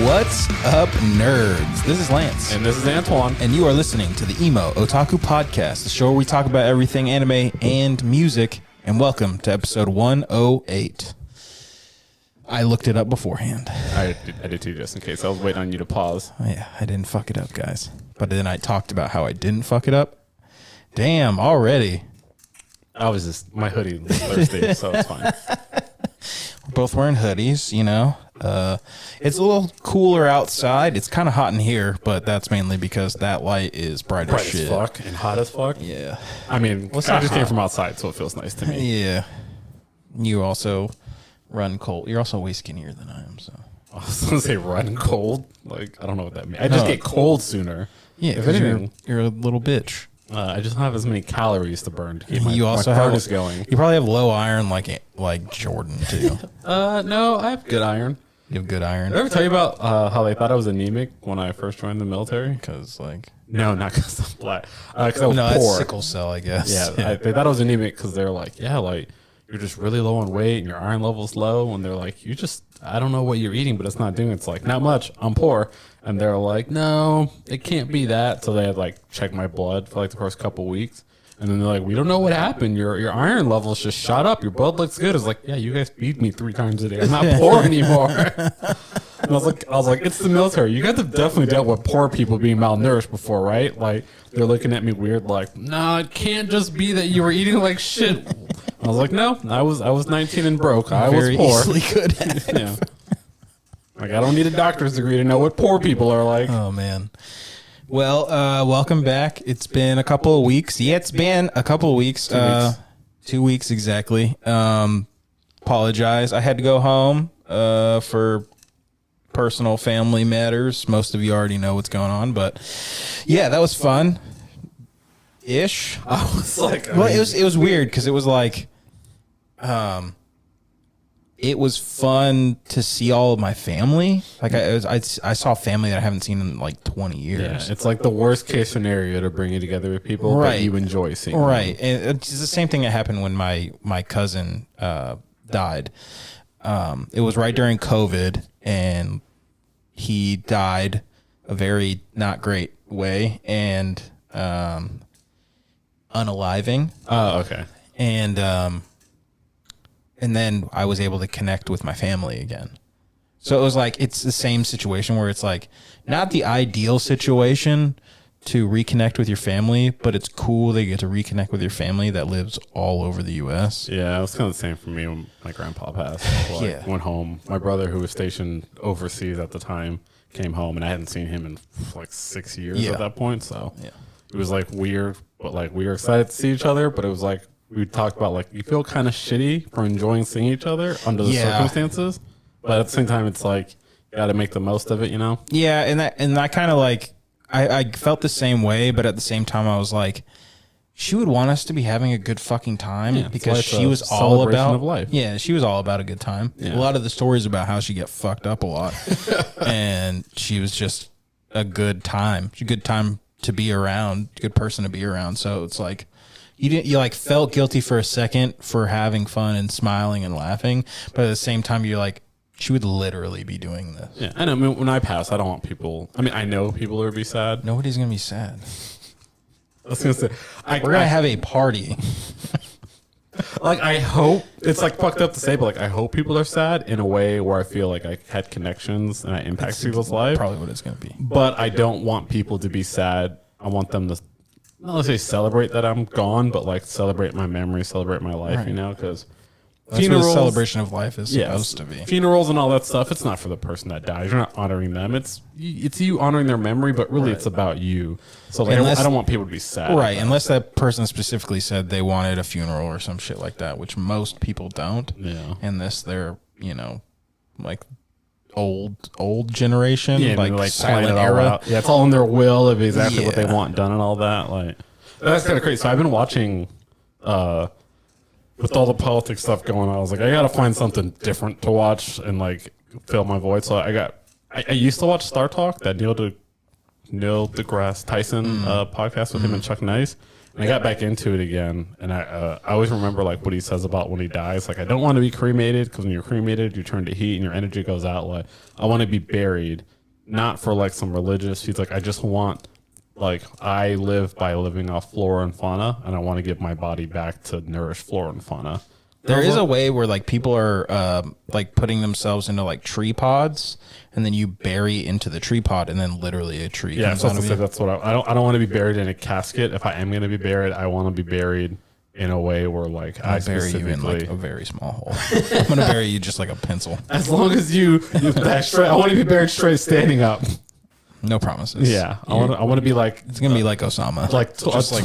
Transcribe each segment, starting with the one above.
What's up, nerds? This is Lance. And this is Antoine. And you are listening to the Emo Otaku podcast, the show where we talk about everything anime and music. And welcome to episode 108. I looked it up beforehand. I did too, just in case. I was waiting on you to pause. Oh, yeah, I didn't fuck it up, guys. But then I talked about how I didn't fuck it up. Damn, already. My hoodie was thirsty, so it's fine. We're both wearing hoodies, you know. It's a little cooler outside. It's kind of hot in here, but that's mainly because that light is bright as shit. As fuck and hot as fuck. Yeah. I mean, I just came from outside, so it feels nice to me. Yeah. You also run cold. You're also way skinnier than I am, so. I was going to say run cold. Like, I don't know what that means. I just get cold sooner. Yeah, if anything, you're a little bitch. I just don't have as many calories to burn to keep my also furnace going. You probably have low iron like Jordan, too. No, I have good iron. You have good iron? Did I ever tell you about how they thought I was anemic when I first joined the military? Because, like... No, not because I'm black. Because I was poor. That's sickle cell, I guess. Yeah, they thought I was anemic because they're like, yeah, like, you're just really low on weight and your iron level's low. And they're like, I don't know what you're eating, but it's not doing it. It's like, not much. I'm poor. And they're like, no, it can't be that. So they had, like, checked my blood for, like, the first couple weeks. And then they're like, we don't know what happened. Your iron levels just shot up. Your blood looks good. It's like, yeah, you guys feed me 3 times a day. I'm not poor anymore. And I was like, it's the military. You guys have definitely dealt with poor people being malnourished before, right? Like, they're looking at me weird, like, no, it can't just be that you were eating like shit. I was like, no, I was 19 and broke. I was poor. Easily could have. Yeah. Like, I don't need a doctor's degree to know what poor people are like. Oh, man. Well, welcome back. It's been a couple of weeks. Yeah, it's been a couple of weeks. 2 weeks. 2 weeks exactly. Apologize. I had to go home for personal family matters. Most of you already know what's going on, but yeah, that was fun. Ish. I was like, well, it was weird because it was like, it was fun to see all of my family. Like I saw family that I haven't seen in like 20 years. Yeah, it's like the worst case scenario to bring you together with people that you enjoy seeing. Right. And it's the same thing that happened when my cousin died. It was right during COVID, and he died a very not great way, and unaliving. Oh, okay. And then I was able to connect with my family again. So it was like, it's the same situation where it's like not the ideal situation to reconnect with your family, but it's cool that you get to reconnect with your family that lives all over the U.S. Yeah, it was kind of the same for me when my grandpa passed. Went home. My brother, who was stationed overseas at the time, came home, and I hadn't seen him in like 6 years at that point. So it was like weird, but like we were excited to see each other, but it was like, we talked about like you feel kind of shitty for enjoying seeing each other under the circumstances, but at the same time it's like you got to make the most of it, you know? Yeah, and I kind of like I felt the same way, but at the same time I was like, she would want us to be having a good fucking time because she was all about life. Yeah, she was all about a good time. Yeah. A lot of the stories about how she get fucked up a lot, and she was just a good time. A good time to be around, good person to be around. So it's like. You like felt guilty for a second for having fun and smiling and laughing, but at the same time you're like, she would literally be doing this. Yeah, I know. When I pass, I don't want people. I mean, I know people are gonna be sad. Nobody's gonna be sad. I was gonna say we're gonna have a party. Like I hope it's like fucked up to say, but like I hope people are sad in a way where I feel like I had connections and I impact people's life. Probably what it's gonna be. But I don't want people to be sad. I want them to. Not let's say celebrate that I'm gone, but like celebrate my memory, celebrate my life, right. You know, because funerals, what a celebration of life is supposed to be. Funerals and all that stuff, it's not for the person that dies. You're not honoring them. It's you honoring their memory, but really it's about you. So like, I don't want people to be sad. Right, unless that person specifically said they wanted a funeral or some shit like that, which most people don't. Yeah. Unless they're, you know, like old generation, yeah, like silent era. Out. Yeah, it's all in their will of exactly what they want done and all that. Like that's kind of crazy. So I've been watching with all the politics stuff going on. I was like, I gotta find something different to watch and like fill my void. So I used to watch Star Talk, that Neil deGrasse Tyson podcast with him and Chuck Nice. And I got back into it again, and I always remember like what he says about when he dies. Like, I don't want to be cremated because when you're cremated, you turn to heat and your energy goes out. Like, I want to be buried, not for like some religious. He's like, I just want, like, I live by living off flora and fauna, and I want to give my body back to nourish flora and fauna. There is a way where like people are like putting themselves into like tree pods, and then you bury into the tree pod, and then literally a tree. Yeah, comes out of you. that's what I don't want to be buried in a casket. If I am going to be buried, I want to be buried in a way where like I'll bury you in like a very small hole. I'm gonna bury you just like a pencil. As long as you back straight, I want to be buried straight, standing up. No promises. Yeah, I want to be like it's gonna be like Osama. Like just like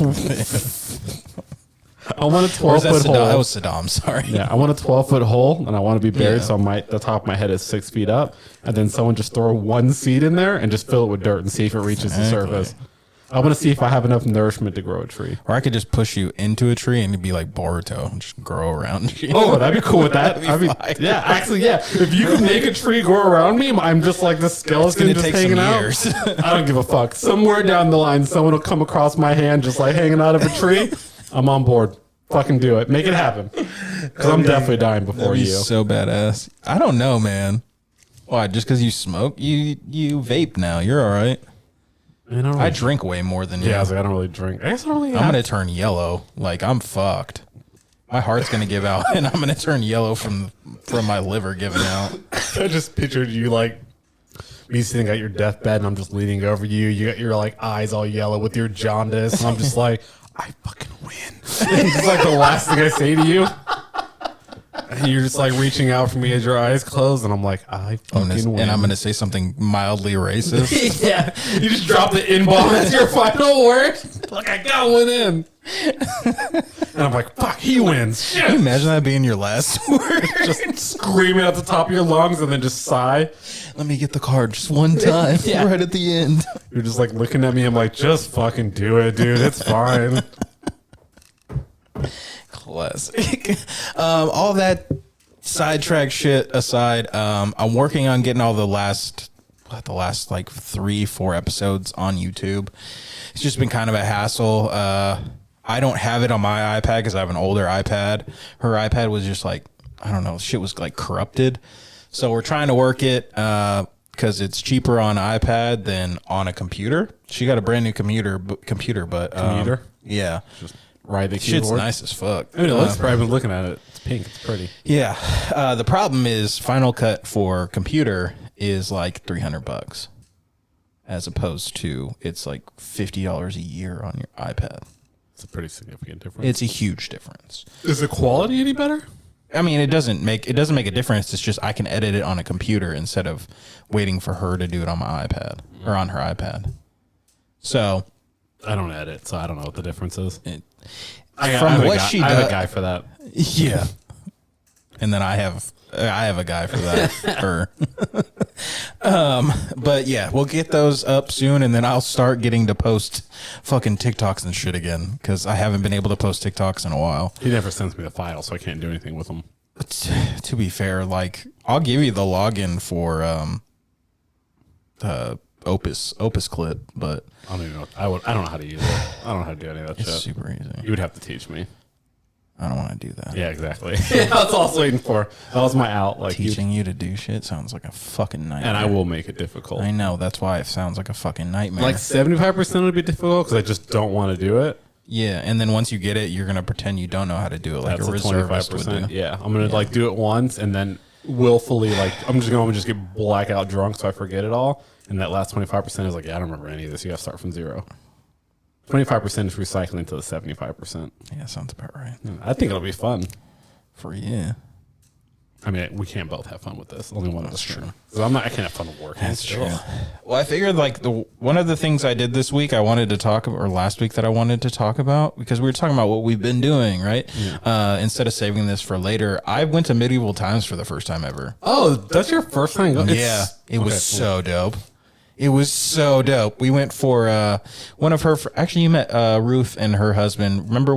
I want a 12-foot hole. That was Saddam. Sorry. Yeah, I want a 12-foot hole, and I want to be buried so the top of my head is 6 feet up, and then someone just throw one seed in there and just fill it with dirt and see if it reaches the surface. I want to see if I have enough nourishment to grow a tree. Or I could just push you into a tree and it'd be like Boruto and just grow around you. Oh, that'd be cool with that. Yeah, actually, yeah. If you could make a tree grow around me, I'm just like the skeleton just hanging out. I don't give a fuck. Somewhere down the line, someone will come across my hand just like hanging out of a tree. I'm on board. Fucking do it. Make it happen. Because I'm definitely dying before you. So badass. I don't know, man. Why? Just because you smoke? You vape now. You're all right. I drink way more than you. Yeah, I was like, I don't really drink. I guess I don't really. I'm gonna turn yellow. Like, I'm fucked. My heart's gonna give out, and I'm gonna turn yellow from my liver giving out. I just pictured you like me sitting at your deathbed, and I'm just leaning over you. You got your like eyes all yellow with your jaundice, and I'm just like, I fucking win. It's like the last thing I say to you. And you're just like reaching out for me as your eyes closed, and I'm like, I fucking win. And I'm gonna say something mildly racist. Yeah, you just drop the in-bomb as your final word. Like, I got one in. And I'm like, fuck, he wins. Can you imagine that being your last word? Just screaming at the top of your lungs and then just sigh. Let me get the card just one time, right at the end. You're just like looking at me. I'm like, just fucking do it, dude. It's fine. Classic. All that sidetrack shit aside, I'm working on getting all the last like 3-4 episodes on YouTube. It's just been kind of a hassle. I don't have it on my iPad because I have an older iPad. Her iPad was just like, I don't know, shit was like corrupted. So we're trying to work it because it's cheaper on iPad than on a computer. She got a brand new computer, but yeah. Just ride the keyboard. Shit's nice as fuck. I mean, it looks pretty. I've been looking at it. It's pink. It's pretty. Yeah. The problem is Final Cut for computer is like $300, as opposed to it's like $50 a year on your iPad. It's a pretty significant difference. It's a huge difference. Is the quality any better? I mean, it doesn't make a difference. It's just I can edit it on a computer instead of waiting for her to do it on my iPad or on her iPad. So I don't edit, so I don't know what the difference is. I have a guy for that. Yeah, and then I have a guy for that. Her. But yeah, we'll get those up soon, and then I'll start getting to post fucking TikToks and shit again because I haven't been able to post TikToks in a while. He never sends me the file, so I can't do anything with them. To be fair, like I'll give you the login for Opus clip, but I don't even know. I don't know how to use it. I don't know how to do any of that shit. It's super easy. You would have to teach me. I don't want to do that. Yeah, exactly. That's all I was waiting for. That was my out. Like teaching you to do shit sounds like a fucking nightmare. And I will make it difficult. I know. That's why it sounds like a fucking nightmare. Like 75% would be difficult because I just don't want to do it. Yeah, and then once you get it, you're gonna pretend you don't know how to do it, like that's a reservist would do. Yeah, I'm gonna like do it once and then willfully like I'm just gonna get blackout drunk so I forget it all. And that last 25% is like, yeah, I don't remember any of this. You got to start from zero. 25% is recycling to the 75%. Yeah, sounds about right. I think it'll be fun. For you. I mean, we can't both have fun with this. Only one of us true. I can't have fun with work. That's true. Well, I figured like one of the things I did this week I wanted to talk about, or last week that I wanted to talk about, because we were talking about what we've been doing, right? Yeah. Instead of saving this for later, I went to Medieval Times for the first time ever. Oh, that's your first time going? Yeah, it was so dope. It was so dope. We went for one of her. Actually, you met Ruth and her husband. Remember,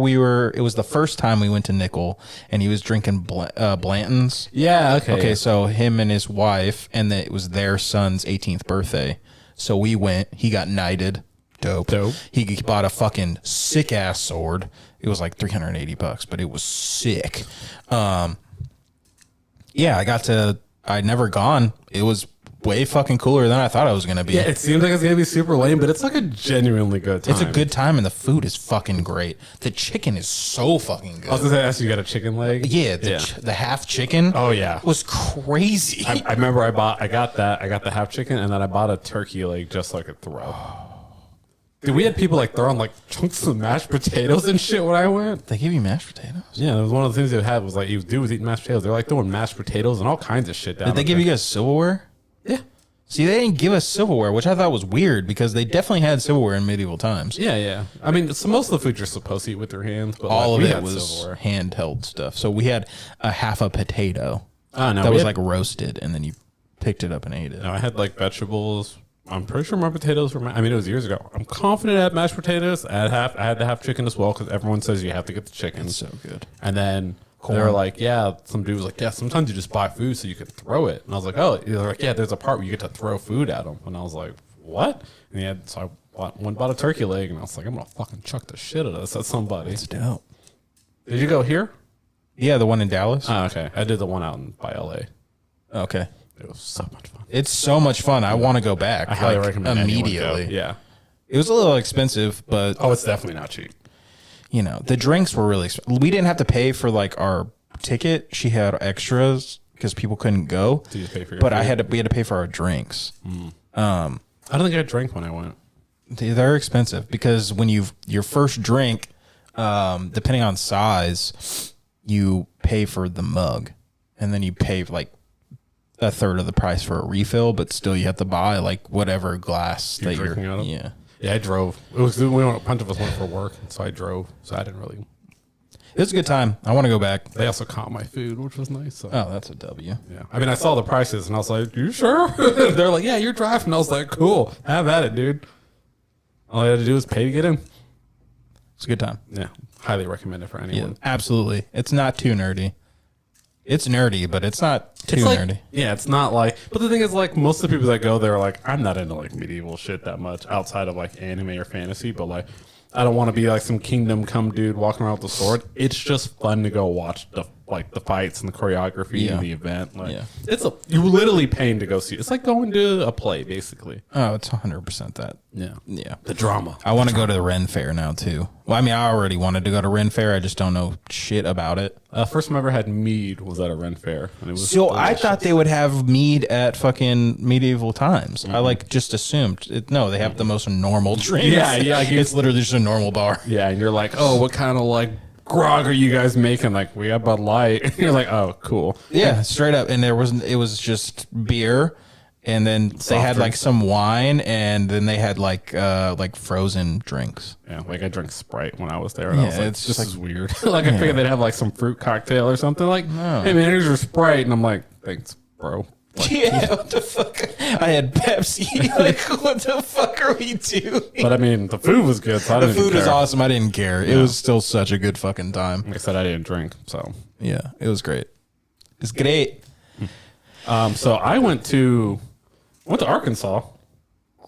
it was the first time we went to Nickel, and he was drinking Blanton's. Yeah. Okay. Okay. So him and his wife, and it was their son's 18th birthday. So we went. He got knighted. dope. He bought a fucking sick ass sword. It was like $380, but it was sick. Yeah, I'd never gone. It was way fucking cooler than I thought it was going to be. Yeah, it seems like it's going to be super lame, but it's like a genuinely good time. It's a good time, and the food is fucking great. The chicken is so fucking good. I was going to ask you, got a chicken leg? Yeah, the half chicken. Oh, yeah. Was crazy. I remember I got the half chicken, and then I bought a turkey leg just so I could throw. Dude, we had people like throwing like chunks of mashed potatoes and shit when I went. They give you mashed potatoes? Yeah, it was one of the things they had was like, dude was eating mashed potatoes. They're like throwing mashed potatoes and all kinds of shit down. Did they give you guys silverware? Yeah. See, they didn't give us silverware, which I thought was weird because they definitely had silverware in medieval times. Yeah. I mean, so most of the food you're supposed to eat with your hands, but all like, of it was silverware. Handheld stuff. So we had a half a potato that was like roasted, and then you picked it up and ate it. No, I had like vegetables. I'm pretty sure my potatoes were. I mean, it was years ago. I'm confident I had mashed potatoes. I had to have chicken as well because everyone says you have to get the chicken. It's so good. And then they were like, yeah, some dude was like, yeah, sometimes you just buy food so you can throw it. And I was like, oh, they're like, yeah, there's a part where you get to throw food at them. And I was like, what? And so I bought a turkey leg, and I was like, I'm gonna fucking chuck the shit out of this at somebody. It's dope. Did you go here? Yeah, the one in Dallas. Oh, okay. I did the one out by LA. Okay. It was so much fun. It's so much fun. I want to go back. I highly recommend immediately. Yeah. It was a little expensive, but it's definitely not cheap. You know, the drinks were really expensive. We didn't have to pay for like our ticket. She had extras because people couldn't go. So you just pay for your but food? we had to pay for our drinks. I don't think I drank when I went. They're expensive because when your first drink, depending on size, you pay for the mug, and then you pay like a third of the price for a refill, but still you have to buy like whatever glass that you're drinking out of. Yeah, I drove. A bunch of us went for work, so I drove. So I didn't really. It was a good time. I want to go back. They also caught my food, which was nice. So. Oh, that's a W. Yeah. I mean, I saw the prices, and I was like, you sure? They're like, yeah, you're driving. I was like, cool. Have at it, dude. All I had to do was pay to get in. It's a good time. Yeah. Highly recommend it for anyone. Yeah, absolutely. It's not too nerdy. It's nerdy, but it's not too nerdy. Yeah, it's not like. But the thing is, like, most of the people that go, they're like, I'm not into like medieval shit that much outside of like anime or fantasy, but like, I don't want to be like some Kingdom Come dude walking around with a sword. It's just fun to go watch the fights and the choreography and the event. Like, you're literally paying to go see. It's like going to a play, basically. Oh, it's 100% that. Yeah. The drama. I want to go to the Ren Fair now too. Well, I mean, I already wanted to go to Ren Fair. I just don't know shit about it. First time I ever had mead was at a Ren Fair, and it was so delicious. I thought they would have mead at fucking medieval times. I like just assumed. No, they have the most normal drinks. Yeah. It's literally just a normal bar. Yeah, and you're like, oh, what kind of like grog are you guys making? Like, we got Bud Light. And you're like, oh, cool. Yeah, straight up. And it was just beer, and then they had like some wine, and then they had like frozen drinks. Yeah, like I drank Sprite when I was there, and I was like, it's this like, is weird. Like, I figured they'd have like some fruit cocktail or something. Like, hey man, here's your Sprite, and I'm like, thanks, bro. Like, yeah, what the fuck? I had Pepsi. Like, what the fuck are we doing? But I mean, the food was good. So I didn't food care. is awesome. I didn't care. It was still such a good fucking time. Like I said, I didn't drink, so yeah, it was great. It's great. So I went to Arkansas.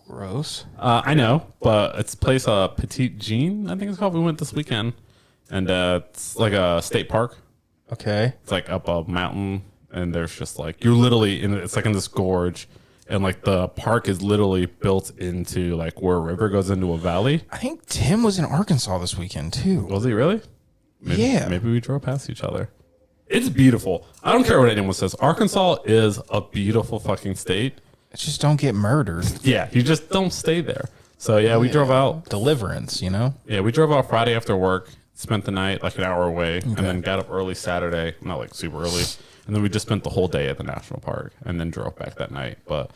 Gross. I know, but it's a place, Petite Jean, I think it's called. We went this weekend, and it's like a state park. Okay. It's like up a mountain, and there's just like you're literally it's like in this gorge, and like the park is literally built into like where a river goes into a valley. I think Tim was in Arkansas this weekend too. Was he really? Maybe we drove past each other. It's beautiful. I don't care what anyone says. Arkansas is a beautiful fucking state. Just don't get murdered. Yeah, you just don't stay there. So yeah, we drove out. Deliverance, you know? Yeah, we drove out Friday after work, spent the night like an hour away, and then got up early Saturday, not like super early. And then we just spent the whole day at the national park and then drove back that night. But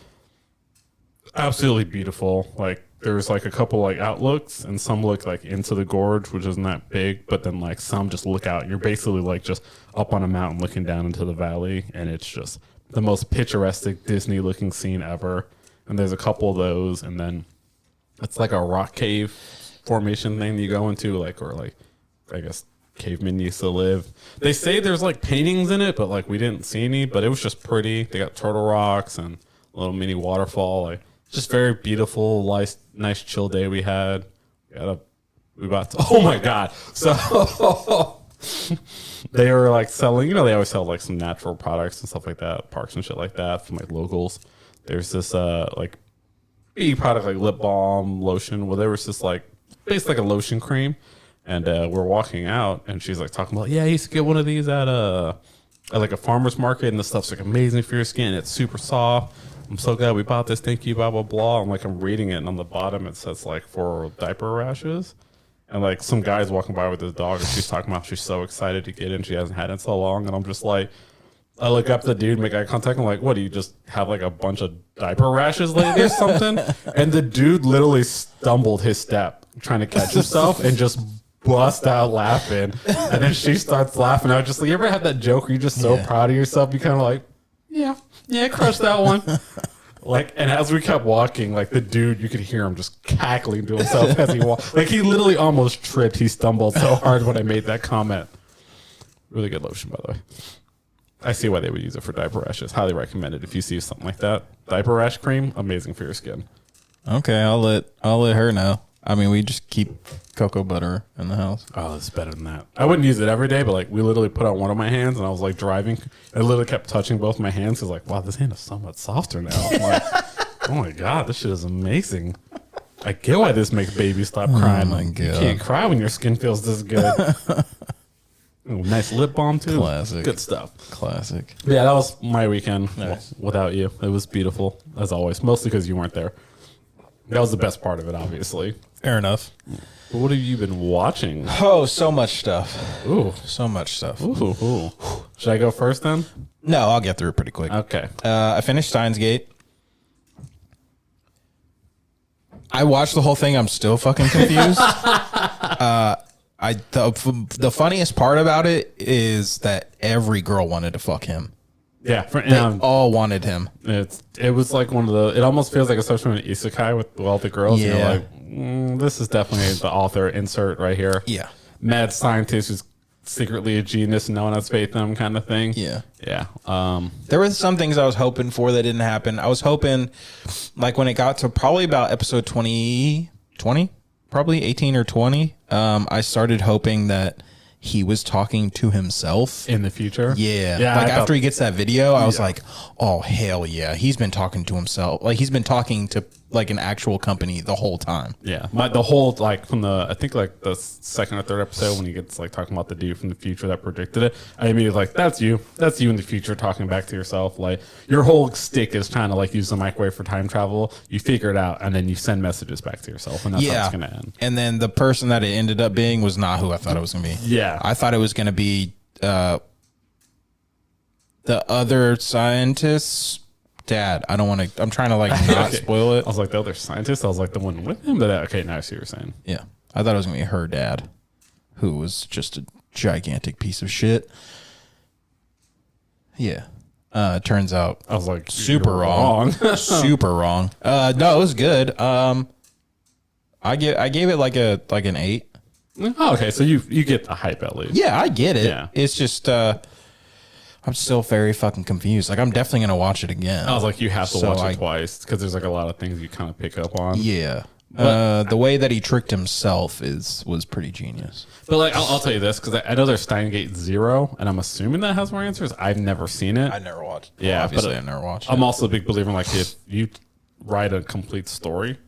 absolutely beautiful. Like there's like a couple like outlooks, and some look like into the gorge, which isn't that big, but then like some just look out. You're basically like just up on a mountain looking down into the valley, and it's just the most picturesque Disney looking scene ever. And there's a couple of those, and then it's like a rock cave formation thing you go into, like, or like I guess cavemen used to live. They say there's like paintings in it, but like we didn't see any, but it was just pretty. They got turtle rocks and a little mini waterfall. Like Just very beautiful, nice chill day we had. Oh my God. So they were like selling, they always sell like some natural products and stuff like that, parks and shit like that from like locals. There's this like beauty product like lip balm, lotion. Well, there was this like basically like a lotion cream. And we're walking out and she's like talking about, yeah, I used to get one of these at like a farmer's market and the stuff's like amazing for your skin. It's super soft. I'm so glad we bought this. Thank you, blah, blah, blah. I'm like, I'm reading it and on the bottom it says like for diaper rashes. And like some guy's walking by with his dog and she's talking about she's so excited to get in. She hasn't had it so long. And I'm just like, I look up at the dude, make eye contact. I'm like, what, do you just have like a bunch of diaper rashes lately or something? And the dude literally stumbled his step trying to catch himself and just bust out laughing. And then she starts laughing. I was just like, you ever had that joke where you're just so proud of yourself? You kind of like, yeah, crushed that one. Like, and as we kept walking, like the dude, you could hear him just cackling to himself as he walked. Like he literally almost tripped. He stumbled so hard when I made that comment. Really good lotion, by the way. I see why they would use it for diaper rashes. Highly recommend it if you see something like that. Diaper rash cream, amazing for your skin. Okay, I'll let her know. I mean, we just keep cocoa butter in the house. Oh, it's better than that. I wouldn't use it every day, but like we literally put on one of my hands and I was like driving. I literally kept touching both my hands. I was like, wow, this hand is so much softer now. I'm like, oh my God, this shit is amazing. I get why this makes babies stop crying. Oh my God. You can't cry when your skin feels this good. Ooh, nice lip balm too. Classic. Good stuff. Classic. Yeah, that was my weekend. Nice. Without you. It was beautiful, as always. Mostly because you weren't there. That was the best part of it, obviously. Fair enough. But what have you been watching? Oh, so much stuff. Ooh. So much stuff. Ooh. Should I go first then? No, I'll get through it pretty quick. Okay. I finished Steins Gate. I watched the whole thing. I'm still fucking confused. The funniest part about it is that every girl wanted to fuck him. Yeah, They all wanted him. It was like one of the. It almost feels like a social an isekai with all the girls. Yeah. You're like, this is definitely the author insert right here. Yeah. Mad scientist who's secretly a genius and no one has faith in him, kind of thing. Yeah. Yeah. There were some things I was hoping for that didn't happen. I was hoping, like when it got to probably about episode 20, probably 18 or 20, I started hoping that he was talking to himself In the future. Yeah. Like after he gets that video, I was like, oh, hell yeah. He's been talking to himself. Like he's been talking to like an actual company the whole time. Yeah, the whole like from the I think like the second or third episode when he gets like talking about the dude from the future that predicted it, I immediately like that's you in the future talking back to yourself. Like your whole stick is trying to like use the microwave for time travel. You figure it out and then you send messages back to yourself, and that's how it's gonna end. And then the person that it ended up being was not who I thought it was gonna be. Yeah, I thought it was gonna be the other scientist's dad. I don't want to. I'm trying to like not spoil it. I was like the other scientist. I was like the one with him. But okay, now I see what you're saying. Yeah, I thought it was gonna be her dad, who was just a gigantic piece of shit. Yeah, turns out I was like super wrong. Super wrong. No, it was good. I gave it like an 8. Oh, okay, so you get the hype at least. Yeah, I get it. Yeah. It's just I'm still very fucking confused. Like I'm definitely gonna watch it again. I was like, you have to watch it twice because there's like a lot of things you kind of pick up on. Yeah. The way that he tricked himself was pretty genius. But like, I'll tell you this because I know there's Steingate 0, and I'm assuming that has more answers. I've never seen it. I never watched. Yeah, obviously, but I never watched. I'm also a big believer in like if you write a complete story,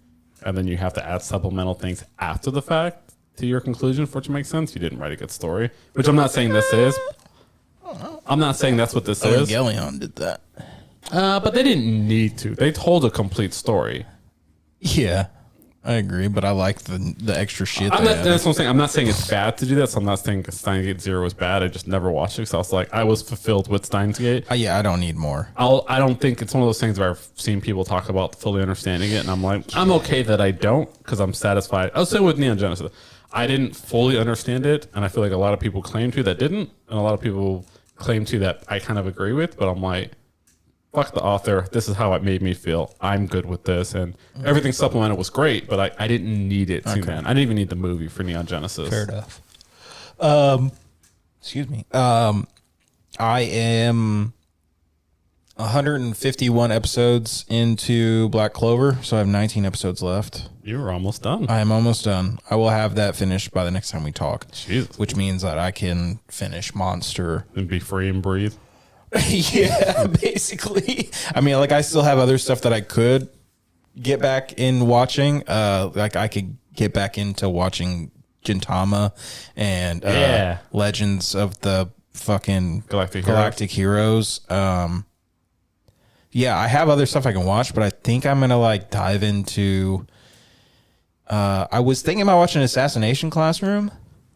and then you have to add supplemental things after the fact to your conclusion for it to make sense, you didn't write a good story. Which I'm not saying this is. I'm not saying that's what this is. Evangelion did that. But they didn't need to. They told a complete story. Yeah, I agree. But I like the extra shit. That's what I'm saying. I'm not saying it's bad to do that. So I'm not saying Steins Gate 0 was bad. I just never watched it because I was like, I was fulfilled with Steins Gate. Yeah, I don't need more. I don't think it's one of those things where I've seen people talk about fully understanding it, and I'm like, I'm okay that I don't because I'm satisfied. I was saying with Neon Genesis, I didn't fully understand it, and I feel like a lot of people claim to that didn't, and a lot of people claim to that I kind of agree with, but I'm like, fuck the author. This is how it made me feel. I'm good with this, and everything supplemental was great, but I didn't need it to then. I didn't even need the movie for Neon Genesis. Fair enough. Excuse me. I am 151 episodes into Black Clover, so I have 19 episodes left. You were almost done. I am almost done. I will have that finished by the next time we talk. Jesus. Which means that I can finish Monster. And be free and breathe. Yeah, basically. I mean, like, I still have other stuff that I could get back in watching. Like, I could get back into watching Gintama and Legends of the fucking Galactic Heroes. Yeah, I have other stuff I can watch, but I think I'm gonna like dive into. I was thinking about watching Assassination Classroom.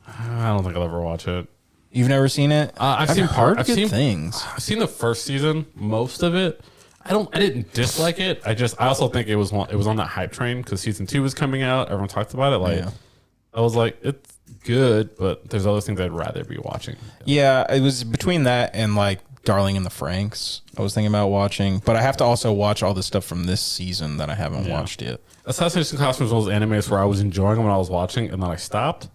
I don't think I'll ever watch it. You've never seen it? I've seen I've seen things. I've seen the first season, most of it. I didn't dislike it. I also think it was on that hype train because season 2 was coming out. Everyone talked about it. Like, I was like, it's good, but there's other things I'd rather be watching. Yeah, it was between that and like Darling in the Franxx. I was thinking about watching, but I have to also watch all the stuff from this season that I haven't watched yet. Assassination Classroom was one of those animes where I was enjoying them when I was watching, and then I stopped.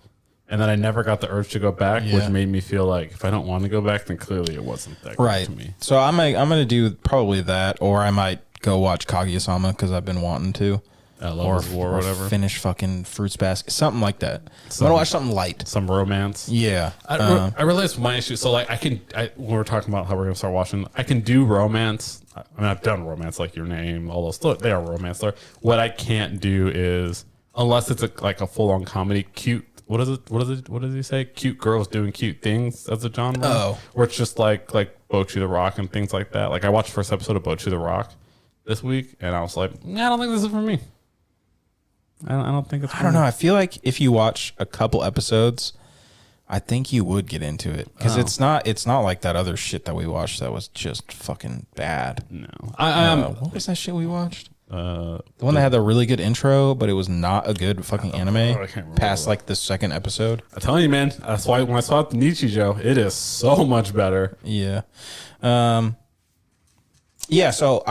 And then I never got the urge to go back, which made me feel like if I don't want to go back, then clearly it wasn't that good to me. So I'm gonna do probably that, or I might go watch Kaguya-sama because I've been wanting to, or whatever. Finish fucking Fruits Basket, something like that. I'm gonna watch something light, some romance. Yeah, I realized my issue. So like when we're talking about how we're gonna start watching, I can do romance. I mean, I've done romance, like Your Name, all those. They are romance. What I can't do is unless it's like a full on comedy, cute. What is it? What does he say? Cute girls doing cute things as a genre. Oh, where it's just like Bochu the Rock and things like that. Like I watched the first episode of Bochu the Rock this week, and I was like, I don't think this is for me. I don't think it's. I don't know. I feel like if you watch a couple episodes, I think you would get into it because it's not like that other shit that we watched that was just fucking bad. No, what was that shit we watched? The one that had the really good intro, but it was not a good fucking anime past like the second episode. I'm telling you, man. That's why when I saw the Nichijou, it is so much better. Yeah. Yeah. So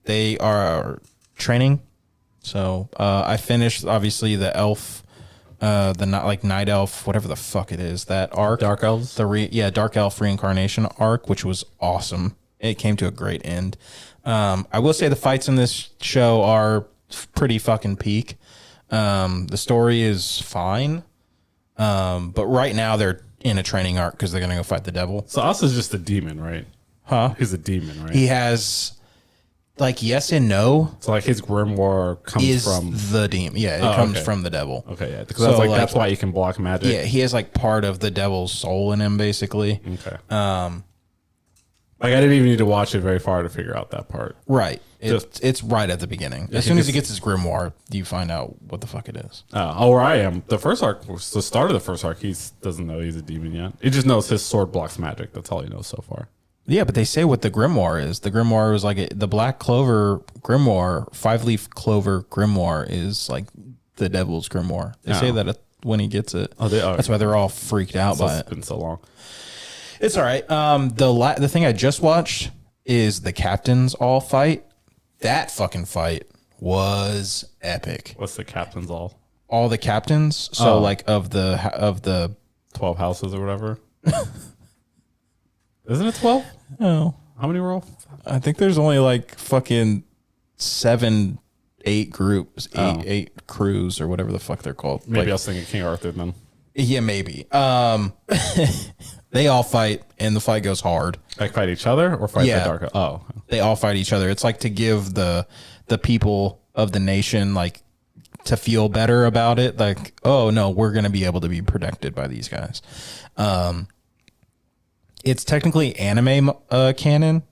they are training. So I finished obviously the elf, night elf, whatever the fuck it is, that arc. Dark elves. Dark elf reincarnation arc, which was awesome. It came to a great end. I will say the fights in this show are pretty fucking peak. The story is fine. But right now they're in a training arc because they're going to go fight the devil. So Asa's just a demon, right? Huh? He's a demon, right? He has like yes and no. So like his grimoire comes from the demon. Yeah, it comes from the devil. Okay, yeah. Because that's why you can block magic. Yeah, he has like part of the devil's soul in him, basically. Okay. Like I didn't even need to watch it very far to figure out that part. Right. It's right at the beginning. As soon as he gets his grimoire, you find out what the fuck it is. Where I am. The first arc, the start of the first arc, he doesn't know he's a demon yet. He just knows his sword blocks magic. That's all he knows so far. Yeah, but they say what the grimoire is. The grimoire is like the Black Clover grimoire, 5-leaf clover grimoire is like the devil's grimoire. They say that when he gets it. Oh, they are. That's why they're all freaked out by it. It's been so long. It's all right. The thing I just watched is the captains all fight. That fucking fight was epic. What's the captains all? All the captains. So like of the 12 houses or whatever. Isn't it 12? Oh, how many were all? I think there's only like fucking 7, 8 groups, eight crews or whatever the fuck they're called. Maybe I was thinking King Arthur then. Yeah, maybe. They all fight, and the fight goes hard. Like fight each other or fight the dark? Oh, they all fight each other. It's like to give the people of the nation like to feel better about it. Like, oh no, we're gonna be able to be protected by these guys. It's technically anime canon,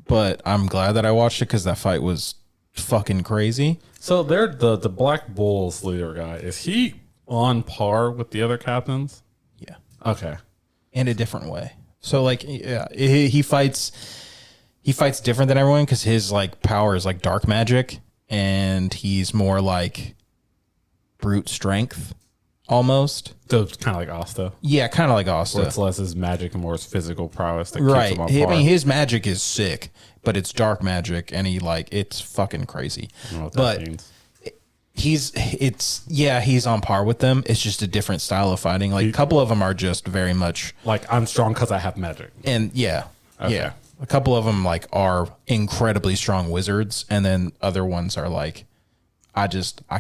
but I'm glad that I watched it because that fight was fucking crazy. So they're the Black Bulls leader guy. Is he on par with the other captains? Yeah. Okay. In a different way. So like, yeah, he fights different than everyone because his like power is like dark magic, and he's more like brute strength almost. So it's kind of like Asta. Yeah, kind of like Asta. Where it's less his magic and more his physical prowess that right. keeps him on par. I mean, his magic is sick, but it's dark magic, and it's fucking crazy. I don't know what that means. He's on par with them. It's just a different style of fighting. Like a couple of them are just very much like I'm strong because I have magic. And yeah, Okay. yeah. A couple of them like are incredibly strong wizards, and then other ones are like, I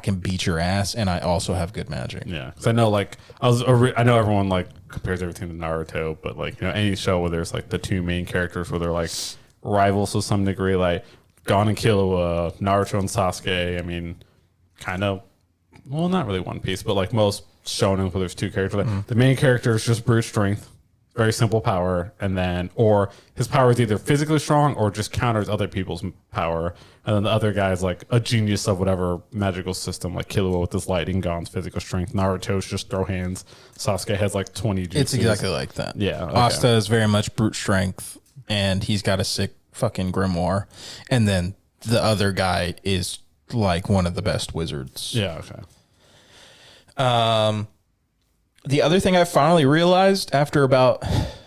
can beat your ass, and I also have good magic. Yeah, because I know I know everyone like compares everything to Naruto, but like any show where there's like the two main characters where they're like rivals to some degree, like Gon and Killua, Naruto and Sasuke. I mean, kind of, well, not really One Piece, but like most shonen where there's two characters. Like, the main character is just brute strength, very simple power, and then or his power is either physically strong or just counters other people's power, and then the other guy is like a genius of whatever magical system, like Killua with his lightning, Gon's physical strength, Naruto's just throw hands, Sasuke has like 20 jutsus. It's exactly like that. Yeah, okay. Asta is very much brute strength, and he's got a sick fucking grimoire, and then the other guy is like one of the best wizards. Yeah, okay. The other thing I finally realized after about,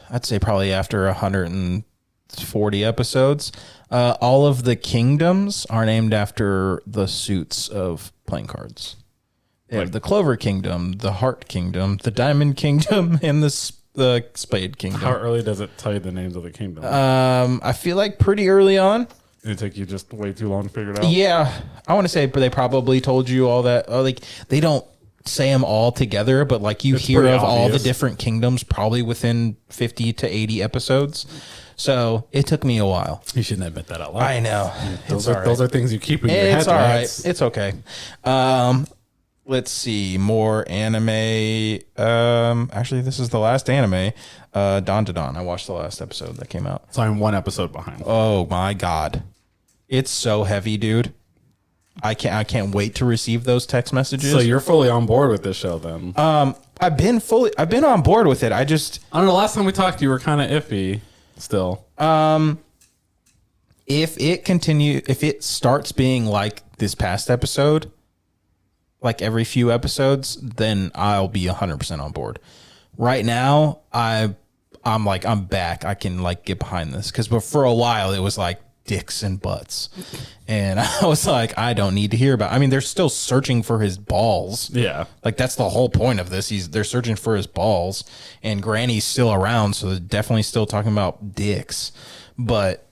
I'd say probably after 140 episodes, all of the kingdoms are named after the suits of playing cards. They have the Clover Kingdom, the Heart Kingdom, the Diamond Kingdom, and the Spade Kingdom. How early does it tell you the names of the kingdom? I feel like pretty early on. Did it take you just way too long to figure it out? Yeah, I want to say, but they probably told you all that. Like they don't say them all together, but like you hear of all the different kingdoms probably within 50 to 80 episodes. So it took me a while. You shouldn't admit that out loud. I know. Those are things you keep in your head. It's all right. It's okay. Let's see more anime. Actually, this is the last anime. Dawn to Dawn. I watched the last episode that came out. So I'm one episode behind. Oh my god, it's so heavy, dude. I can't wait to receive those text messages. So you're fully on board with this show then? I've been on board with it. I don't know. Last time we talked, you were kind of iffy still. If it starts being like this past episode, like every few episodes, then I'll be 100% on board. Right now, I'm back. I can like get behind this because for a while it was like dicks and butts, and I was like, I don't need to hear about. I mean, they're still searching for his balls. Yeah, like that's the whole point of this. They're searching for his balls, and Granny's still around, so they're definitely still talking about dicks. But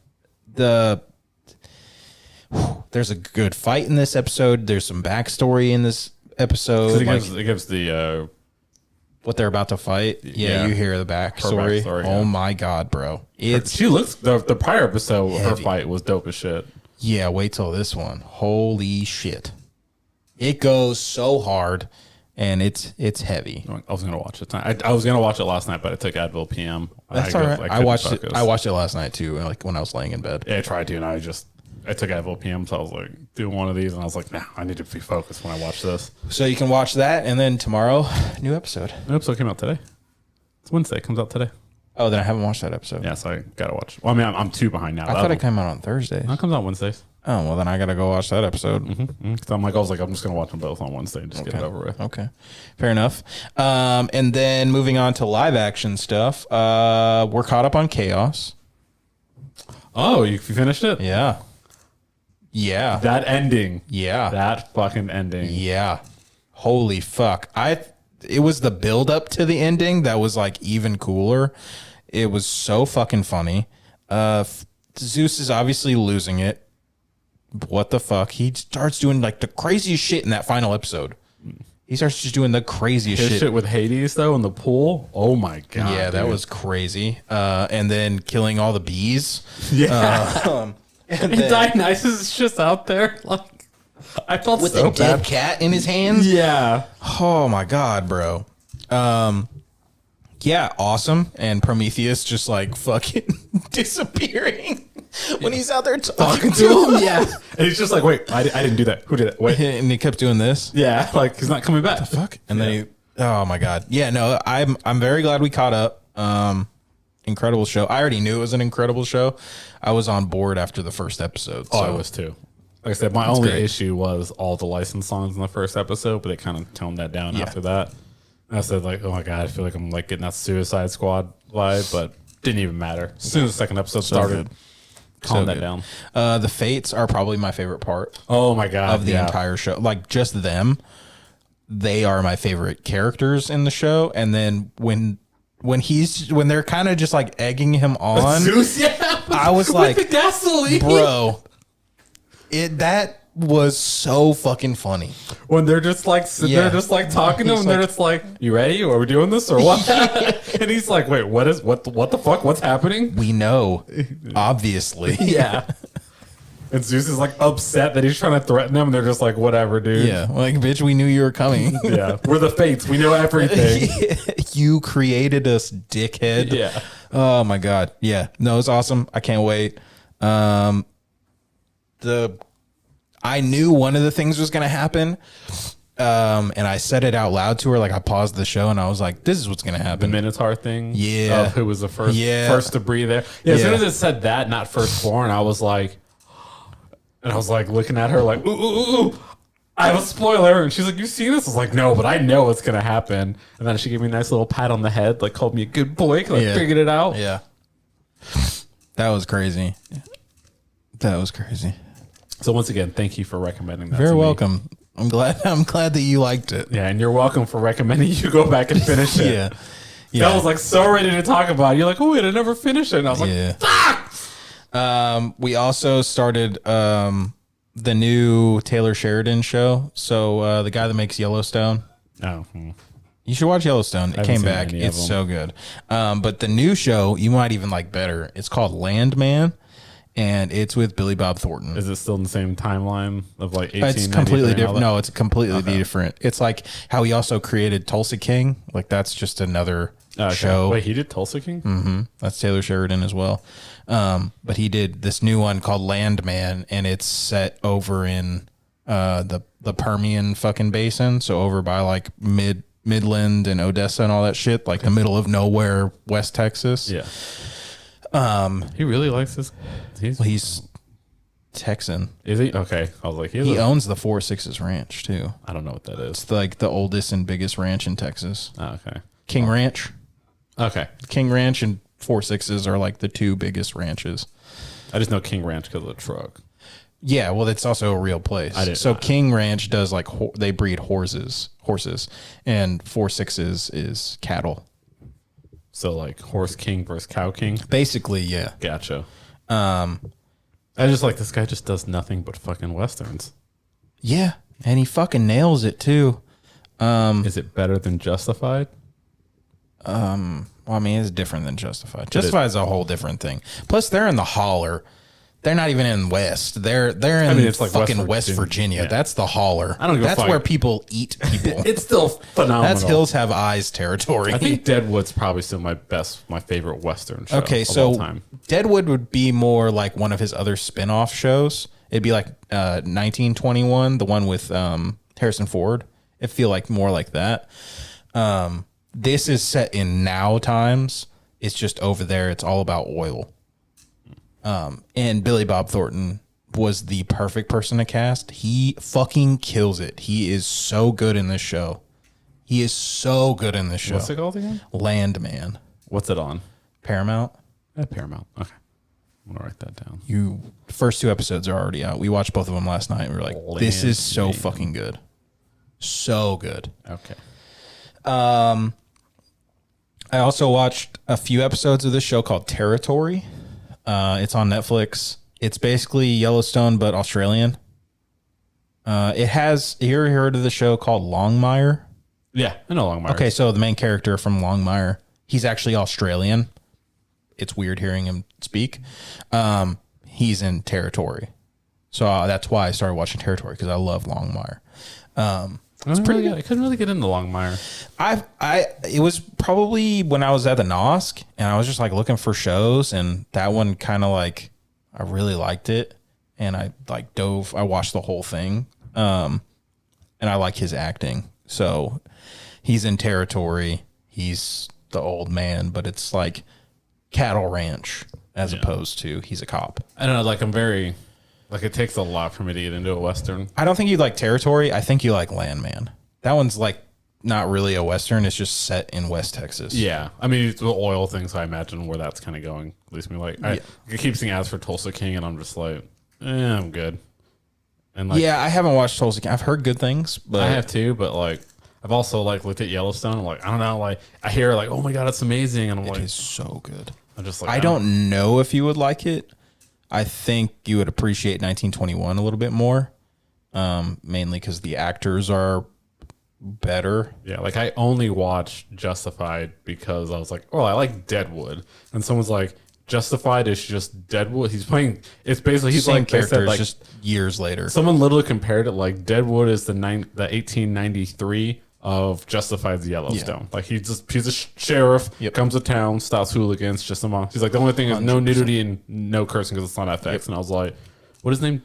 there's a good fight in this episode. There's some backstory in this episode. It gives the what they're about to fight. Yeah, you hear the backstory. Oh my god, bro! She looks the prior episode. Heavy. Her fight was dope as shit. Yeah, wait till this one. Holy shit! It goes so hard, and it's heavy. I was gonna watch it tonight. I was gonna watch it last night, but I took Advil PM. That's all right. I watched it. I watched it last night too, like when I was laying in bed. Yeah, I tried to, and I took Advil PM, so I was like doing one of these, and I was like, nah, I need to be focused when I watch this. So you can watch that, and then tomorrow, new episode. New episode came out today. It's Wednesday. It comes out today. Oh, then I haven't watched that episode. Yeah, so I gotta watch. Well, I mean, I'm 2 behind now. I thought it came out on Thursdays. No, it comes out Wednesdays. Oh, well, then I gotta go watch that episode. So I was like, I'm just gonna watch them both on Wednesday and just get it over with. Okay, fair enough. And then moving on to live action stuff, we're caught up on Chaos. Oh, you finished it? Yeah. Yeah. That ending. Yeah. That fucking ending. Yeah. Holy fuck. It was the build up to the ending that was like even cooler. It was so fucking funny. Zeus is obviously losing it. What the fuck? He starts doing like the craziest shit in that final episode. He starts just doing the craziest His shit with Hades though in the pool. Oh my god. Yeah, that was crazy. And then killing all the bees. Yeah. And Dionysus is just out there, like I felt with so a dead cat in his hands. Yeah. Oh my god, bro. Yeah, awesome. And Prometheus just like fucking disappearing when he's out there talking to him. Yeah. And he's just like, wait, I didn't do that. Who did it? Wait. And he kept doing this. Yeah, like he's not coming back. What the fuck? And then oh my god. Yeah, no, I'm very glad we caught up. Incredible show. I already knew it was an incredible show. I was on board after the first episode. So. Oh, I was too. Like I said, my only issue was all the licensed songs in the first episode, but they kind of toned that down after that. And I said, like, oh my god, I feel like I'm like getting that Suicide Squad vibe, but didn't even matter. As soon as the second episode started, calm that down. The Fates are probably my favorite part. Oh my god, of the entire show. Like just them, they are my favorite characters in the show. And then when they're kind of just like egging him on. Zeus, yeah. I was like, with the gasoline, bro, that was so fucking funny. When they're just like sitting there, just like talking to him, and they're just like, "You ready? Are we doing this or what?" And he's like, "Wait, what the fuck? What's happening?" We know, obviously. Yeah. And Zeus is like upset that he's trying to threaten them, and they're just like, "Whatever, dude." Yeah, like, bitch, we knew you were coming. Yeah, we're the Fates. We know everything. You created us, dickhead. Yeah. Oh my god. Yeah. No, it's awesome. I can't wait. I knew one of the things was going to happen. And I said it out loud to her. Like, I paused the show and I was like, this is what's going to happen. The Minotaur thing. Yeah. Of who was the first to breathe there. Yeah. As soon as it said that, not firstborn, I was like, and I was like looking at her like, ooh. I have a spoiler. And she's like, you seen this? I was like, no, but I know what's going to happen. And then she gave me a nice little pat on the head, like called me a good boy because I figured it out. Yeah. That was crazy. That was crazy. So once again, thank you for recommending that. Very welcome. I'm glad that you liked it. Yeah, and you're welcome for recommending you go back and finish it. Yeah. I was like so ready to talk about it. You're like, oh wait, I never finished it. And I was like, fuck! We also started the new Taylor Sheridan show. So the guy that makes Yellowstone. Oh. You should watch Yellowstone. It came back. It's so good. But the new show you might even like better. It's called Landman. And it's with Billy Bob Thornton. Is it still in the same timeline of like 18? It's completely different. No, it's completely different. It's like how he also created Tulsa King. Like that's just another show. Wait, he did Tulsa King? Mm-hmm. That's Taylor Sheridan as well. But he did this new one called Landman, and it's set over in the Permian fucking basin. So over by like Midland and Odessa and all that shit, like the middle of nowhere, West Texas. Yeah. He really likes this. He's Texan. Is he? Okay. I was like, he owns the 4-6s Ranch too. I don't know what that is. It's like the oldest and biggest ranch in Texas. Oh, okay. King Ranch. Okay. King Ranch and 4-6s are like the two biggest ranches. I just know King Ranch because of the truck. Yeah, well, it's also a real place. So King Ranch does like they breed horses, and 4-6s is cattle. So like Horse King versus Cow King? Basically, yeah. Gotcha. I just like this guy just does nothing but fucking Westerns. Yeah, and he fucking nails it too. Is it better than Justified? Well, I mean, it's different than Justified. Justified is a whole different thing. Plus, they're in the holler. They're not even in West. They're in it's like fucking West Virginia. Yeah. That's the holler. I don't give a fuck. That's where people eat people. It's still phenomenal. That's Hills Have Eyes territory. I think Deadwood's probably still my favorite Western show. Okay, of all time. Deadwood would be more like one of his other spin-off shows. It'd be like 1921, the one with Harrison Ford. It'd feel like more like that. This is set in now times. It's just over there. It's all about oil. And Billy Bob Thornton was the perfect person to cast. He fucking kills it. He is so good in this show. What's it called again? Landman. What's it on? Paramount. Paramount. Okay. I'm going to write that down. First 2 episodes are already out. We watched both of them last night. And we were like, this is so fucking good. So good. Okay. I also watched a few episodes of this show called Territory. It's on Netflix. It's basically Yellowstone, but Australian. It has, you ever heard of the show called Longmire? Yeah, I know Longmire. Okay, so the main character from Longmire, he's actually Australian. It's weird hearing him speak. He's in Territory. So that's why I started watching Territory, because I love Longmire. It's pretty good. I couldn't really get into Longmire. It was probably when I was at the NOSC and I was just like looking for shows, and that one kind of like I really liked it, and I watched the whole thing. And I like his acting. So he's in Territory. He's the old man, but it's like cattle ranch as opposed to he's a cop. I don't know, like I'm very like it takes a lot for me to get into a Western. I don't think you like Territory. I think you like Landman. That one's like not really a Western. It's just set in West Texas. Yeah. I mean, it's the oil thing, so I imagine where that's kind of going. At least me like I keep seeing ads for Tulsa King, and I'm just like, I'm good. And like, yeah, I haven't watched Tulsa King. I've heard good things, but I have too. But like, I've also like looked at Yellowstone. I'm like, I don't know. Like, I hear like, oh my god, it's amazing, and I'm like, it's so good. I'm just like, I don't know if you would like it. I think you would appreciate 1921 a little bit more, mainly because the actors are better. Yeah, like I only watched Justified because I was like, oh, I like Deadwood, and someone's like, Justified is just Deadwood. He's playing. It's basically he's Same like they character, said, like just years later. someone literally compared it like Deadwood is the 1893 of Justified's Yellowstone. Like he's a sheriff, comes to town, stops hooligans, just among. He's like the only thing is no nudity and no cursing because it's on FX. And I was like, what is his name?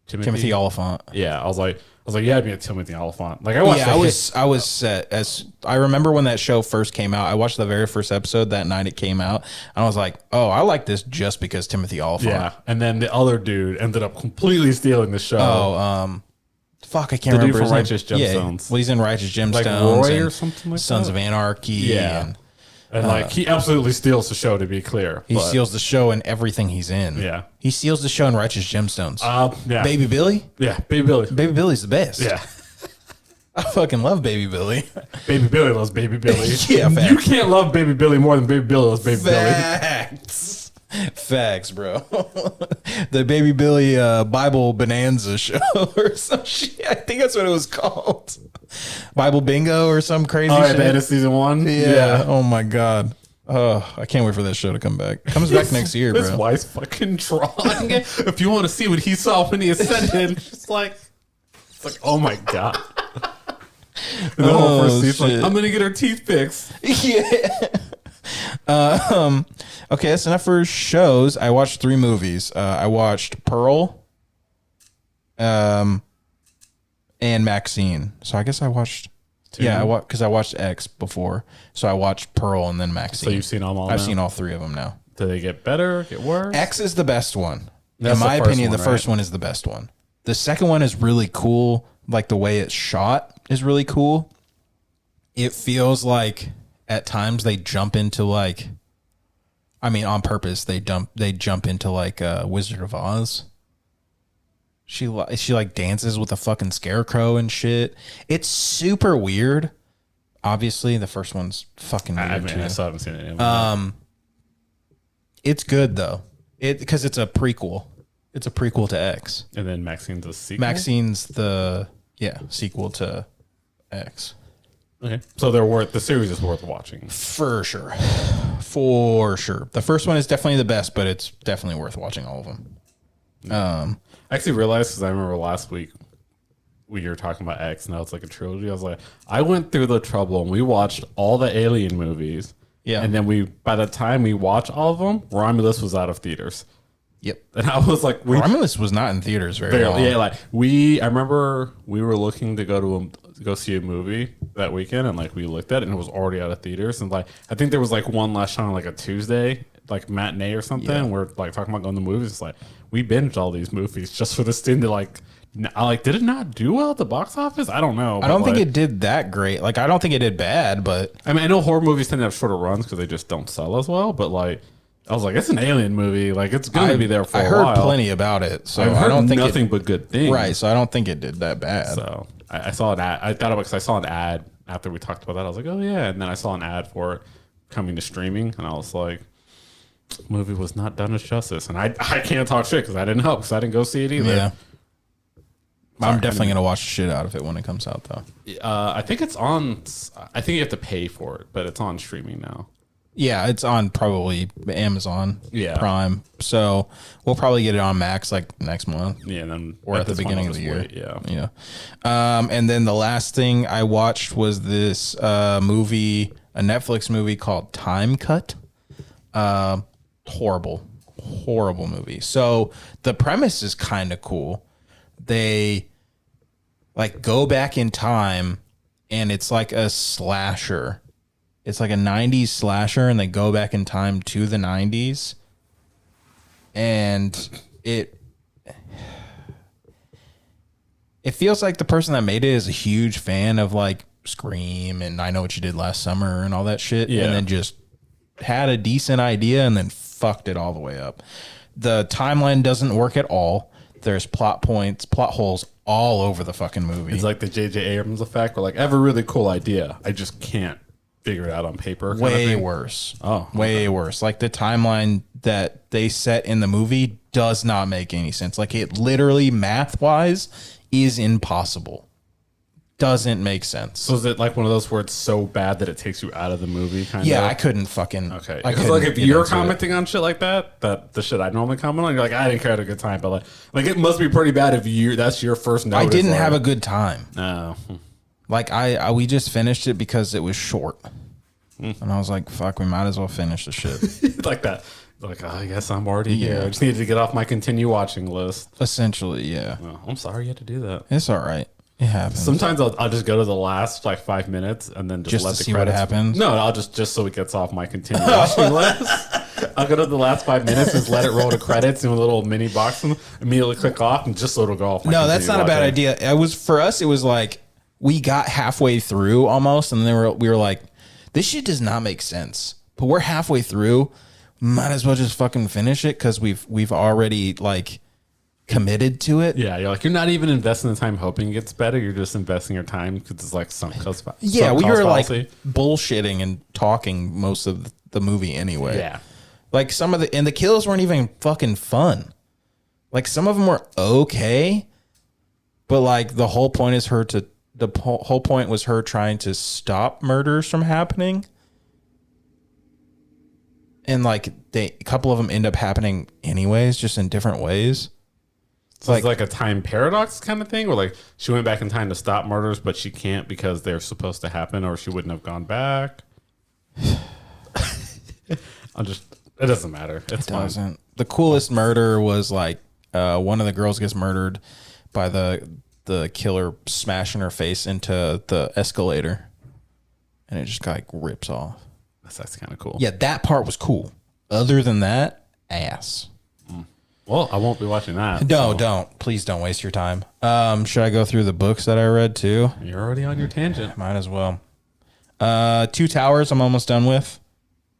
Timothy Oliphant. Yeah, I was like, yeah, I'd be a Timothy Oliphant. Like I watched. Yeah, I was set as I remember when that show first came out. I watched the very first episode that night it came out, and I was like, "Oh, I like this just because Timothy Oliphant." Yeah, and then the other dude ended up completely stealing the show. Oh, fuck, I can't remember. The dude from his name. Righteous Gemstones. Yeah, well, he's in Righteous Gemstones, like Roy or something like Sons that. of Anarchy. Yeah. And like he absolutely steals the show, to be clear. He steals the show in everything he's in. Yeah. He steals the show in Righteous Gemstones. Yeah. Baby Billy? Yeah, Baby Billy. Baby Billy's the best. Yeah. I fucking love Baby Billy. Baby Billy loves Baby Billy. Yeah, facts. You can't love Baby Billy more than Baby Billy loves Baby Billy. Facts, bro. The Baby Billy Bible Bonanza show or some shit. I think that's what it was called. Bible Bingo or some crazy shit. The end of season 1? Yeah. Oh my God. Oh, I can't wait for that show to come back. Comes back next year, bro. His wife's fucking drawing it. If you want to see what he saw when he ascended, it's like, oh my God. And the whole first season, like, I'm gonna get her teeth fixed. Yeah. Okay, that's enough for shows. I watched 3 movies. I watched Pearl, and Maxine. So I guess I watched. 2? Yeah, because I watched X before, so I watched Pearl and then Maxine. So you've seen them all. I've seen all 3 of them now. Do they get better? Get worse? X is the best one. That's in my the first opinion, one, the first right? one is the best one. The second one is really cool. Like the way it's shot is really cool. It feels like at times they jump into like, I mean, on purpose they jump into like Wizard of Oz. She like dances with a fucking scarecrow and shit. It's super weird. Obviously, the first one's fucking weird too. I still haven't seen it. It's good though. Because it's a prequel. It's a prequel to X. And then Maxine's a sequel. Maxine's the sequel to X. Okay, so the series is worth watching for sure. The first one is definitely the best, but it's definitely worth watching all of them. I actually realized because I remember last week we were talking about X. Now it's like a trilogy. I was like, I went through the trouble and we watched all the Alien movies. Yeah, and then by the time we watched all of them, Romulus was out of theaters. Yep. And I was like, Romulus was not in theaters very long. Yeah, like I remember we were looking to go see a movie that weekend, and like we looked at it and it was already out of theaters. And like I think there was like one last shot on like a Tuesday, like matinee or something. Yeah. We're like talking about going to the movies. It's like we binged all these movies just for this thing to like did it not do well at the box office? I don't know. I don't think it did that great. Like I don't think it did bad, but I mean I know horror movies tend to have shorter runs because they just don't sell as well. But like I was like, it's an Alien movie. Like it's going to be there for a while. I heard plenty about it, so I've heard I don't think nothing but good things. Right, so I don't think it did that bad. So I saw an ad. I thought about because I saw an ad after we talked about that. I was like, oh yeah, and then I saw an ad for it coming to streaming, and I was like, the movie was not done as justice, and I can't talk shit because I didn't help because I didn't go see it either. Yeah. I'm definitely gonna watch the shit out of it when it comes out, though. I think it's on. I think you have to pay for it, but it's on streaming now. Yeah, it's on probably Amazon Prime. So we'll probably get it on Max like next month. Yeah, and then or at the beginning of the year. Wait, yeah. And then the last thing I watched was this movie, a Netflix movie called Time Cut. Horrible movie. So the premise is kind of cool. They like go back in time, and it's like a slasher. It's like a 90s slasher, and they go back in time to the 90s. And it feels like the person that made it is a huge fan of like Scream and I Know What You Did Last Summer and all that shit. Yeah. And then just had a decent idea and then fucked it all the way up. The timeline doesn't work at all. There's plot holes all over the fucking movie. It's like the J.J. Abrams effect where like I have a really cool idea. I just can't figure it out on paper. Way worse. Oh, way worse. Like the timeline that they set in the movie does not make any sense. Like it literally math wise is impossible. Doesn't make sense. So is it like one of those where it's so bad that it takes you out of the movie? Yeah, I couldn't fucking. Okay. I Because like if you're commenting on shit like that the shit I normally comment on, you're like, I didn't care, I had a good time, but like it must be pretty bad if that's your first notice. I didn't have a good time. No. Like we just finished it because it was short, and I was like, "Fuck, we might as well finish the shit." Like that. Like, I guess I'm already here. I just needed to get off my continue watching list. Essentially, yeah. Oh, I'm sorry you had to do that. It's all right. It happens. Sometimes I'll just go to the last like 5 minutes and then just let to the see credits. What happens. No, I'll just so it gets off my continue watching list. I'll go to the last 5 minutes and let it roll to credits in a little mini box and immediately click off and just so it'll go off. No, that's not a bad idea. It was for us. It was like we got halfway through almost, and then we were like, "This shit does not make sense." But we're halfway through. Might as well just fucking finish it because we've already like committed to it. Yeah, you're not even investing the time hoping it gets better. You're just investing your time because it's like sunk cost. Yeah, we were like bullshitting and talking most of the movie anyway. Yeah, like some of the kills weren't even fucking fun. Like some of them were okay, but like the whole point is the whole point was her trying to stop murders from happening. And like a couple of them end up happening anyways, just in different ways. So it's like a time paradox kind of thing, where like she went back in time to stop murders, but she can't because they're supposed to happen, or she wouldn't have gone back. It doesn't matter. It doesn't. The coolest murder was like one of the girls gets murdered by the killer smashing her face into the escalator, and it just like rips off. That's kind of cool. Yeah, that part was cool. Other than that, ass. Well, I won't be watching that. No, don't. Please don't waste your time. Should I go through the books that I read too? You're already on your tangent. Might as well. Two Towers I'm almost done with.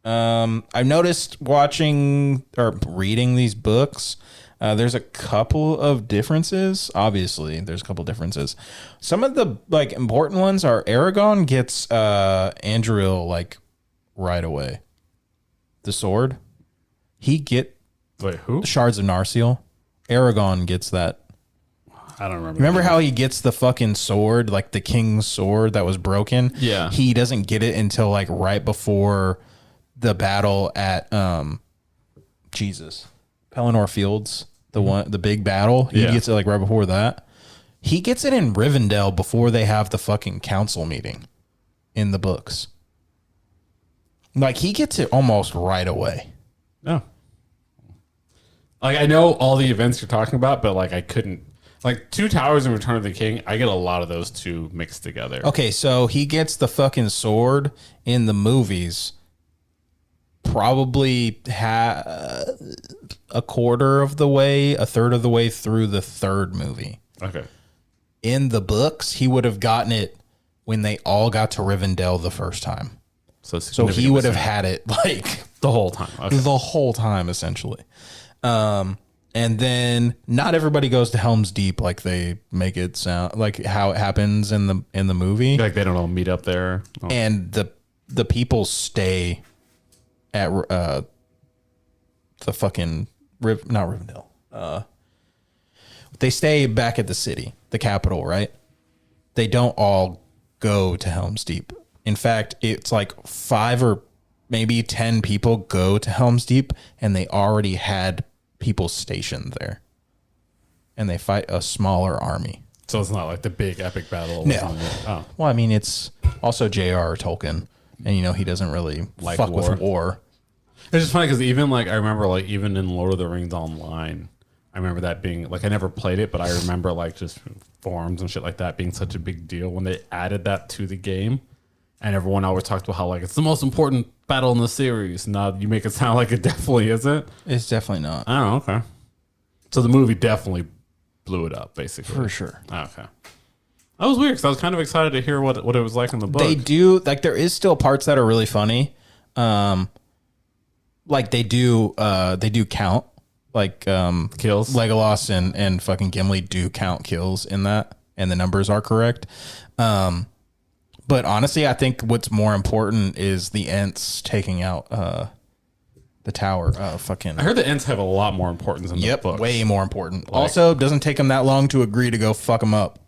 I've noticed watching or reading these books, there's a couple of differences. Obviously, there's a couple differences. Some of the like important ones are Aragon gets Anduril like right away. The sword. Wait, who? Shards of Narsil. Aragon gets that. I don't remember. Remember how he gets the fucking sword, like the king's sword that was broken? Yeah. He doesn't get it until like right before the battle at Pelennor Fields, the big battle. He gets it like right before that. He gets it in Rivendell before they have the fucking council meeting in the books. Like he gets it almost right away. No. Like I know all the events you're talking about, but like I couldn't like Two Towers and Return of the King. I get a lot of those two mixed together. Okay, so he gets the fucking sword in the movies. Probably a quarter of the way, a third of the way through the third movie. Okay. In the books, he would have gotten it when they all got to Rivendell the first time. So he would have had it like the whole time. Okay. The whole time, essentially. And then not everybody goes to Helm's Deep like they make it sound like how it happens in the movie. Like they don't all meet up there. Oh. And the people stay at the fucking not Rivendell. They stay back at the city, the capital, right? They don't all go to Helm's Deep. In fact, it's like 5 or maybe 10 people go to Helm's Deep, and they already had people stationed there, and they fight a smaller army. So it's not like the big epic battle. No. Oh. Well, I mean, it's also J.R.R. Tolkien, and he doesn't really like fuck war. with war. It's just funny because even like I remember like even in Lord of the Rings Online, I remember that being like I never played it, but I remember like just forums and shit like that being such a big deal when they added that to the game, and everyone always talked about how like it's the most important battle in the series. Now you make it sound like it definitely isn't. It's definitely not. Oh, okay. So the movie definitely blew it up, basically. For sure. Oh, okay. That was weird because I was kind of excited to hear what it was like in the book. They do like there is still parts that are really funny. Like they do count like kills. Legolas and fucking Gimli do count kills in that, and the numbers are correct. But But honestly, I think what's more important is the Ents taking out the tower. I heard the Ents have a lot more importance in the books. Way more important. Also, doesn't take them that long to agree to go fuck them up.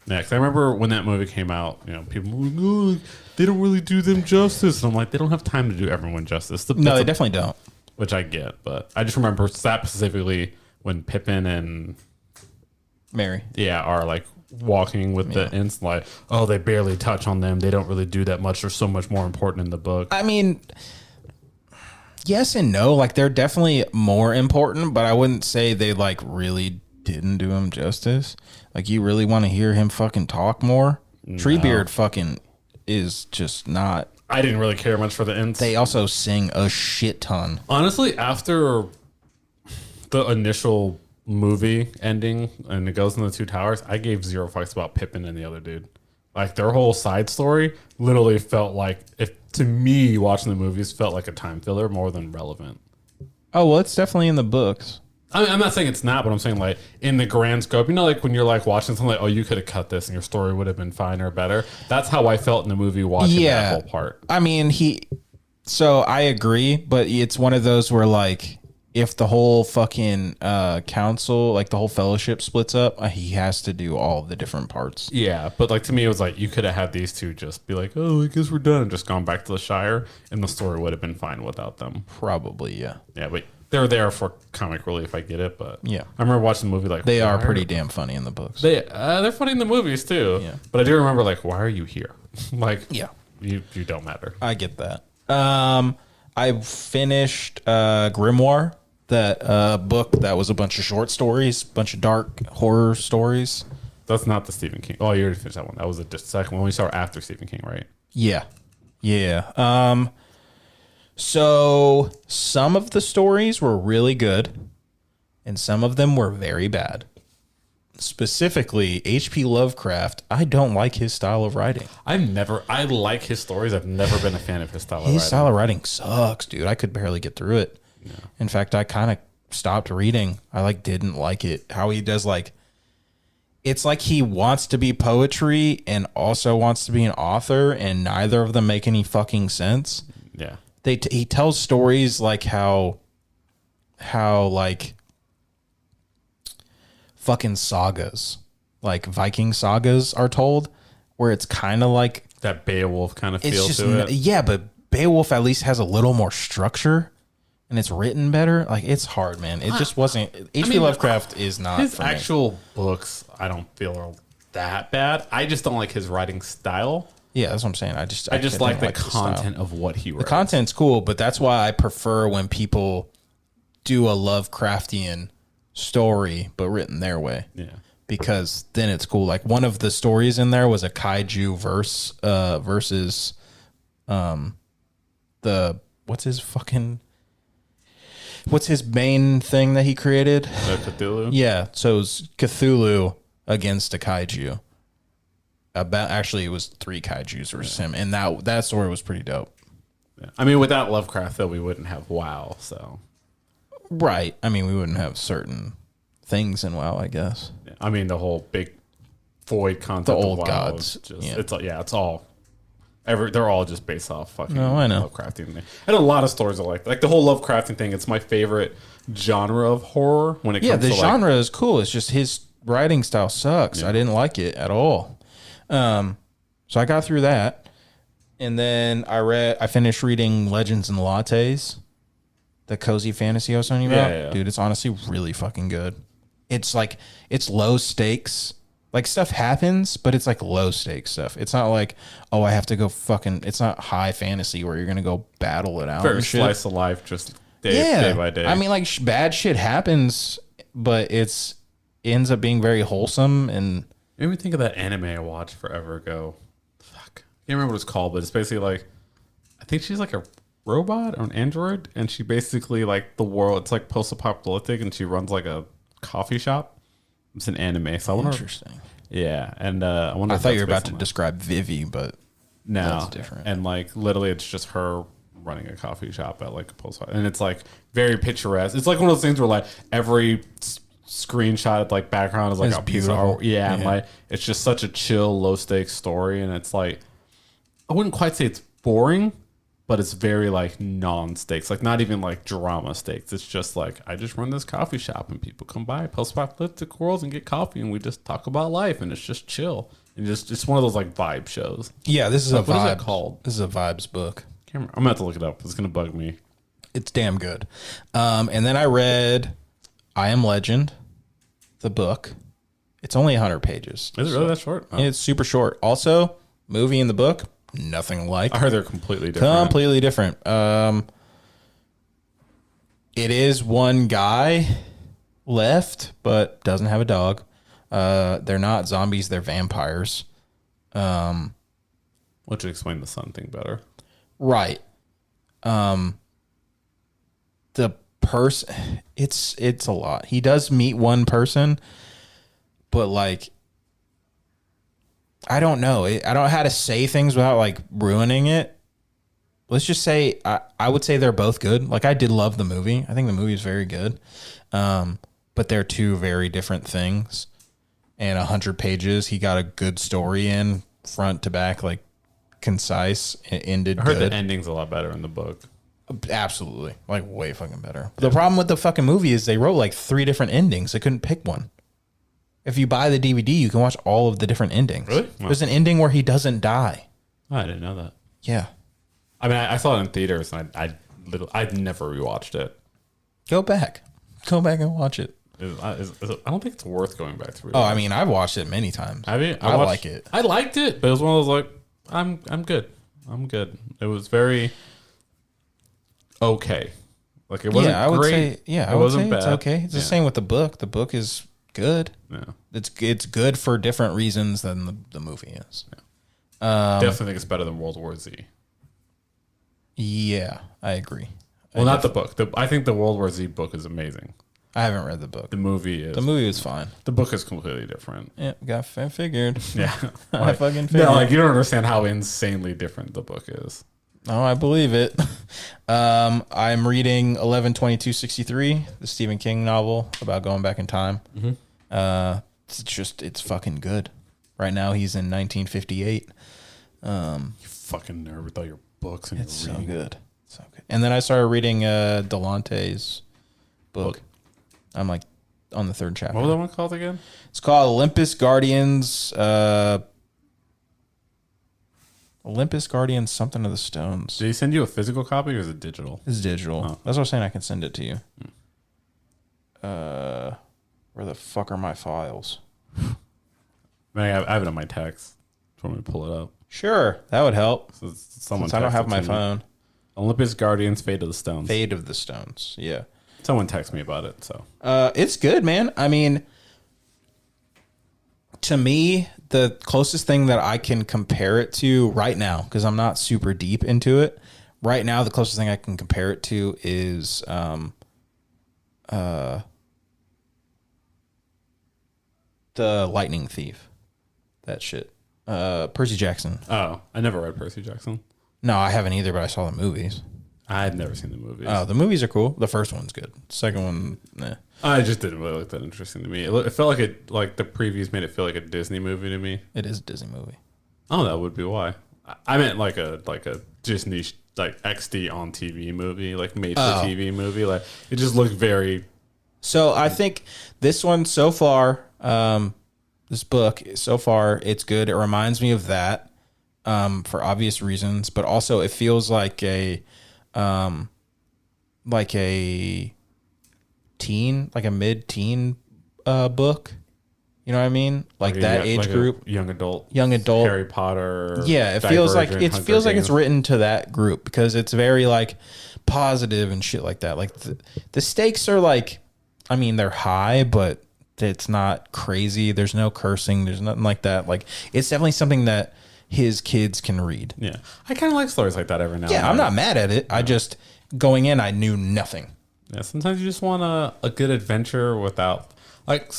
Yeah, 'cause I remember when that movie came out, people were like, oh, they don't really do them justice. And I'm like, they don't have time to do everyone justice. No, they definitely don't. Which I get, but I just remember that specifically when Pippin and Mary, are like walking with the Ents, like, oh, they barely touch on them. They don't really do that much. They're so much more important in the book. I mean, yes and no. Like, they're definitely more important, but I wouldn't say they like really didn't do him justice. Like, you really want to hear him fucking talk more? No. Treebeard fucking is just not. I didn't really care much for the Ents. They also sing a shit ton. Honestly, after the initial movie ending and it goes in the two towers, I gave zero fucks about Pippin and the other dude. Like, their whole side story literally felt like, if to me watching the movies, felt like a time filler more than relevant. Oh, well, it's definitely in the books. I mean, I'm not saying it's not, but I'm saying, like, in the grand scope, like when you're like watching something like, oh, you could have cut this and your story would have been fine or better. That's how I felt in the movie watching that whole part. I mean, so I agree, but it's one of those where, like, if the whole fucking council, like the whole fellowship splits up, he has to do all the different parts. Yeah, but like to me, it was like you could have had these two just be like, oh, I guess we're done, and just gone back to the Shire, and the story would have been fine without them. Probably, yeah. Yeah, but they're there for comic relief. I get it, but yeah, I remember watching the movie like they are pretty damn funny in the books. They're funny in the movies too. Yeah, but I do remember like, why are you here? Like, yeah, you don't matter. I get that. I finished Grimoire, that book that was a bunch of short stories, bunch of dark horror stories. That's not the Stephen King. Oh, you already finished that one. That was the second one. We saw after Stephen King, right? Yeah. So some of the stories were really good, and some of them were very bad. Specifically, H.P. Lovecraft, I don't like his style of writing. I like his stories. I've never been a fan of his style of writing. His style of writing sucks, dude. I could barely get through it. Yeah. In fact, I kind of stopped reading. I didn't like it. How he does it's like he wants to be poetry and also wants to be an author, and neither of them make any fucking sense. Yeah. He tells stories like how like fucking sagas, like Viking sagas are told, where it's kind of like that Beowulf kind of feel to it. Yeah, but Beowulf at least has a little more structure. And it's written better. Like, it's hard, man. It just wasn't. H.P. Lovecraft is not his for me. actual books. I don't feel are that bad. I just don't like his writing style. Yeah, that's what I'm saying. I just like the content of what he writes. The content's cool, but that's why I prefer when people do a Lovecraftian story, but written their way. Yeah, because then it's cool. Like, one of the stories in there was a kaiju versus what's his main thing that he created? Cthulhu? Yeah, so it was Cthulhu against a kaiju. Actually, it was 3 kaijus versus him, and that story was pretty dope. Yeah. I mean, without Lovecraft, though, we wouldn't have WoW, so... Right. I mean, we wouldn't have certain things in WoW, I guess. Yeah. I mean, the whole big void concept the old of WoW gods. It's all... they're all just based off fucking Lovecraftian thing. And a lot of stories are like the whole Lovecraftian thing. It's my favorite genre of horror when it comes to the genre is cool. It's just his writing style sucks. Yeah. I didn't like it at all. So I got through that, and then I finished reading Legends and Lattes, the cozy fantasy I was telling you about. Yeah. Dude, it's honestly really fucking good. It's it's low stakes. Like, stuff happens, but it's like low stakes stuff. It's not like, oh, I have to go it's not high fantasy where you're going to go battle it out. Very slice of life, just day by day. I mean, like, bad shit happens, but it ends up being very wholesome. And made me think of that anime I watched forever ago. Fuck. I can't remember what it's called, but it's basically like, I think she's like a robot or an android, and she basically, like, the world, it's like post-apocalyptic, and she runs like a coffee shop. It's an anime, so I wonder. Interesting. Yeah, and I wonder. I thought you were about to describe Vivi, but no, that's different. And like literally, it's just her running a coffee shop at like a post, and it's like very picturesque. It's like one of those things where like every screenshot, like background is like a piece of art. Yeah, and like it's just such a chill, low stakes story, and it's like I wouldn't quite say it's boring, but it's very like non-stakes, like not even like drama stakes. It's just like, I just run this coffee shop and people come by post-apocalyptic worlds and get coffee and we just talk about life and it's just chill. And just it's one of those like vibe shows. Yeah, this is a vibe. What is that called? This is a vibes book. I'm gonna have to look it up. It's gonna bug me. It's damn good. And then I read I Am Legend, the book. It's only 100 pages. Is it really that short? Oh. It's super short. Also, movie and the book, nothing alike. I heard they're completely different. Completely different. It is one guy left, but doesn't have a dog. They're not zombies, they're vampires. Which would explain the sun thing better. Right. The person, it's a lot. He does meet one person, but like, I don't know. I don't know how to say things without like ruining it. Let's just say I would say they're both good. Like, I did love the movie. I think the movie is very good. But they're two very different things. And 100 pages, he got a good story in front to back, like concise. It ended I heard good. the ending's a lot better in the book. Absolutely. Like, way fucking better. The problem with the fucking movie is they wrote like 3 different endings. They couldn't pick one. If you buy the DVD, you can watch all of the different endings. Really? There's an ending where he doesn't die. Oh, I didn't know that. Yeah. I mean, I saw it in theaters, and I'd never rewatched it. Go back and watch it. I don't think it's worth going back to. Oh, I mean, I've watched it many times. Have you? I like it. I liked it, but it was one of those like, I'm good. I'm good. It was very okay. Like, it wasn't. Yeah, I would great. say. Yeah, it wasn't bad. It's okay. It's the same with the book. The book is good. Yeah. It's good for different reasons than the movie is. Yeah. Definitely think it's better than World War Z. Yeah, I agree. Well, not the book. I think the World War Z book is amazing. I haven't read the book. The movie is. The movie was fine. The book is completely different. Yeah, I figured. Yeah. I fucking figured. No, like, you don't understand how insanely different the book is. Oh, I believe it. I'm reading 11/22/63, the Stephen King novel about going back in time. Mm-hmm. It's fucking good. Right now, he's in 1958. You fucking nerd with all your books and It's your so reading. good. So good. And then I started reading Delante's book. I'm like on the 3rd chapter. What was that one called again? It's called Olympus Guardians. Olympus Guardians, something of the stones. Did he send you a physical copy or is it digital? It's digital. Oh. That's what I was saying. I can send it to you. Where the fuck are my files? I mean, I have it on my text. Do you want me to pull it up? Sure, that would help. So Since I don't have my phone. Olympus Guardians, Fate of the Stones. Fate of the Stones. Yeah. Someone texted me about it. So it's good, man. I mean, to me, the closest thing that I can compare it to right now, because I'm not super deep into it, right now the closest thing I can compare it to is the Lightning Thief. That shit. Percy Jackson. Oh, I never read Percy Jackson. No, I haven't either, but I saw the movies. I had never seen the movies. Oh, the movies are cool. The first one's good. The second one, nah. I just didn't really look that interesting to me. It felt like the previews made it feel like a Disney movie to me. It is a Disney movie. Oh, that would be why. I meant like a Disney like XD on TV movie, like made for TV movie. Like, it just looked very. So I think this one so far, this book so far, it's good. It reminds me of that, for obvious reasons, but also it feels like a teen, like a mid-teen book. You know what I mean? Like that age group, young adult, Harry Potter. Yeah, it feels like it's written to that group because it's very like positive and shit like that. Like the stakes are like, I mean, they're high, but it's not crazy. There's no cursing. There's nothing like that. Like, it's definitely something that his kids can read. Yeah, I kind of like stories like that every now. Yeah, and I'm then. not mad at it. I just going in, I knew nothing. Yeah, sometimes you just want a good adventure without like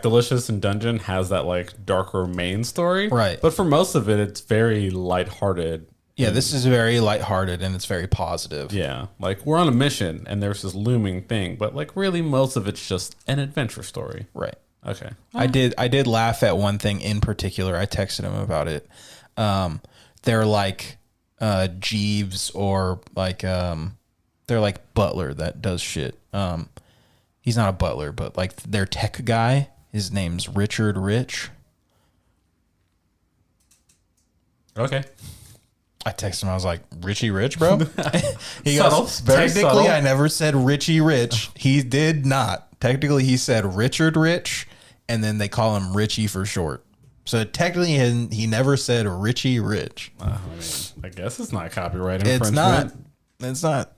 Delicious and Dungeon has that like darker main story, right? But for most of it, it's very lighthearted. Yeah, this is very lighthearted and it's very positive. Yeah, like we're on a mission and there's this looming thing, but like really most of it's just an adventure story. Right. Okay. I did laugh at one thing in particular. I texted him about it. they're like Jeeves or like they're like butler that does shit. He's not a butler, but like their tech guy. His name's Richard Rich. Okay. I texted him. I was like, Richie Rich, bro? He Subtle, goes, very technically, subtle. I never said Richie Rich. He did not. Technically, he said Richard Rich, and then they call him Richie for short. So technically, he never said Richie Rich. I mean, I guess it's not copyright infringement. It's not.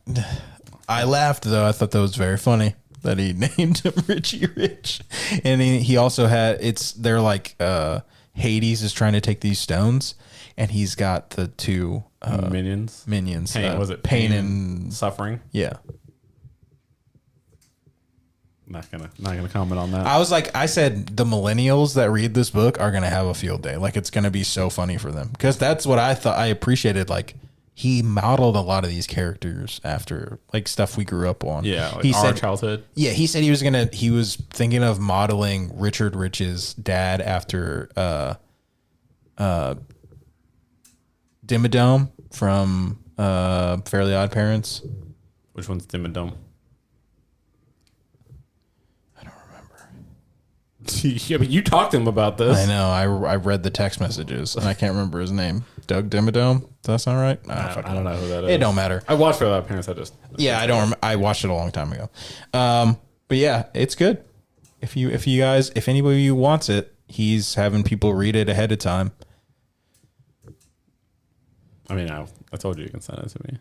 I laughed, though. I thought that was very funny that he named him Richie Rich. And he also had, they're like, Hades is trying to take these stones, and he's got the two Minions. Pain, Was it pain pain and suffering? yeah. Not gonna comment on that. I said the millennials that read this book are gonna have a field day. Like it's gonna be so funny for them because that's what I thought. I appreciated. Like he modeled a lot of these characters after like stuff we grew up on. Yeah, like he our said, childhood. Yeah, he said he was thinking of modeling Richard Rich's dad after Dimmadome from Fairly Odd Parents. Which one's Dim and Dome? I don't remember. Yeah, but you talked to him about this. I know. I read the text messages and I can't remember his name. Doug Dimmadome. Does that sound right? I don't know who that is. It don't matter. I watched Fairly Odd Parents. Yeah, I don't. I watched it a long time ago. But yeah, it's good. If anybody of you wants it, he's having people read it ahead of time. I mean, I told you can send it to me.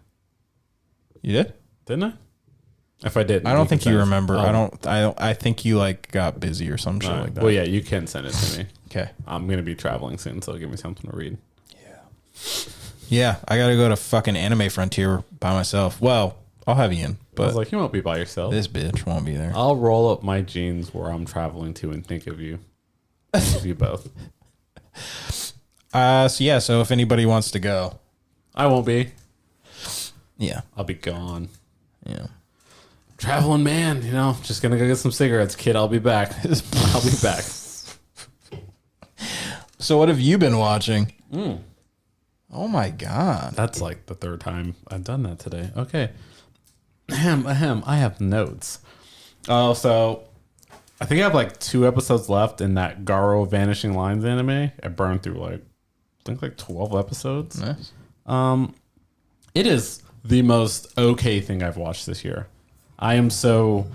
You did? Didn't I? If I didn't, I don't think you remember. Oh. I think you like got busy or some shit like that. Well, yeah, you can send it to me. Okay. I'm gonna be traveling soon, so give me something to read. Yeah, I gotta go to fucking Anime Frontier by myself. Well, I'll have you in, I but was like, you won't be by yourself. this bitch won't be there. I'll roll up my jeans where I'm traveling to and think of you. Of you both. So if anybody wants to go, I won't be. yeah, I'll be gone. yeah. Traveling man, just gonna go get some cigarettes, kid. I'll be back. I'll be back. So what have you been watching? Oh my god. That's like the third time I've done that today. Okay. Ahem. I have notes. Oh, so I think I have like 2 episodes left in that Garo Vanishing Lines anime. I burned through I think 12 episodes. Nice. It is the most okay thing I've watched this year. I'm gonna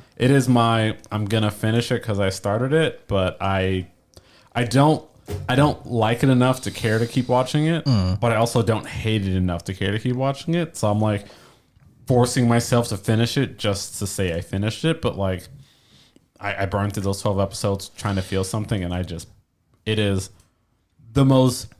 finish it because I started it, but I don't like it enough to care to keep watching it, but I also don't hate it enough to care to keep watching it. So I'm like forcing myself to finish it just to say I finished it. But I burned through those 12 episodes trying to feel something, and it is the most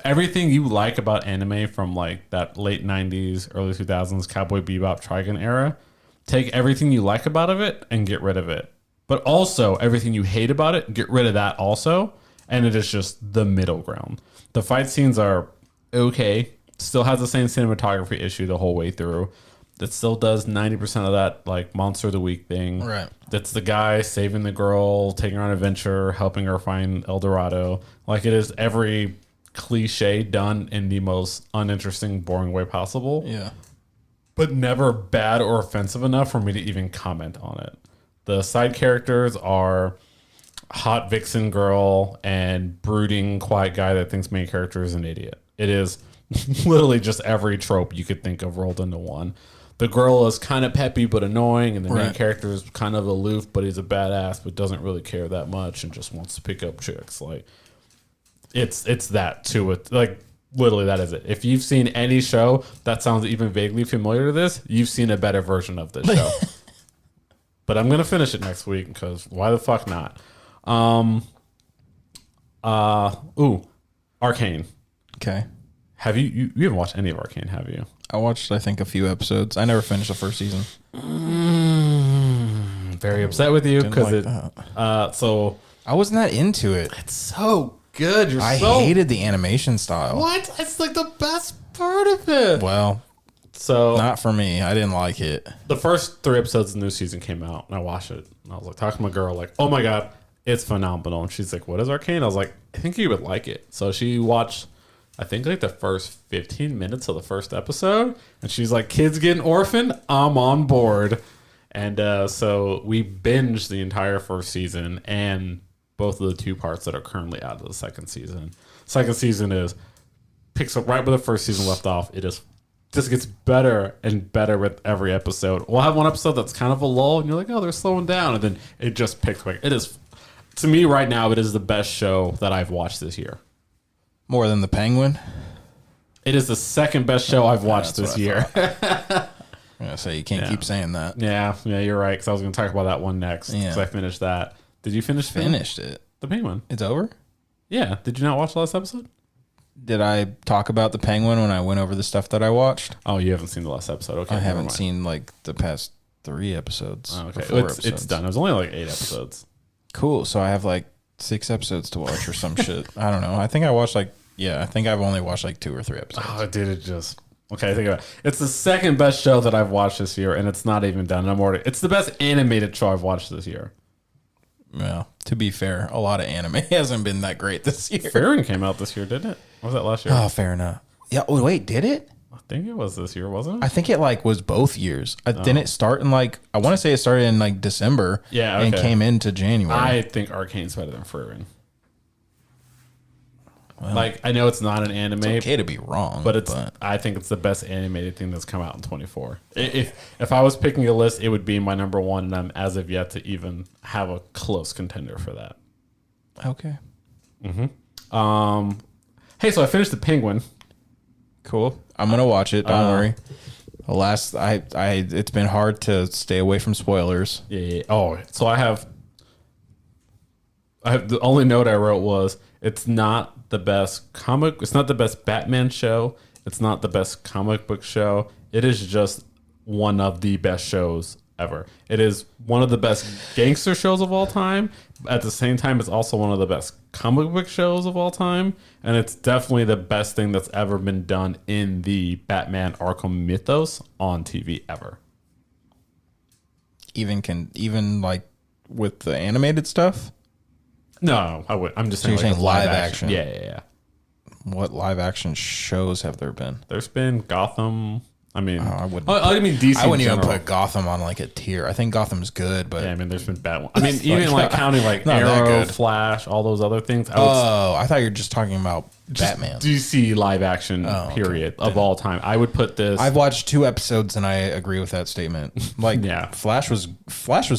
everything you like about anime from that late 90s, early 2000s Cowboy Bebop Trigun era. Take everything you like about it and get rid of it. But also everything you hate about it, get rid of that also. And it is just the middle ground. The fight scenes are okay. Still has the same cinematography issue the whole way through. It still does 90% of that Monster of the Week thing. Right. That's the guy saving the girl, taking her on an adventure, helping her find El Dorado. It is every cliche done in the most uninteresting, boring way possible. Yeah. But never bad or offensive enough for me to even comment on it. The side characters are hot vixen girl and brooding quiet guy that thinks main character is an idiot. It is literally just every trope you could think of rolled into one. The girl is kind of peppy but annoying, and the main character is kind of aloof, but he's a badass but doesn't really care that much and just wants to pick up chicks. It's that to it. Literally, that is it. If you've seen any show that sounds even vaguely familiar to this, you've seen a better version of this show. But I'm gonna finish it next week because why the fuck not? Arcane. Okay. Have you haven't watched any of Arcane, have you? I watched, I think, a few episodes. I never finished the first season. Very upset with you because so I wasn't that into it. it's so good. I hated the animation style. What? It's the best part of it. Well, So not for me. I didn't like it. the first 3 episodes of the new season came out, and I watched it. And I was talking to my girl, oh my god, it's phenomenal. And she's like, "What is Arcane?" I was like, "I think you would like it." So she watched I think like the first 15 minutes of the first episode, and she's like, "Kids getting orphaned, I'm on board." And so we binged the entire first season and both of the 2 parts that are currently out of the second season. Second season picks up right where the first season left off. It just gets better and better with every episode. We'll have one episode that's kind of a lull, and you're like, "Oh, they're slowing down," and then it just picks quick. It is, to me right now, it is the best show that I've watched this year. More than the Penguin? It is the second best show I've watched this year. I'm going to say, you can't keep saying that. Yeah, you're right, because I was going to talk about that one next, because Yeah. I finished that. Did you finish Finished it. The Penguin? It's over? Yeah. Did you not watch the last episode? Did I talk about the Penguin when I went over the stuff that I watched? Oh, you haven't seen the last episode. Okay, I never haven't mind. seen like the past 3 episodes. Oh, okay, or 4 it's episodes. done. It was only like 8 episodes. Cool. So I have like 6 episodes to watch or some shit. I don't know. I think I watched I think I've only watched like 2 or 3 episodes. Oh, dude, it just... Okay, think about it. It's the second best show that I've watched this year, and it's not even done. It's the best animated show I've watched this year. Well, to be fair, a lot of anime hasn't been that great this year. Fairing came out this year, didn't it? Or was that last year? Oh, fair enough. Yeah. Oh, wait, did it? I think it was this year, wasn't it? I think it like was both years. Didn't it start in like, I want to say it started in like December. Yeah, and okay. came into January. I think Arcane's better than Fairing. Like, I know it's not an anime, It's okay to be wrong, but I think it's the best animated thing that's come out in 24. If I was picking a list, it would be my number 1, and I'm as of yet to even have a close contender for that. okay. Hey, so I finished The Penguin. Cool. I'm gonna watch it. Don't worry. Alas, it's been hard to stay away from spoilers. Yeah. Oh, so I have the only note I wrote was it's not the best comic. It's not the best Batman show. It's not the best comic book show. It is just one of the best shows ever. It is one of the best gangster shows of all time. At the same time, it's also one of the best comic book shows of all time. And it's definitely the best thing that's ever been done in the Batman Arkham mythos on TV ever. Even like with the animated stuff. No, I would. I'm just saying, you're saying the live action. Yeah. What live action shows have there been? There's been Gotham. I mean, I wouldn't. I mean DC. I wouldn't in even general. put Gotham on like a tier. I think Gotham's good, but Yeah, I mean, there's been bad ones. I mean, even like counting like not that Arrow, good. Flash, all those other things. I thought you were just talking about just Batman. DC live action okay. period of all time. I would put this. I've watched 2 episodes and I agree with that statement. Like, Yeah. Flash was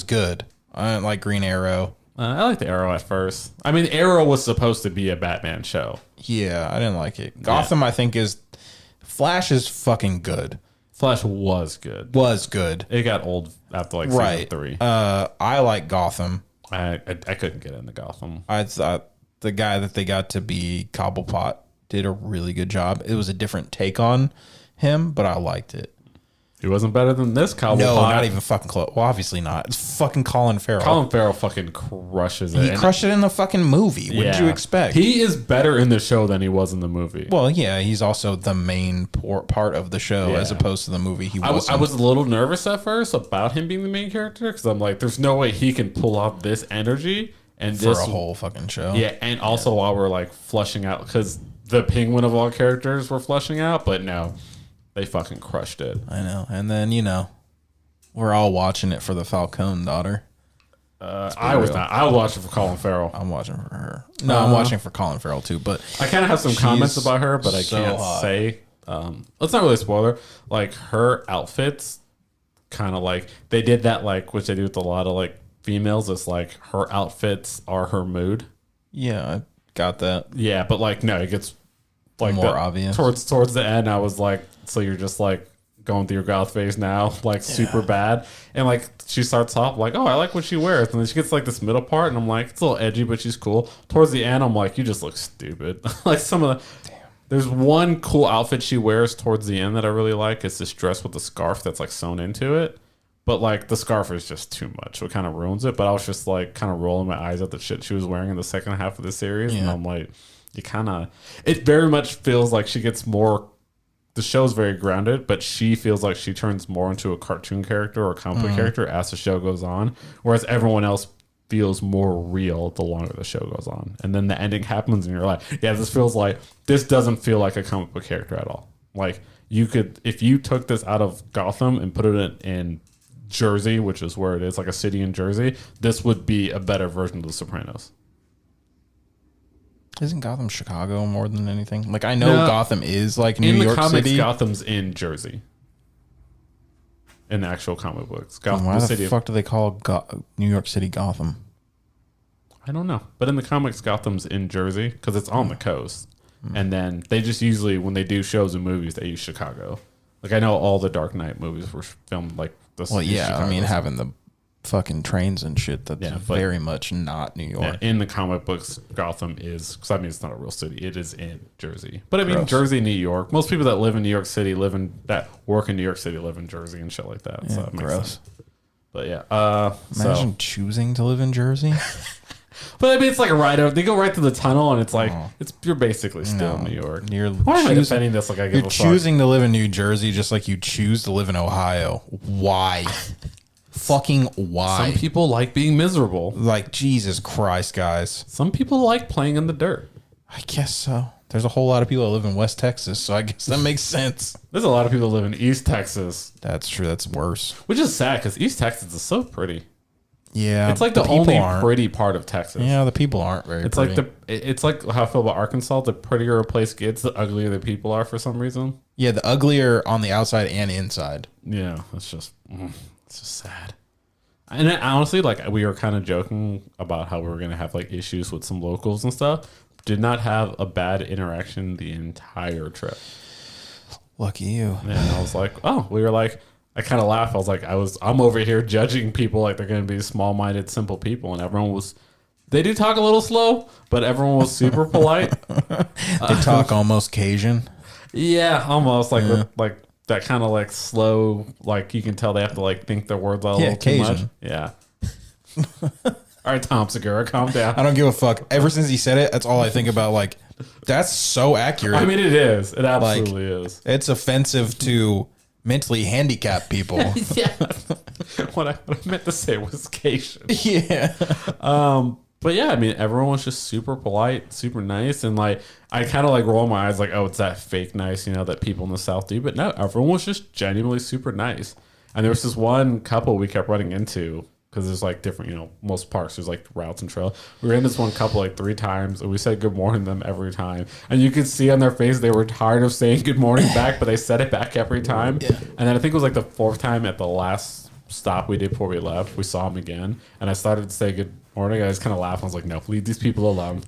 good. I didn't like Green Arrow. I liked the Arrow at first. I mean, Arrow was supposed to be a Batman show. Yeah, I didn't like it. Gotham, I think Flash is fucking good. Flash was good. Was good. It got old after like season 3. I like Gotham. I couldn't get into Gotham. I thought the guy that they got to be Cobblepot did a really good job. It was a different take on him, but I liked it. He wasn't better than this Cobblepot. No, not even fucking close. Well, obviously not. It's fucking Colin Farrell. Colin Farrell fucking crushes it. He crushed it in the fucking movie. What did you expect? He is better in the show than he was in the movie. Well, yeah, he's also the main part of the show as opposed to the movie. He I wasn't. was a little nervous at first about him being the main character because I'm like, there's no way he can pull off this energy and for this a whole fucking show. Yeah, and also while we're like flushing out because the Penguin of all characters were flushing out, but no, they fucking crushed it. I know. And then, we're all watching it for the Falcone daughter. I was not. I was watching for Colin Farrell. I'm watching for her. No, I'm watching for Colin Farrell too, but I kind of have some comments about her, but I so can't hot. say. It's not really a spoiler. Like her outfits, kind of like they did that, like which they do with a lot of like females. It's like her outfits are her mood. yeah, I got that. Yeah, but like no, it gets like More obvious. towards the end. I was like, so you're just like going through your goth phase now, like super bad. And like she starts off like, oh, I like what she wears, and then she gets like this middle part, and I'm like, it's a little edgy, but she's cool. Towards the end, I'm like, you just look stupid. Like some of the. There's one cool outfit she wears towards the end that I really like. It's this dress with a scarf that's like sewn into it. But like the scarf is just too much. So it kind of ruins it. But I was just like kind of rolling my eyes at the shit she was wearing in the second half of the series. And I'm like, it very much feels like she gets more, the show's very grounded, but she feels like she turns more into a cartoon character or a comic book character as the show goes on. Whereas everyone else feels more real the longer the show goes on. And then the ending happens and you're like, yeah, this doesn't feel like a comic book character at all. Like you could, if you took this out of Gotham and put it in Jersey, which is where it is, like a city in Jersey, this would be a better version of The Sopranos. Isn't Gotham Chicago more than anything? Like I know Gotham is like New York City. In the comics, City. Gotham's in Jersey. In the actual comic books. Gotham, why the fuck do they call New York City Gotham? I don't know. But in the comics, Gotham's in Jersey because it's on the coast. And then they just usually, when they do shows and movies, they use Chicago. Like I know all the Dark Knight movies were filmed like this. Well, yeah, I mean having the fucking trains and shit, that's very much not New York. In the comic books, Gotham is, because I mean it's not a real city, it is in Jersey. But I mean Jersey, New York, most people that live in New York City that work in New York City live in Jersey and shit like that. Yeah, so it makes sense. But yeah, imagine choosing to live in Jersey. But I mean, it's like a ride over. They go right through the tunnel, and it's like you're basically still in New York. Why am I defending this? Like I give a fuck? You're choosing to live in New Jersey, just like you choose to live in Ohio. Why? Fucking why? Some people like being miserable. Like Jesus Christ, guys. Some people like playing in the dirt. I guess so. There's a whole lot of people that live in West Texas, so I guess that makes sense. There's a lot of people that live in East Texas. That's true. That's worse. Which is sad because East Texas is so pretty. Yeah, it's like the only pretty part of Texas. Yeah, the people aren't very. It's pretty. It's like how I feel about Arkansas. The prettier a place gets, the uglier the people are for some reason. Yeah, the uglier on the outside and inside. Yeah, it's just sad. And honestly, like we were kind of joking about how we were gonna have like issues with some locals and stuff. Did not have a bad interaction the entire trip. Lucky you. And I was like, we were like. I kind of laughed. I was like, I'm over here judging people like they're going to be small-minded, simple people. And everyone was, they do talk a little slow, but everyone was super polite. They talk almost Cajun. Yeah, almost like that kind of like slow, like you can tell they have to like think their words out a little too much. Yeah. All right, Tom Segura, calm down. I don't give a fuck. Ever since he said it, that's all I think about. Like, that's so accurate. I mean, it is. It absolutely is. It's offensive to mentally handicapped people. Yeah. What I meant to say was Cajun. Yeah. But yeah, I mean, everyone was just super polite, super nice. And like, I kind of like roll my eyes like, oh, it's that fake nice, that people in the South do. But no, everyone was just genuinely super nice. And there was this one couple we kept running into because there's like different, most parks, there's like routes and trails. We were in this one couple like 3 times and we said good morning to them every time. And you could see on their face they were tired of saying good morning back, but they said it back every time. Yeah. And then I think it was like the 4th time at the last stop we did before we left, we saw them again. And I started to say good morning. I just kind of laughed. I was like, no, leave these people alone.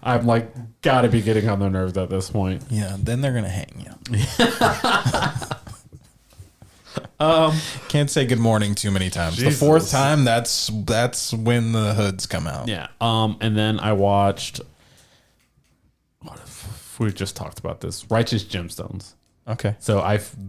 I'm like, gotta be getting on their nerves at this point. Yeah, then they're gonna hang you. Can't say good morning too many times. Jesus. The 4th time, that's when the hoods come out. Yeah. And then I watched. We just talked about this. Righteous Gemstones. Okay. So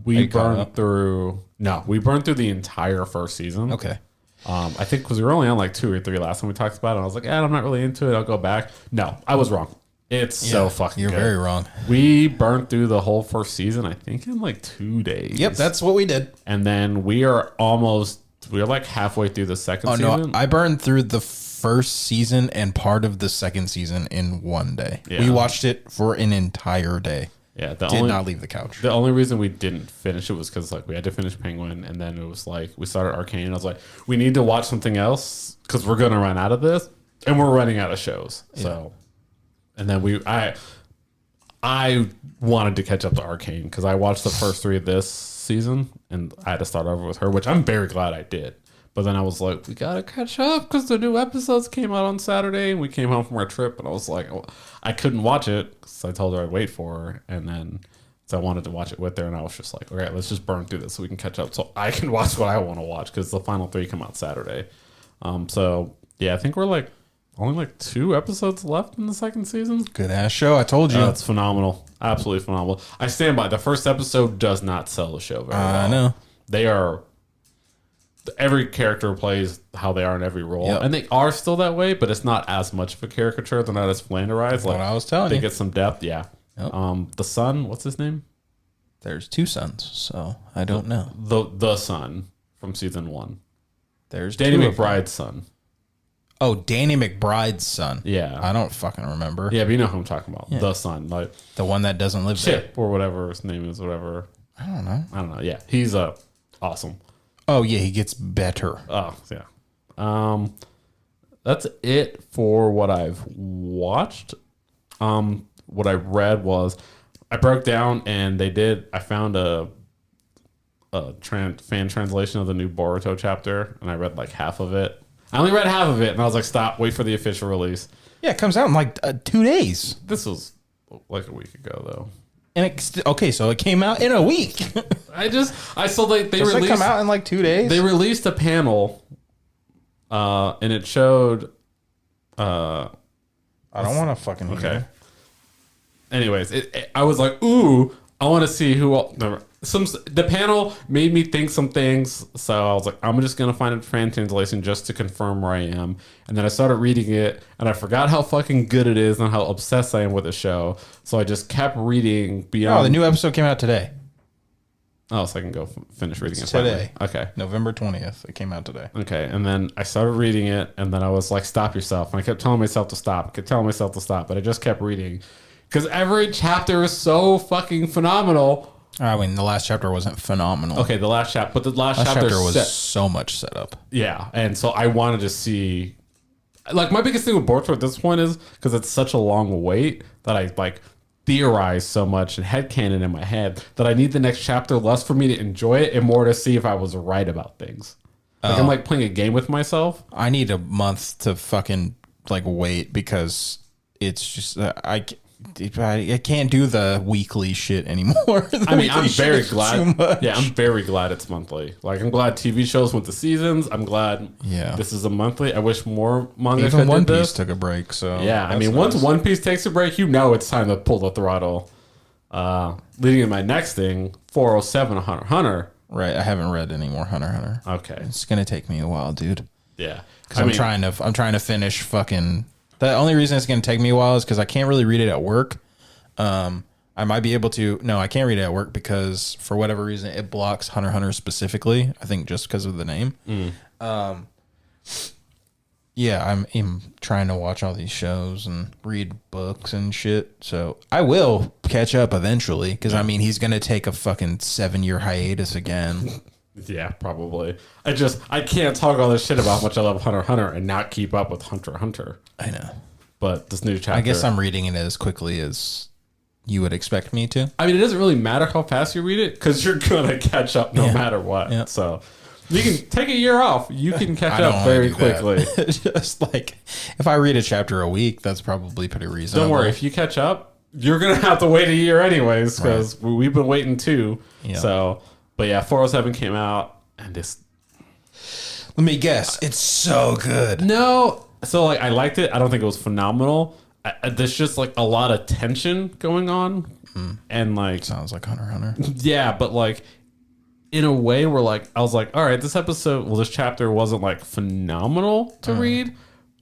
we burned through the entire first season. Okay. I think because we were only on like 2 or 3 last time we talked about it. I was like, I'm not really into it. I'll go back. No, I was wrong. It's so fucking You're good. very wrong. We burned through the whole first season, I think, in like 2 days. Yep, that's what we did. And then we're like halfway through the second season. No, I burned through the first season and part of the second season in 1 day. Yeah. We watched it for an entire day. Yeah, did not leave the couch. The only reason we didn't finish it was because like we had to finish Penguin, and then it was like we started Arcane. And I was like, we need to watch something else because we're gonna run out of this, and we're running out of shows. Yeah. So, and then I wanted to catch up to Arcane because I watched the first 3 of this season, and I had to start over with her, which I'm very glad I did. But then I was like, we gotta catch up because the new episodes came out on Saturday, and we came home from our trip, and I was like, I couldn't watch it because I told her I'd wait for her, and then so I wanted to watch it with her, and I was just like, all right, let's just burn through this so we can catch up, so I can watch what I want to watch because the final 3 come out Saturday. So yeah, I think we're like only like 2 episodes left in the second season. Good ass show, I told you. It's phenomenal, absolutely phenomenal. I stand by. The first episode does not sell the show very well. I know they are. Every character plays how they are in every role, and they are still that way, but it's not as much of a caricature. They're not as flanderized. Like what I was telling you, they get some depth. Yeah. Yep. The son, what's his name? There's 2 sons, so I don't know. The son from season 1. There's Danny McBride's son. Oh, Danny McBride's son. Yeah. I don't fucking remember. Yeah, but you know who I'm talking about. Yeah. The son. Like the one that doesn't live Chip or whatever his name is, whatever. I don't know. Yeah. He's awesome. Oh, yeah, he gets better. Oh, yeah. That's it for what I've watched. What I read was I broke down and I found a fan translation of the new Boruto chapter, and I read like half of it. I only read half of it, and I was like, stop, wait for the official release. Yeah, it comes out in like 2 days. This was like a week ago, though. And so it came out in a week. I saw they Does released. It come out in like 2 days? They released a panel, and it showed. I don't want to fucking. Okay. Hear. Anyways, I was like, ooh, I want to see who. The panel made me think some things, so I was like, I'm just gonna find a fan translation just to confirm where I am. And then I started reading it, and I forgot how fucking good it is and how obsessed I am with the show. So I just kept reading beyond. Oh, the new episode came out today. Oh, so I can go finish reading it today. Finally. Okay, November 20th. It came out today. Okay, and then I started reading it, and then I was like, "Stop yourself!" And I kept telling myself to stop. But I just kept reading because every chapter is so fucking phenomenal. I mean, the last chapter wasn't phenomenal. Okay, the last chapter, but the last chapter was so much setup. Yeah, and so I wanted to see, like, my biggest thing with Boruto at this point is because it's such a long wait that I like theorize so much and headcanon in my head that I need the next chapter less for me to enjoy it and more to see if I was right about things. Like I'm like playing a game with myself. I need a month to fucking like wait because it's just I can't do the weekly shit anymore. I mean, I'm very glad. Yeah, I'm very glad it's monthly. Like, I'm glad TV shows went to seasons. I'm glad this is a monthly. I wish more manga even One Piece took a break. So yeah, I mean, once One Piece takes a break, you know it's time to pull the throttle. Leading to my next thing, 407 Hunter x Hunter. Right, I haven't read any more Hunter x Hunter. Okay, it's gonna take me a while, dude. Yeah, because I'm trying to finish fucking. The only reason it's going to take me a while is because I can't really read it at work. I might be able to. No, I can't read it at work because for whatever reason it blocks Hunter x Hunter specifically. I think just because of the name. Yeah, I'm trying to watch all these shows and read books and shit. So I will catch up eventually because I mean he's going to take a fucking 7-year hiatus again. Yeah, probably. I can't talk all this shit about how much I love Hunter x Hunter and not keep up with Hunter x Hunter. I know. But this new chapter... I guess I'm reading it as quickly as you would expect me to. I mean, it doesn't really matter how fast you read it because you're going to catch up no matter what. Yeah. So you can take a year off. You can catch up very quickly. Just like, if I read a chapter a week, that's probably pretty reasonable. Don't worry. If you catch up, you're going to have to wait a year anyways because we've been waiting too. Yeah. So... But yeah, 407 came out, and this... Let me guess. It's so good. No. So, like, I liked it. I don't think it was phenomenal. There's just, like, a lot of tension going on. And, like... Sounds like Hunter x Hunter. Yeah, but, like, in a way where, like, I was like, all right, this chapter wasn't, like, phenomenal to read.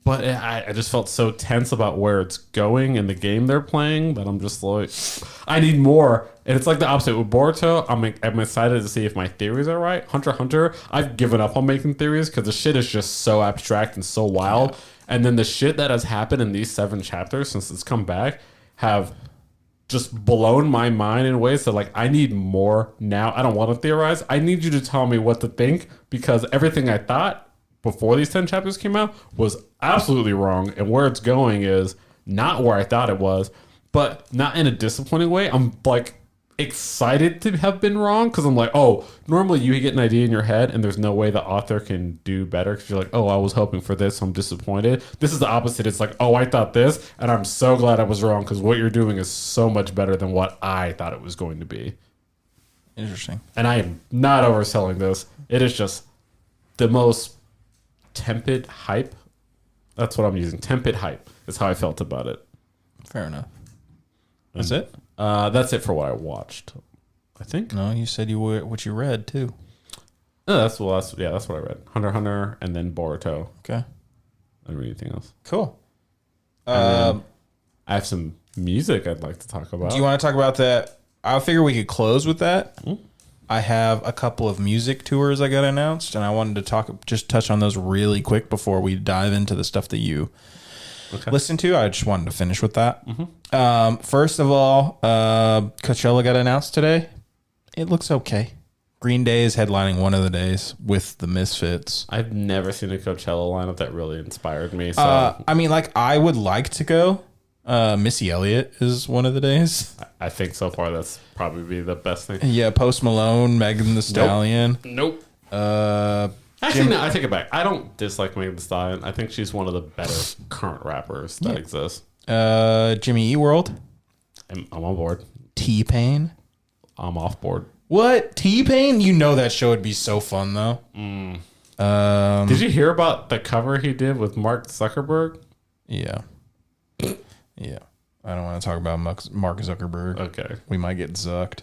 But I just felt so tense about where it's going and the game they're playing that I'm just like, I need more. And it's like the opposite. With Boruto, I'm excited to see if my theories are right. Hunter x Hunter, I've given up on making theories because the shit is just so abstract and so wild. Yeah. And then the shit that has happened in these 7 chapters since it's come back have just blown my mind in ways that, like, I need more now. I don't want to theorize. I need you to tell me what to think because everything I thought before these 10 chapters came out was absolutely wrong, and where it's going is not where I thought it was, but not in a disappointing way. I'm like excited to have been wrong because I'm like, oh, normally you get an idea in your head and there's no way the author can do better because you're like, oh, I was hoping for this, so I'm disappointed. This is the opposite. It's like, oh, I thought this, and I'm so glad I was wrong because what you're doing is so much better than what I thought it was going to be. Interesting. And I am not overselling this. It is just the most tepid hype. That's what I'm using. Tepid hype is how I felt about it. Fair enough. That's it? That's it for what I watched, I think. No, you said what you read too. No, that's what I read. Hunter x Hunter and then Boruto. Okay. I don't read anything else. Cool. I have some music I'd like to talk about. Do you want to talk about that? I figure we could close with that. I have a couple of music tours I got announced, and I wanted to touch on those really quick before we dive into the stuff that you listen to. I just wanted to finish with that. First of all, Coachella got announced today. It looks okay. Green Day is headlining one of the days with the Misfits. I've never seen a Coachella lineup that really inspired me. So I mean, like, I would like to go. Missy Elliott is one of the days. I think so far that's probably be the best thing. Yeah, Post Malone, Megan Thee Stallion. Nope. Actually, no, I take it back. I don't dislike Megan Thee Stallion. I think she's one of the better current rappers that exist. Jimmy Eat World. I'm on board. T-Pain. I'm off board. What? T-Pain? You know that show would be so fun, though. Did you hear about the cover he did with Mark Zuckerberg? Yeah. Yeah. I don't want to talk about Mark Zuckerberg. Okay. We might get zucked.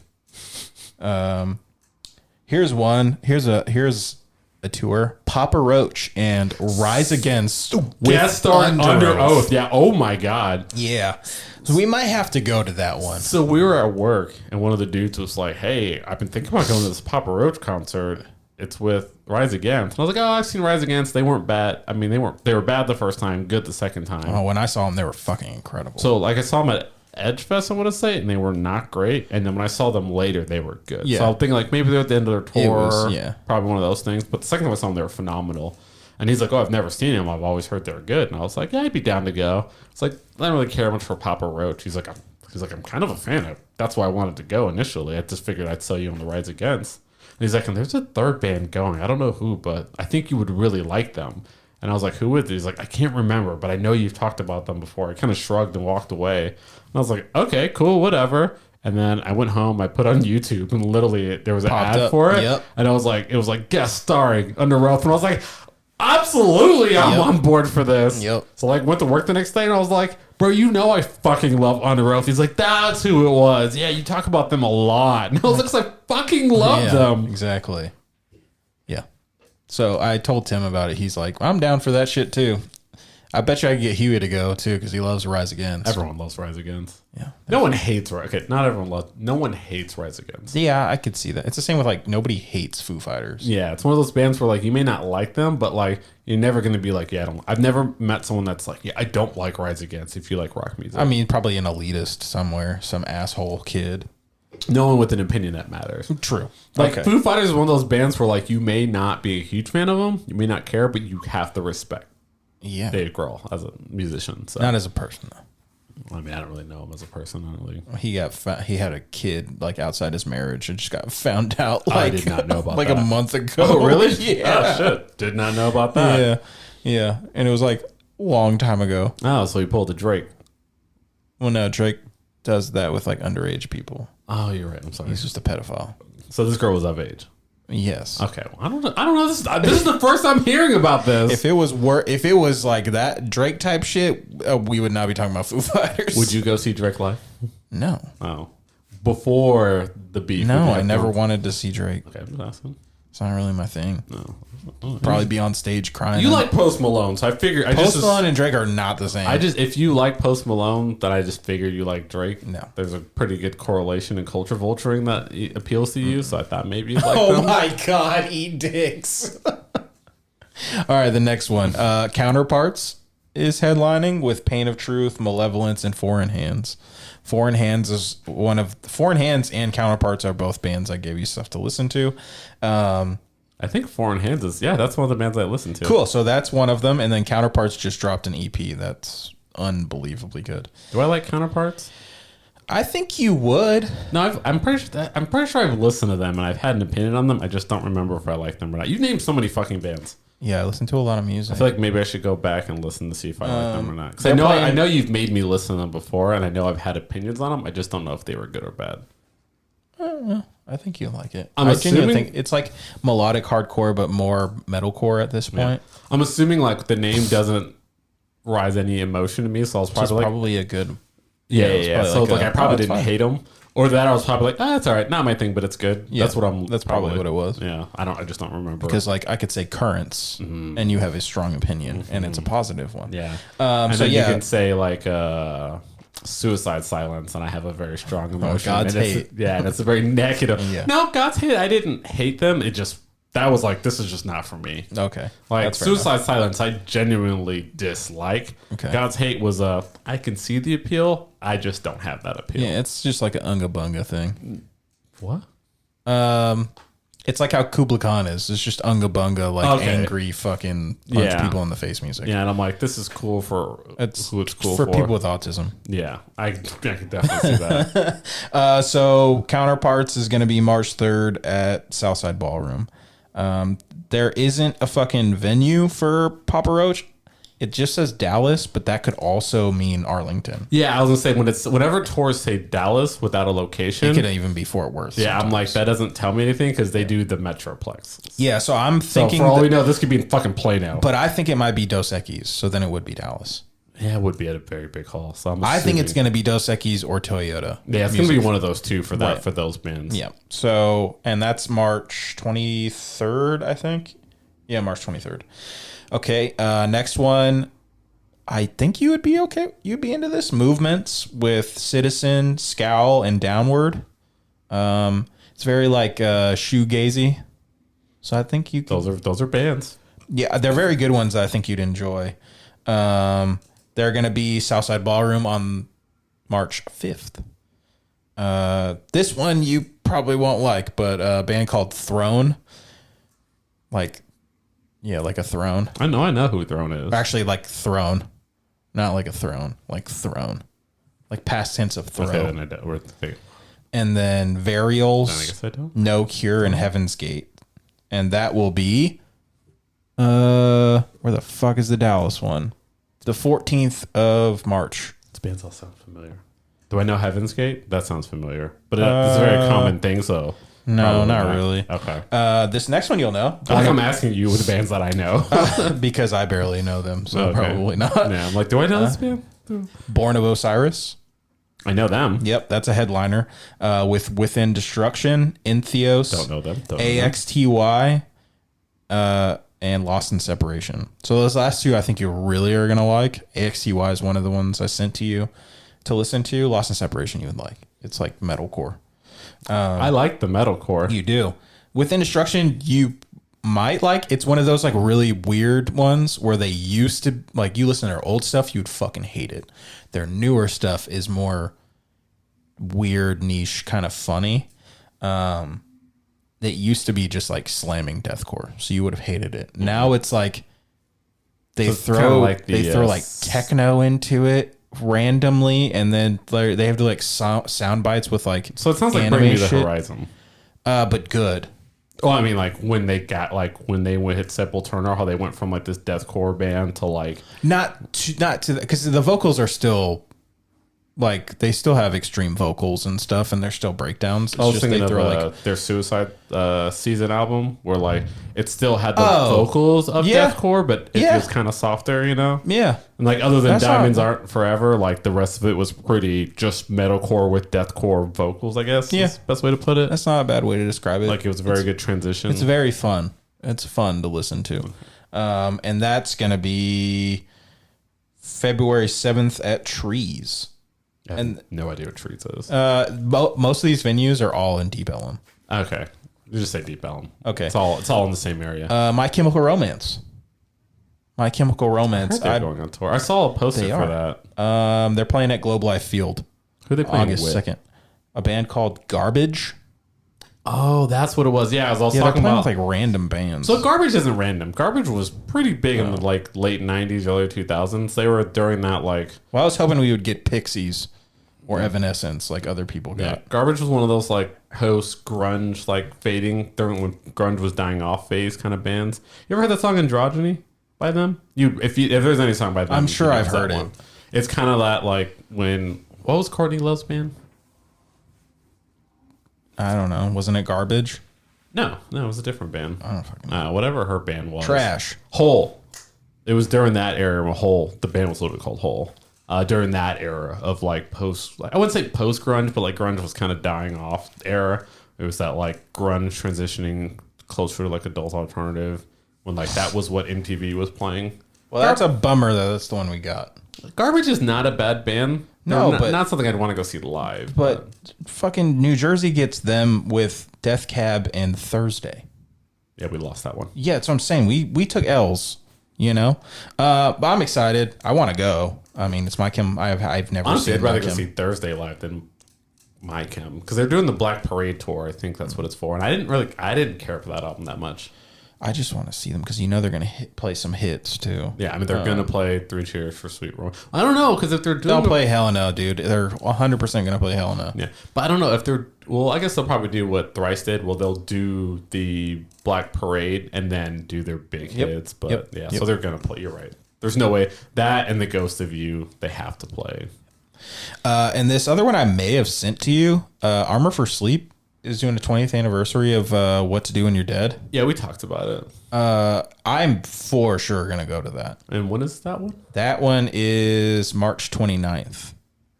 Here's one. Here's a tour. Papa Roach and Rise Against. Guest star Under Oath. Yeah. Oh my God. Yeah. So we might have to go to that one. So we were at work and one of the dudes was like, "Hey, I've been thinking about going to this Papa Roach concert. It's with Rise Against." And I was like, "Oh, I've seen Rise Against. They weren't bad. I mean, they were bad the first time, good the second time." Oh, when I saw them, they were fucking incredible. So like I saw them at Edge Fest, I want to say, and they were not great. And then when I saw them later, they were good. Yeah. So I'm thinking like maybe they're at the end of their tour. Yeah. Probably one of those things. But the second time I saw them, they were phenomenal. And he's like, "Oh, I've never seen them. I've always heard they were good." And I was like, "Yeah, I'd be down to go." It's like I don't really care much for Papa Roach. He's like, I'm kind of a fan of. That's why I wanted to go initially. I just figured I'd sell you on the Rise Against. And he's like, "And there's a third band going. I don't know who, but I think you would really like them." And I was like, "Who is it?" He's like, "I can't remember, but I know you've talked about them before." I kind of shrugged and walked away. And I was like, "Okay, cool, whatever." And then I went home, I put on YouTube, and literally there was an ad for it. Yep. And I was like, it was like guest starring Under Oath. And I was like, absolutely, I'm on board for this. Yep. So like went to work the next day, and I was like, "Bro, you know I fucking love Under Oath." He's like, "That's who it was. Yeah, you talk about them a lot." And I was like, 'Cause I fucking love them. Exactly. Yeah. So I told Tim about it. He's like, "I'm down for that shit too." I bet you I could get Huey to go too because he loves Rise Against. Everyone loves Rise Against. Yeah. No one hates Rise. Okay, not everyone loves. No one hates Rise Against. Yeah, I could see that. It's the same with like nobody hates Foo Fighters. Yeah, it's one of those bands where like you may not like them, but like you're never going to be like, "Yeah, I don't." I've never met someone that's like, "Yeah, I don't like Rise Against." If you like rock music, I mean, probably an elitist somewhere, some asshole kid. no one with an opinion that matters. True. Like Foo Fighters is one of those bands where like you may not be a huge fan of them, you may not care, but you have to respect Dave Grohl as a musician. So Not as a person though. I mean, I don't really know him as a person. I don't really. He had a kid like outside his marriage and just got found out. Like, I did not know about like that. a month ago. Oh, really? Yeah. Oh, shit. Did not know about that. Yeah. Yeah. And it was like a long time ago. Oh, so he pulled a Drake. Well, no, Drake does that with like underage people. Oh, you're right. I'm sorry. He's just a pedophile. So this girl was of age. Yes. Okay. Well, I don't know. This is the first I'm hearing about this. If it was like that Drake type shit, we would not be talking about Foo Fighters. Would you go see Drake live? No. Oh, before the beef. No, with I Mike never Jones? wanted to see Drake. Okay, I'm just asking. It's not really my thing. No. Probably be on stage crying. You like Post Malone, so I figured. Post Malone and Drake are not the same. If you like Post Malone, then I just figured you like Drake. No. There's a pretty good correlation in culture vulturing that appeals to you, so I thought maybe you'd like Oh them. my god, eat dicks. All right, the next one. Counterparts is headlining with Pain of Truth, Malevolence, and Foreign Hands. Foreign Hands and Counterparts are both bands I gave you stuff to listen to. I think Foreign Hands is, that's one of the bands I listen to. Cool, so that's one of them, and then Counterparts just dropped an EP that's unbelievably good. Do I like Counterparts? I think you would. No, I'm pretty sure I've listened to them and I've had an opinion on them. I just don't remember if I like them or not. You named so many fucking bands. Yeah, I listen to a lot of music. I feel like maybe I should go back and listen to see if I like them or not. Because they're playing- I know you've made me listen to them before, and I know I've had opinions on them. I just don't know if they were good or bad. I think you like it. I'm I genuinely assuming- think it's like melodic hardcore, but more metalcore at this point. I'm assuming like the name doesn't rise any emotion to me, so I was Which is probably like, probably a good. yeah. probably So like like a- I probably it's didn't fine. hate them, or that I was probably like, it's all right, not my thing, but it's good. Yeah, That's probably what it was. Yeah, I just don't remember Because like I could say currents, and you have a strong opinion, and it's a positive one. Yeah. So And then yeah, you can say like Suicide Silence, and I have a very strong emotion. God's and Hate. And it's a very negative. Yeah. No, God's Hate. I didn't hate them. It just that was like this is just not for me. Okay. Like That's fair Suicide Silence, I genuinely dislike. Okay. God's Hate was I can see the appeal. I just don't have that appeal. Yeah, it's just like an Unga Bunga thing. What? It's like how Kubla Khan is. It's just Unga Bunga, like Okay. angry fucking punch Yeah. people in the face music. Yeah, and I'm like, this is cool for who it's cool for people with autism. Yeah, I can definitely see that. So Counterparts is going to be March 3rd at Southside Ballroom. There isn't a fucking venue for Papa Roach. It just says Dallas, but that could also mean Arlington. Yeah, I was gonna say whenever tours say Dallas without a location, It could even be Fort Worth. yeah, sometimes. I'm like that doesn't tell me anything because they do the Metroplex. Yeah, so I'm So thinking, for all we know, this could be in fucking Plano. but I think it might be Dos Equis, so then it would be Dallas. Yeah, it would be at a very big hall. So I think it's going to be Dos Equis or Toyota. Yeah, it's going to be one of those two for that Right. for those bands. Yeah. So, and that's March 23rd, I think. Yeah, March 23rd. Okay. Next one. I think you would be okay. You'd be into this. Movements with Citizen, Scowl, and Downward. It's very like shoegazy. So I think you. Those are bands. Yeah, they're very good ones that I think you'd enjoy. They're going to be Southside Ballroom on March 5th. This one you probably won't like, but a band called Throne. Like a throne. I know who Throne is. Actually, like throne. Not like a throne, like throne. Like past tense of throw. Okay, then I don't. And then Varials, I guess I don't. No Cure, and Heaven's Gate. And that will be where the fuck is the Dallas one? The 14th of March. These bands all sound familiar. Do I know Heaven's Gate? That sounds familiar, but it's a very common thing. So No, probably not really. Okay. This next one you'll know. I like I'm asking you with the bands that I know. Because I barely know them, so Okay. probably not. Yeah, I'm like, do I know this band? Born of Osiris. I know them. Yep, that's a headliner. With Within Destruction, Entheos, Don't know them. AXTY, and Lost in Separation. So those last two I think you really are going to like. AXTY is one of the ones I sent to you to listen to. Lost in Separation you would like. It's like metalcore. I like the metalcore. You do. Within Destruction, you might like. It's one of those like really weird ones where they used to like you listen to their old stuff, you'd fucking hate it. Their newer stuff is more weird, niche, kind of funny. It used to be just like slamming deathcore, so you would have hated it. Now it's like they throw like techno into it randomly, and then they have to like sound bites with like So it sounds like anime Bring Me the shit, Horizon. but good. Well, I mean, like when they went hit Sepultura, how they went from like this deathcore band to like Not to because the vocals are still like they still have extreme vocals and stuff, and they're still breakdowns. It's I was just thinking they of throw their Suicide Season album, where like it still had the Oh, vocals of yeah. deathcore, but it Yeah. was kind of softer, you know. yeah. And like other than That's Diamonds not- Aren't Forever, like the rest of it was pretty just metalcore with deathcore vocals, I guess. Yeah. is the best way to put it. That's not a bad way to describe it. Like it was a very good transition. It's very fun. It's fun to listen to, and that's gonna be February 7th at Trees. I have and- no idea what Treats is. Most of these venues are all in Deep Ellum. Okay, you just say Deep Elm. Okay. it's all in the same area. My Chemical Romance. My Chemical Romance. They're going on tour. I saw a poster They for are. that. They're playing at Globe Life Field Who are they playing August with? 2nd. A band called Garbage. Oh, that's what it was. Yeah, I was Yeah, they're talking playing about. with like random bands. So Garbage isn't random. Garbage was pretty big in the like late '90s, early 2000s. They were during that like. Well, I was hoping we would get Pixies or Evanescence like other people got. Yeah, Garbage was one of those like post grunge like fading during when grunge was dying off phase kind of bands. You ever heard that song Androgyny by them? If there's any song by them, I'm you sure know I've it's that heard it. one. It's kind of that like when what was Courtney Love's band? I don't know. Wasn't it Garbage? No, it was a different band. I don't fucking know. Whatever her band was. Trash. Hole. It was during that era when Hole, the band was literally called Hole. During that era of like post, I wouldn't say post grunge, but like grunge was kind of dying off era. It was that like grunge transitioning closer to like adult alternative when like that was what MTV was playing. Well, that's a bummer though. That's the one we got. Garbage is not a bad band. No, but not something I'd want to go see live. But fucking New Jersey gets them with Death Cab and Thursday. Yeah, we lost that one. Yeah, that's what I'm saying. We took L's, you know. But I'm excited. I want to go. I mean, it's my Chem. I've never Honestly, seen. I'd rather My go Chem. see Thursday live than My Chem because they're doing the Black Parade tour. I think that's what it's for, and I didn't care for that album that much. I just want to see them because you know they're gonna play some hits too. Yeah, I mean they're gonna play Three Cheers for Sweet Romance. I don't know because if they're doing they'll play Hell No, dude. They're 100% gonna play Hell No. Yeah, but I don't know if they're. Well, I guess they'll probably do what Thrice did. Well, they'll do the Black Parade and then do their big hits. But so they're gonna play. You're right. There's no way that and the Ghost of You they have to play. And this other one I may have sent to you, Armor for Sleep is doing the 20th anniversary of What to Do When You're Dead. Yeah, we talked about it. I'm for sure gonna go to that. And when is that one? That one is March 29th,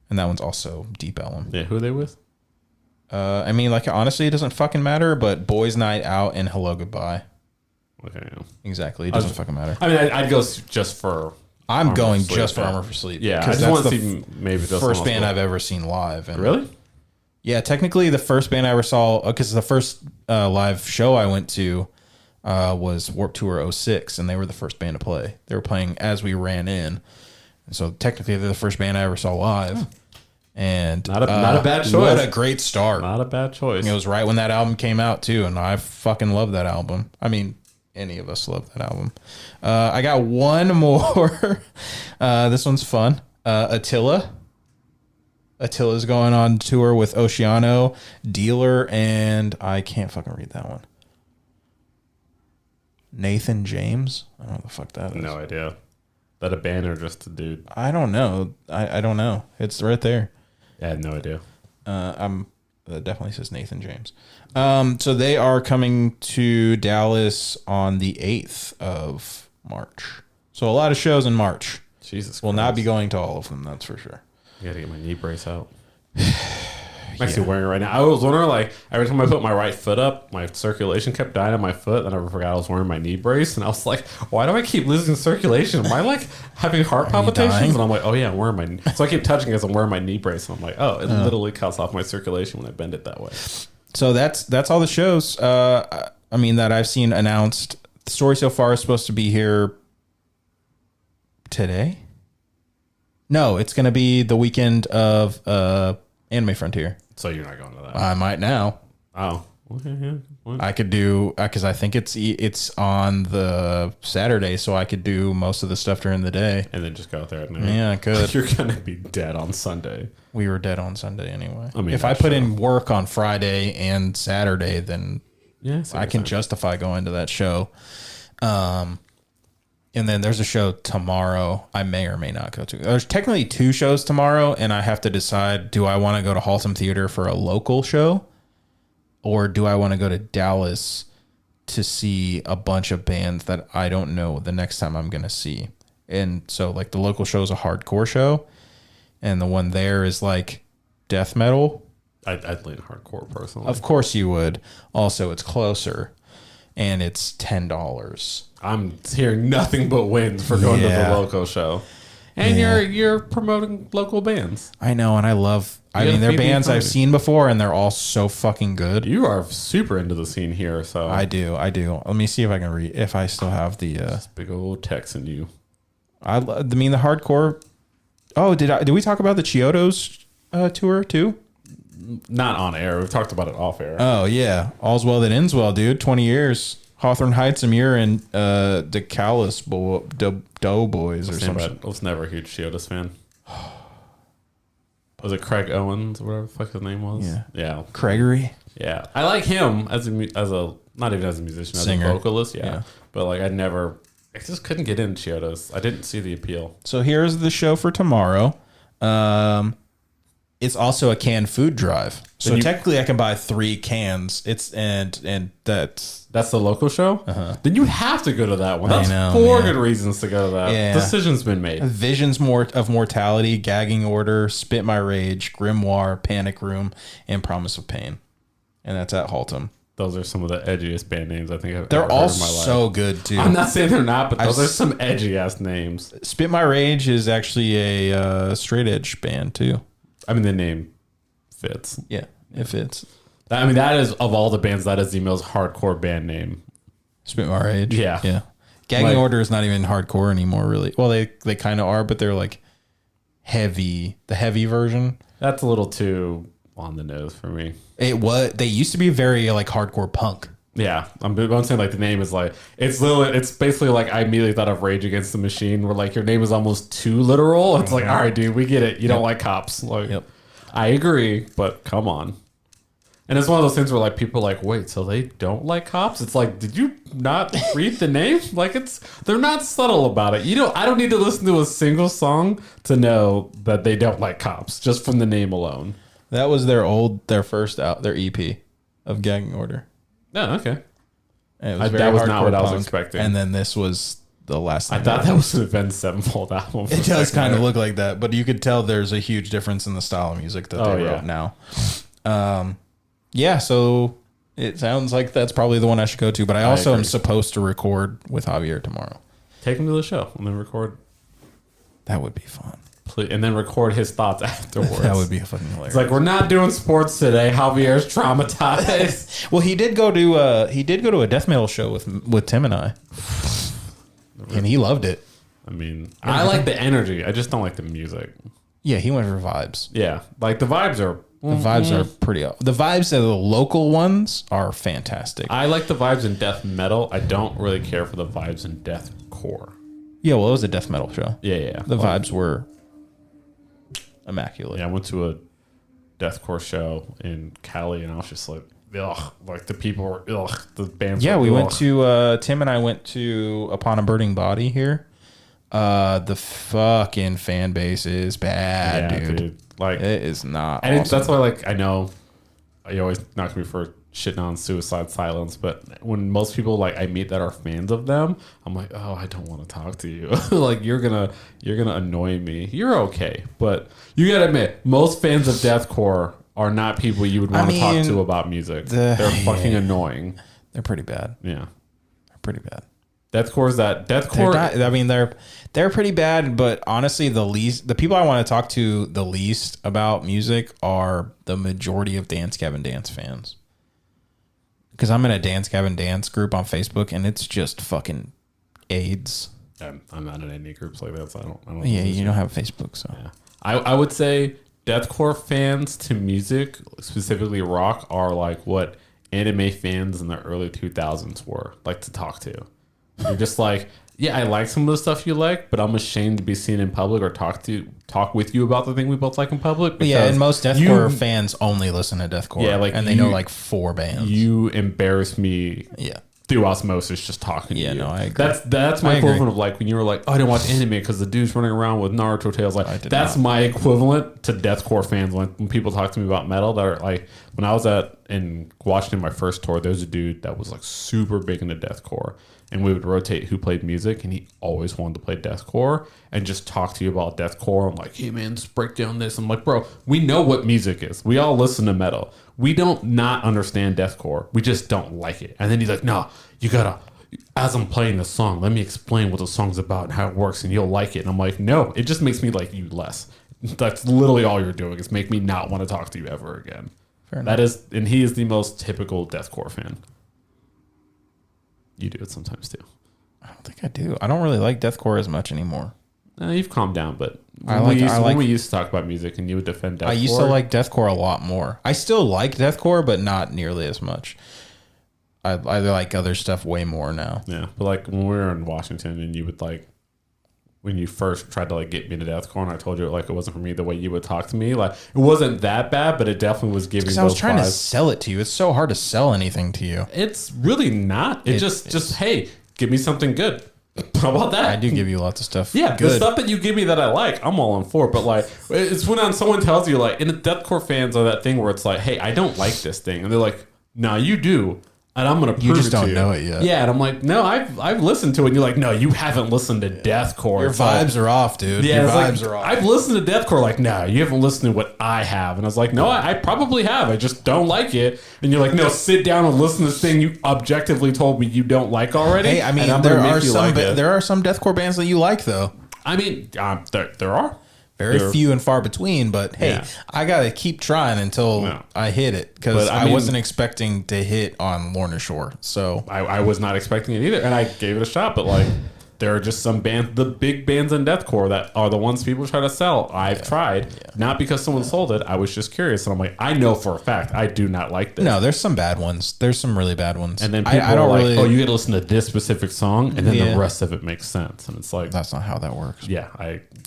and that one's also Deep Ellum. Yeah, who are they with? I mean, like honestly, it doesn't fucking matter. But Boys Night Out and Hello Goodbye. Okay, yeah. Exactly, it doesn't fucking matter. I mean, I'd go just for. I'm going just for Armor for Sleep. Yeah, I just want to see maybe the first band I've ever seen live. And really? Yeah, technically the first band I ever saw, because the first live show I went to was Warped Tour 06, and they were the first band to play. They were playing as we ran in, and so technically they're the first band I ever saw live. And not a bad choice. What a great start! Not a bad choice. It was right when that album came out too, and I fucking love that album. I mean, any of us love that album. I got one more. This one's fun. Attila. Attila's going on tour with Oceano, Dealer, and I can't fucking read that one. Nathan James? I don't know what the fuck that is. No idea. That a band or just a dude? I don't know. I don't know. It's right there. I had no idea. That definitely says Nathan James. So they are coming to Dallas on the 8th of March. So a lot of shows in March. Jesus Christ. Will not be going to all of them, that's for sure. I gotta get my knee brace out. I'm actually wearing it right now. I was wondering, like, every time I put my right foot up, my circulation kept dying on my foot, and I forgot I was wearing my knee brace, and I was like, why do I keep losing circulation? Am I, like, having heart palpitations? And I'm like, oh, yeah, I'm wearing my knee. So I keep touching it as I'm wearing my knee brace, and I'm like, oh, it literally cuts off my circulation when I bend it that way. So that's all the shows, I mean, that I've seen announced. The story so far is supposed to be here today? No, it's going to be the weekend of Anime Frontier. So you're not going to that? I might now. Oh, okay, yeah. What? I could do, because I think it's on the Saturday, so I could do most of the stuff during the day. And then just go out there at night. Yeah, I could. You're going to be dead on Sunday. We were dead on Sunday anyway. I mean, if I put in work on Friday and Saturday, then I can justify going to that show. And then there's a show tomorrow I may or may not go to. There's technically 2 shows tomorrow, and I have to decide, do I want to go to Haltom Theater for a local show, or do I want to go to Dallas to see a bunch of bands that I don't know the next time I'm going to see? And so, like, the local show is a hardcore show, and the one there is, like, death metal. I'd lean hardcore, personally. Of course you would. Also, it's closer, and it's $10. I'm hearing nothing but wins for going to the local show. And you're promoting local bands. I know, and I love... I mean, they're bands I've seen before, and they're all so fucking good. You are super into the scene here, so... I do. Let me see if I can read... If I still have the... This big old Texan you. I mean, the hardcore... Oh, did we talk about the Chiodos tour, too? Not on air. We've talked about it off air. Oh, yeah. All's well that ends well, dude. 20 years. Hawthorne Heights, Amir, and the Callous Doughboys or something. I was never a huge Chiodos fan. Was it Craig Owens or whatever the fuck his name was? Yeah. Craigery? Yeah. I like him as a not even as a musician, Singer. as a vocalist. Yeah. But like I just couldn't get into Chiodos. I didn't see the appeal. So here's the show for tomorrow. It's also a canned food drive. So technically I can buy 3 cans. And that's the local show? Uh-huh. Then you have to go to that one. That's good reasons to go to that. Yeah. Decision's been made. Visions of Mortality, Gagging Order, Spit My Rage, Grimoire, Panic Room, and Promise of Pain. And that's at Haltom. those are some of the edgiest band names I think I've They're ever all heard in my life. so good too. I'm not saying they're not, but those are some edgy ass names. Spit My Rage is actually a straight edge band too. I mean, the name fits. Yeah, it fits. I mean, that is, of all the bands, that is the most hardcore band name. Spit My Rage. Yeah. Yeah. Gagging Order is not even hardcore anymore, really. Well, they kind of are, but they're like heavy, the heavy version. That's a little too on the nose for me. They used to be very like hardcore punk. Yeah, I'm saying like the name is like it's basically like I immediately thought of Rage Against the Machine, where like your name is almost too literal. It's like, all right, dude, we get it. You don't like cops. Like, I agree, but come on. And it's one of those things where like people are like, wait, so they don't like cops? It's like, did you not read the name? Like they're not subtle about it. I don't need to listen to a single song to know that they don't like cops just from the name alone. That was their first their EP of Gagging Order. Oh, okay. And it was that was not what I was punk, expecting. And then this was the last thing. I thought that was an Avenged Sevenfold album. It does kind of look like that, but you could tell there's a huge difference in the style of music that they wrote now. Yeah, so it sounds like that's probably the one I should go to, but I also am supposed to record with Javier tomorrow. Take him to the show and then record. That would be fun. And then record his thoughts afterwards. That would be fucking hilarious. It's like, we're not doing sports today. Javier's traumatized. Well, he did go to a death metal show with Tim and I, and he loved it. I mean, I like the energy. I just don't like the music. Yeah, he went for vibes. Yeah, like the vibes are pretty. The vibes of the local ones are fantastic. I like the vibes in death metal. I don't really care for the vibes in deathcore. Yeah, well, it was a death metal show. Yeah. The vibes were immaculate. Yeah, I went to a deathcore show in Cali, and I was just like, ugh, like the people were, ugh, the bands. Yeah, were, we ugh. went to Tim and I went to Upon a Burning Body here. The fucking fan base is bad, dude. Like, it is not. And awesome. that's why, like, I know you always knock me for shitting on Suicide Silence, but when most people like I meet that are fans of them, I'm like, oh, I don't want to talk to you. Like, you're gonna annoy me. You're okay, but you gotta admit, most fans of deathcore are not people you would want to talk to about music. They're fucking annoying. They're pretty bad. Yeah, they're pretty bad. Deathcore. They're pretty bad, but honestly, the people I want to talk to the least about music are the majority of Dance Gavin Dance fans. Because I'm in a Dance Gavin Dance group on Facebook, and it's just fucking AIDS. I'm not in any groups like that, so I don't. Yeah, you don't have Facebook, so yeah. I would say deathcore fans to music, specifically rock, are like what anime fans in the early 2000s were like to talk to. You're just like, yeah, I like some of the stuff you like, but I'm ashamed to be seen in public or talk with you about the thing we both like in public. Yeah, and most deathcore fans only listen to deathcore. Yeah, like, and they know like 4 bands. You embarrass me. Yeah. Through osmosis, just talking to you. Yeah, no, I agree. That's my equivalent of like when you were like, oh, I didn't watch anime because the dude's running around with Naruto tails. Like, that's my equivalent to deathcore fans when people talk to me about metal. That are like, when I was in Washington, my first tour, there was a dude that was like super big into deathcore. And we would rotate who played music, and he always wanted to play deathcore and just talk to you about deathcore. I'm like, hey man, just break down this. I'm like, bro, we know what music is. We all listen to metal. We don't not understand deathcore. We just don't like it. And then he's like, no, you gotta, as I'm playing the song, let me explain what the song's about and how it works, and you'll like it. And I'm like, no, it just makes me like you less. That's literally all you're doing is make me not want to talk to you ever again. Fair enough. That is, and he is the most typical deathcore fan. You do it sometimes too. I don't think I do. I don't really like deathcore as much anymore. You've calmed down, but when we used to talk about music and you would defend deathcore. I used to like deathcore a lot more. I still like deathcore, but not nearly as much. I like other stuff way more now. Yeah, but like when we were in Washington and you would like, when you first tried to like get me to deathcore and I told you like it wasn't for me, the way you would talk to me, like it wasn't that bad, but it definitely was giving. Because I was trying to sell it to you. It's so hard to sell anything to you. It's really not. It's just hey, give me something good. How about that? I do give you lots of stuff. Yeah, good. The stuff that you give me that I like, I'm all in for. But like, it's when someone tells you like, and the deathcore fans are that thing where it's like, hey, I don't like this thing, and they're like, nah, you do. and I'm gonna prove You just it to don't you. know it yet. Yeah, and I'm like, no, I've listened to it. And you're like, no, you haven't listened to deathcore. Your It's like, vibes are off, dude. yeah, Your it's like, vibes are off. I've listened to deathcore. Like, no, you haven't listened to what I have. And I was like, no, I probably have. I just don't like it. And you're like, no, sit down and listen to this thing you objectively told me you don't like already. Hey, I mean, and I'm there gonna are make you some like it. there are some deathcore bands that you like though. I mean, there are. Very There- few and far between, but hey, Yeah. I gotta keep trying until Yeah. I hit it because But, I I mean- wasn't expecting to hit on Lorna Shore. So I was not expecting it either, and I gave it a shot. But like, there are just some bands, the big bands in deathcore, that are the ones people try to sell. I've tried, not because someone sold it. I was just curious, and I'm like, I know for a fact I do not like this. no, there's some bad ones. There's some really bad ones. And then people I are don't like, really. oh, you got to listen to this specific song, and then Yeah. the rest of it makes sense. And it's like, That's not how that works. yeah,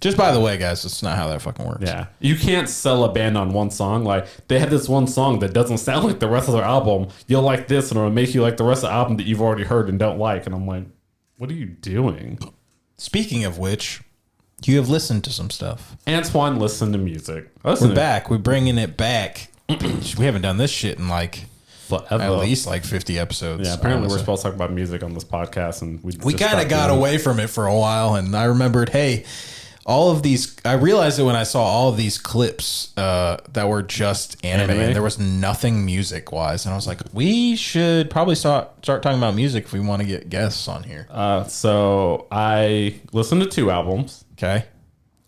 Just by the way, guys, it's not how that fucking works. yeah. You can't sell a band on one song. Like, they have this one song that doesn't sound like the rest of their album. You'll like this, and it'll make you like the rest of the album that you've already heard and don't like. And I'm like, what are you doing? Speaking of which, you have listened to some stuff. Antoine, listen to music. We're back. We're bringing it back. We haven't done this shit in like Forever. at least like 50 episodes. Yeah, apparently we're honestly. supposed to talk about music on this podcast, and we We kind of got away from it for a while, and I remembered, hey, all of these. I realized it when I saw all of these clips that were just anime, and there was nothing music wise, and I was like, we should probably start talking about music if we want to get guests on here. So I listened to 2 albums. Okay,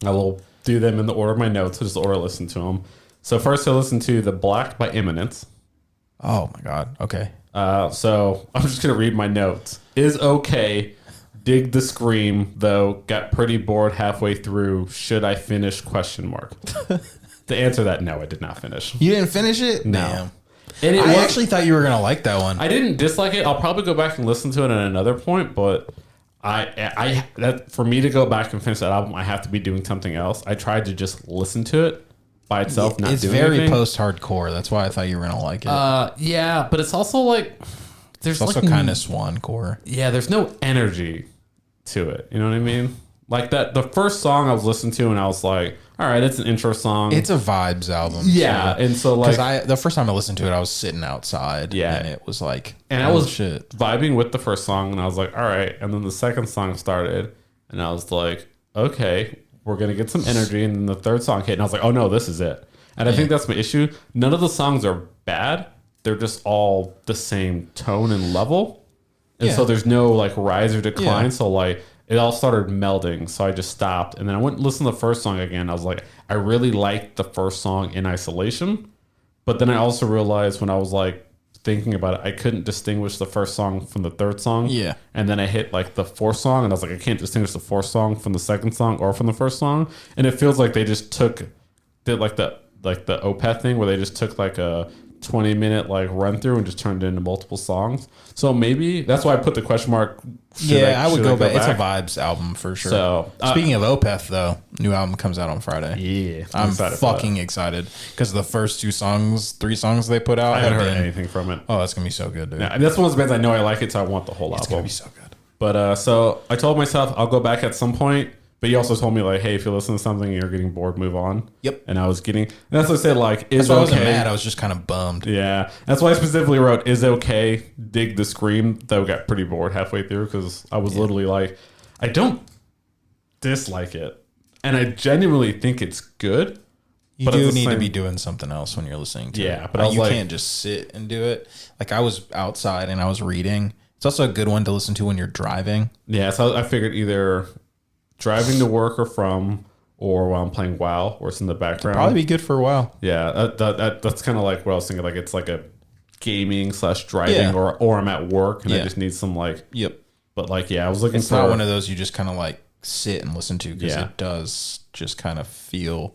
I will do them in the order of my notes, just the order I listened to them. So first I listened to The Black by Eminence. oh my god, okay, So I'm just going to read my notes. Is okay. Dig the scream, though. Got pretty bored halfway through. Should I finish? Question mark. To answer that, no, I did not finish. you didn't finish it. No. Damn. And it I was, actually thought you were gonna like that one. I didn't dislike it. I'll probably go back and listen to it at another point, but that for me to go back and finish that album, I have to be doing something else. I tried to just listen to it by itself, not It's doing very anything. post-hardcore. That's why I thought you were gonna like it. Yeah, but it's also like there's it's also like kind of swancore. yeah, there's no energy to it. You know what I mean? Like that, the first song I was listening to, and I was like, all right, it's an intro song. It's a vibes album. Yeah, and so like, because the first time I listened to it, I was sitting outside. Yeah. and it was like, and I oh, was shit. vibing with the first song, and I was like, all right. And then the second song started, and I was like, okay, we're gonna get some energy. And then the third song hit, and I was like, oh no, this is it. And I think that's my issue. None of the songs are bad. They're just all the same tone and level, and Yeah. so there's no like rise or decline. Yeah. So like, it all started melding. So I just stopped, and then I went and listened to the first song again. I was like, I really liked the first song in isolation, but then I also realized when I was like thinking about it, I couldn't distinguish the first song from the third song. Yeah. And then I hit like the fourth song, and I was like, I can't distinguish the fourth song from the second song or from the first song. And it feels like they just did like the Opeth thing where they just took like a 20-minute like run through and just turned it into multiple songs. So maybe that's why I put the question mark. I would go back. It's a vibes album for sure. So speaking of Opeth, though, new album comes out on Friday. yeah, I'm excited for fucking excited because the first 3 songs they put out. that. I haven't have heard been- anything from it. Oh, that's gonna be so good, dude. Yeah, and that's one of those bands I know I like it, so I want the whole It's gonna album. be so good. But so I told myself I'll go back at some point. But you also told me like, hey, if you listen to something and you're getting bored, move on. Yep. And I was getting. And that's what I said. Like, is That's why I wasn't okay. mad. I was just kind of bummed. Yeah, that's why I specifically wrote "is okay." Dig the scream. Though got pretty bored halfway through because I was literally like, I don't dislike it, and I genuinely think it's good. You But at do the need to same- be doing something else when you're listening to it. Yeah, but I was you like- can't just sit and do it. Like I was outside and I was reading. It's also a good one to listen to when you're driving. Yeah, so I figured either driving to work or from, or while I'm playing WoW, or it's in the background. Probably be good for a while. Yeah, that's kind of like what I was thinking. Like it's like a gaming / driving, Yeah. or I'm at work and I Yeah. just need some like. Yep. But like, yeah, I was looking It's for not one of those you just kind of like sit and listen to because Yeah. it does just kind of feel.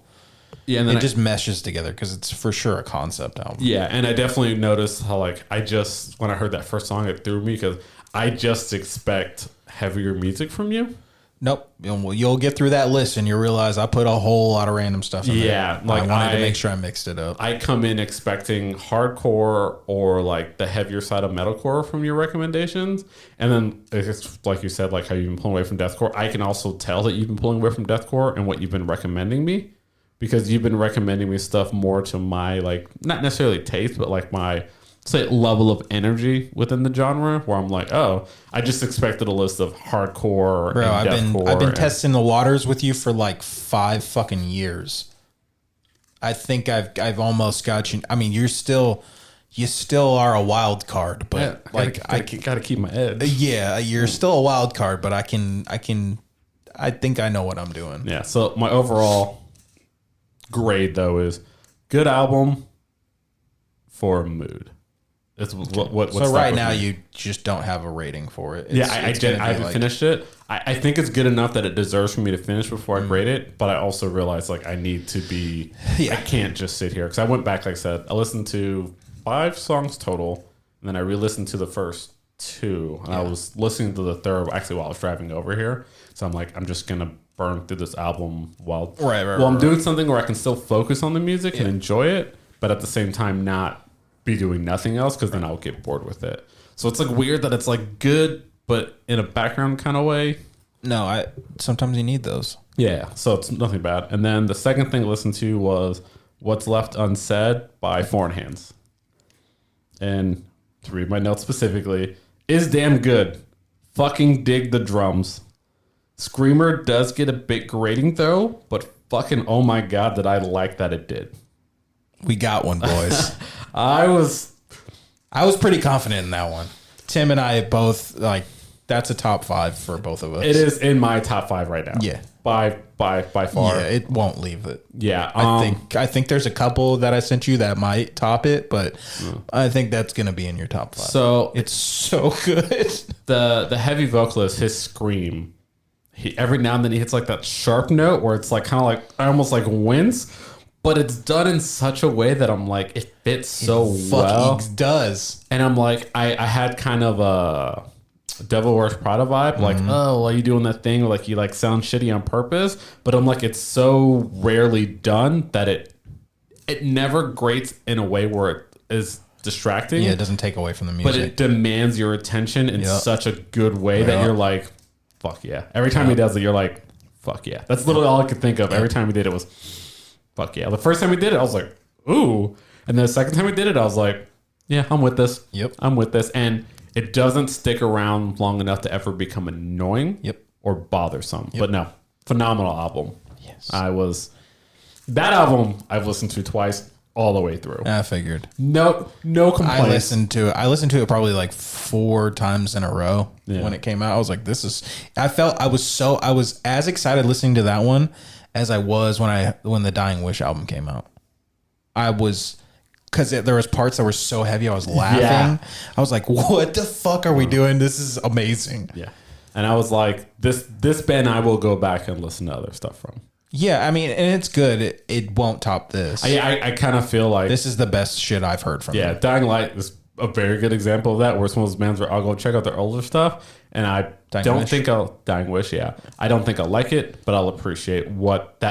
yeah, and then It just meshes together because it's for sure a concept album. yeah, and I definitely noticed how like when I heard that first song, it threw me because I just expect heavier music from you. Nope. You'll get through that list and you'll realize I put a whole lot of random stuff in there. Yeah, like I wanted to I- make sure I mixed it up. I come in expecting hardcore or like the heavier side of metalcore from your recommendations. And then it's like you said, like how you've been pulling away from deathcore. I can also tell that you've been pulling away from deathcore and what you've been recommending me, because you've been recommending me stuff more to my like, not necessarily taste, but like my say level of energy within the genre where I'm like, oh, I just expected a list of hardcore Bro, and I've been and testing the waters with you for like 5 fucking years. I think I've almost got you. I mean, you still are a wild card, but yeah, I gotta keep my edge. yeah, you're still a wild card, but I think I know what I'm doing. Yeah. So my overall grade though is good album for mood. It's what So right now you just don't have a rating for it. I haven't finished it. I think it's good enough that it deserves for me to finish before I grade it. But I also realize like I need to be. I can't just sit here because I went back. Like I said, I listened to 5 songs total, and then I re-listened to the first 2, and I was listening to the third actually while I was driving over here. So I'm like, I'm just gonna burn through this album while I'm doing something where I can still focus on the music and enjoy it, but at the same time not be doing nothing else because then I'll get bored with it. So it's like weird that it's like good, but in a background kind of way. No, sometimes you need those. Yeah, so it's nothing bad. And then the second thing I listened to was What's Left Unsaid by Foreign Hands. And to read my notes specifically, is damn good. Fucking dig the drums. Screamer does get a bit grating though, but fucking oh my god did I like that it did. We got one, boys. I was pretty confident in that one. Tim and I both like that's a top 5 for both of us. It is in my top 5 right now. Yeah. By far. Yeah, it won't leave it. Yeah. I think there's a couple that I sent you that might top it, but I think that's gonna be in your top 5. So it's so good. The heavy vocalist, his scream, he every now and then he hits like that sharp note where it's like kind of like I almost like wince. But it's done in such a way that I'm like, it fits so well. It does. And I'm like, I had kind of a Devil Wears Prada vibe. Like, oh, are you doing that thing? Like, you like sound shitty on purpose. But I'm like, it's so rarely done that it never grates in a way where it is distracting. Yeah, it doesn't take away from the music. But it demands your attention in such a good way that you're like, fuck yeah. Every time he does it, you're like, fuck yeah. That's literally all I could think of. Every time he did it was... fuck yeah. The first time we did it, I was like, ooh. And then the second time we did it, I was like, yeah, I'm with this. Yep. I'm with this. And it doesn't stick around long enough to ever become annoying or bothersome. But no, phenomenal album. Yes. That album I've listened to twice all the way through. I figured. No complaints. I listened to it probably like 4 times in a row when it came out. I was like, I was as excited listening to that one as I was when the Dying Wish album came out. I was, because there was parts that were so heavy, I was laughing. Yeah. I was like, what the fuck are we doing? This is amazing. Yeah. And I was like, this band I will go back and listen to other stuff from. Yeah, I mean, and it's good. It won't top this. I kind of feel like... this is the best shit I've heard from them. Yeah, Dying Light is a very good example of that, where it's one of those bands where I'll go check out their older stuff, and I don't think I'll... Dying Wish, yeah. I don't think I'll like it, but I'll appreciate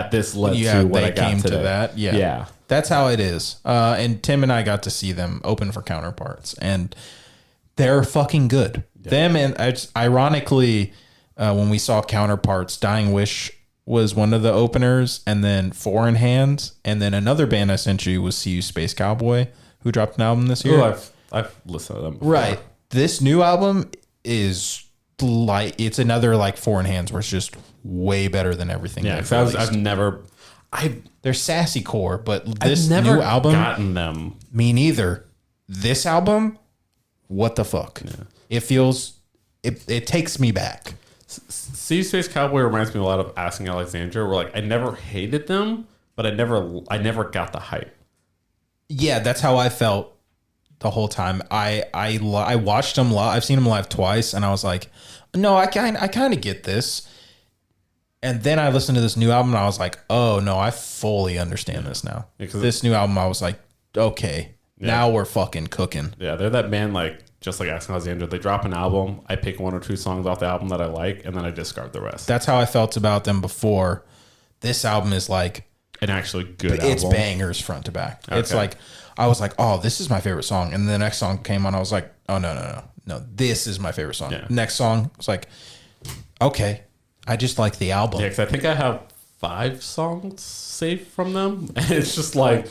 this led to what I got today. To that. Yeah. That's how it is. And Tim and I got to see them open for Counterparts, and they're fucking good. Yeah. Them, and ironically, when we saw Counterparts, Dying Wish was one of the openers, and then Foreign Hands, and then another band I sent you was See You Space Cowboy, who dropped an album this year. Oh, I've listened to them before. Right. This new album is like, it's another like Foreign Hands where it's just way better than everything. Yeah, they're sassy core, but this new album, gotten them. Me neither. This album, what the fuck? Yeah. It feels, it takes me back. See Space Cowboy reminds me a lot of Asking Alexandria, where like I never hated them, but I never got the hype. Yeah, that's how I felt the whole time. I watched them live. I've seen them live twice, and I was like, no, I kind of get this. And then I listened to this new album, and I was like, oh no, I fully understand this now. Yeah, this new album, I was like, okay, now we're fucking cooking. Yeah, they're that band like. Just like Asking Alexandria, they drop an album, I pick 1 or 2 songs off the album that I like, and then I discard the rest. That's how I felt about them before. This album is like... an actually good album. It's bangers front to back. Okay. It's like, I was like, oh, this is my favorite song. And the next song came on, I was like, oh, no, this is my favorite song. Yeah. Next song, it's like, okay, I just like the album. Yeah, because I think I have 5 songs saved from them. And it's just like...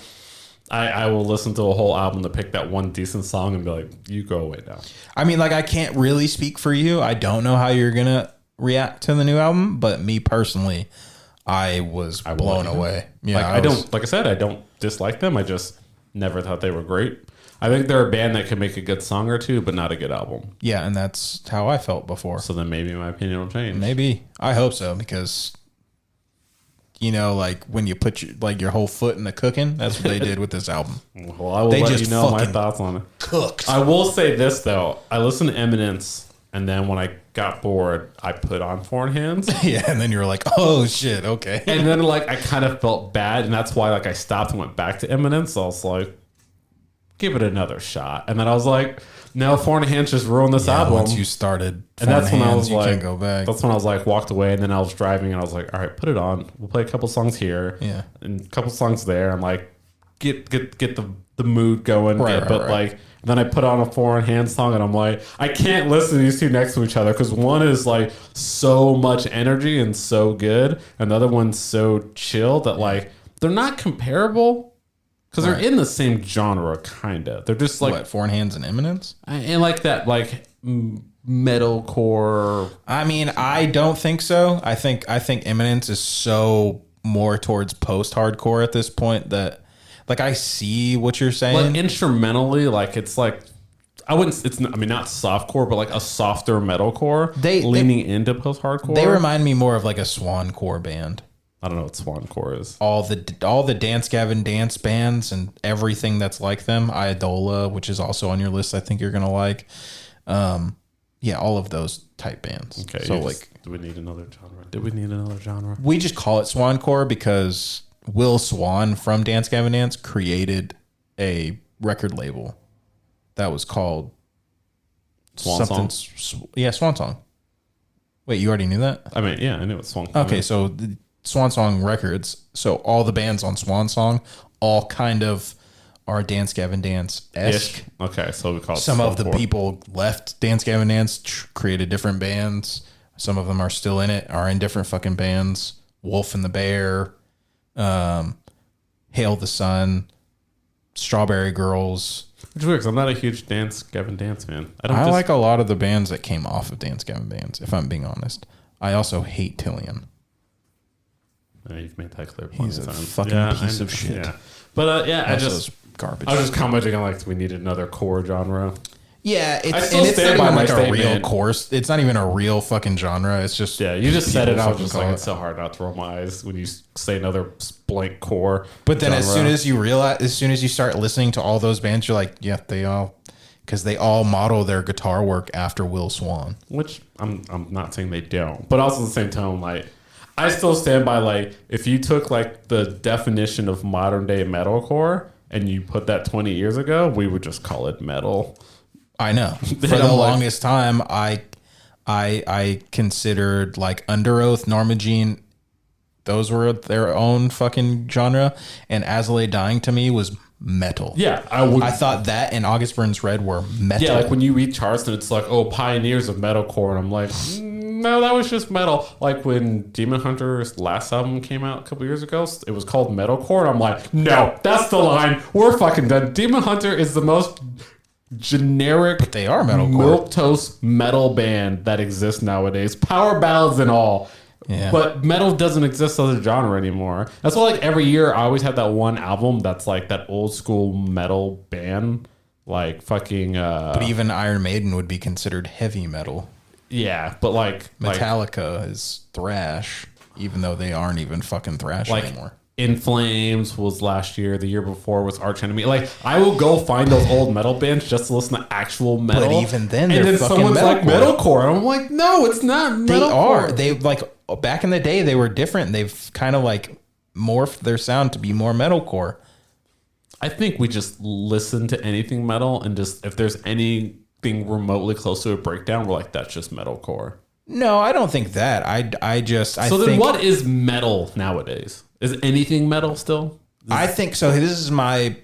I will listen to a whole album to pick that one decent song and be like, you go away now. I mean, like, I can't really speak for you. I don't know how you're gonna react to the new album, but me personally, I was blown away. Yeah, like I said, I don't dislike them. I just never thought they were great. I think they're a band that can make a good song or two, but not a good album. Yeah, and that's how I felt before. So then maybe my opinion will change. Maybe. I hope so, because, you know, like when you put your whole foot in the cooking, that's what they did with this album. Well, I will let you know my thoughts on it. Cooked. I will say this, though. I listened to Eminence, and then when I got bored, I put on Foreign Hands. Yeah, and then you were like, oh, shit, okay. And then, like, I kind of felt bad, and that's why, like, I stopped and went back to Eminence. So I was like, give it another shot. And then I was like, no, Foreign Hands just ruined this album. Once you started and that's when I was you like, can't go back. That's when I was like, walked away, and then I was driving, and I was like, all right, put it on. We'll play a couple songs here, and a couple songs there, and like get the mood going. Right. Like then I put on a Foreign Hands song, and I'm like, I can't listen to these two next to each other because one is like so much energy and so good, and the other one's so chill that like they're not comparable. Because they're in the same genre, kind of. They're just like... What, Foreign Hands and Eminence? And like that, like, metalcore... I mean, I don't think so. I think Eminence is so more towards post-hardcore at this point that... Like, I see what you're saying. Like, instrumentally, like, it's like... I wouldn't... It's not, I mean, not softcore, but like a softer metalcore leaning into post-hardcore. They remind me more of like a swancore band. I don't know what swancore is. All the Dance Gavin Dance bands and everything that's like them. Idola, which is also on your list, I think you're gonna like. Yeah, all of those type bands. Okay. So like, do we need another genre? Did we need another genre? We just call it swancore because Will Swan from Dance Gavin Dance created a record label that was called Swan Song. Swan Song. Wait, you already knew that? I mean, yeah, I knew it was Swan Song. Okay, so Swan Song Records. So all the bands on Swan Song all kind of are Dance Gavin Dance-esque. Okay, so we call it some of the people left Dance Gavin Dance, created different bands. Some of them are still in it, are in different fucking bands. Wolf and the Bear, Hail the Sun, Strawberry Girls. Which is weird because I'm not a huge Dance Gavin Dance fan. I like a lot of the bands that came off of Dance Gavin Dance, if I'm being honest. I also hate Tillian. You've made that clear. He's a fucking piece of shit. Yeah. But I just garbage. I was just commenting on like we need another core genre. Yeah, it's not even like a real course. It's not even a real fucking genre. It's just you just said it. I was just like, it's so hard not to roll my eyes when you say another blank core. But then as soon as you start listening to all those bands, you're like, yeah, they all model their guitar work after Will Swan. Which I'm not saying they don't, but also at the same time, like. I still stand by, like, if you took, like, the definition of modern-day metalcore and you put that 20 years ago, we would just call it metal. I know. For the longest time, I considered, like, Under Oath, Norma Jean, those were their own fucking genre, and As I Lay Dying to me was metal. Yeah. I thought that and August Burns Red were metal. Yeah, like, when you read Charleston, it's like, oh, pioneers of metalcore, and I'm like... No, that was just metal. Like when Demon Hunter's last album came out a couple years ago, it was called metalcore. And I'm like, no, that's the line. We're fucking done. Demon Hunter is the most generic, they are metalcore, milquetoast metal band that exists nowadays. Power ballads and all. Yeah. But metal doesn't exist as a genre anymore. That's why, like, every year I always have that one album that's like that old school metal band, like fucking. But even Iron Maiden would be considered heavy metal. Yeah, but like Metallica is thrash, even though they aren't even fucking thrash anymore. In Flames was last year. The year before was Arch Enemy. Like, I will go find those old metal bands just to listen to actual metal. But even then, they're and then fucking someone's metalcore. like metalcore. I'm like, no, it's not metalcore. They are. They like back in the day they were different. They've kind of like morphed their sound to be more metalcore. I think we just listen to anything metal and just if there's anything remotely close to a breakdown, we're like, that's just metalcore. No, I don't think that. I then what is metal nowadays? Is anything metal still? I think so. This is my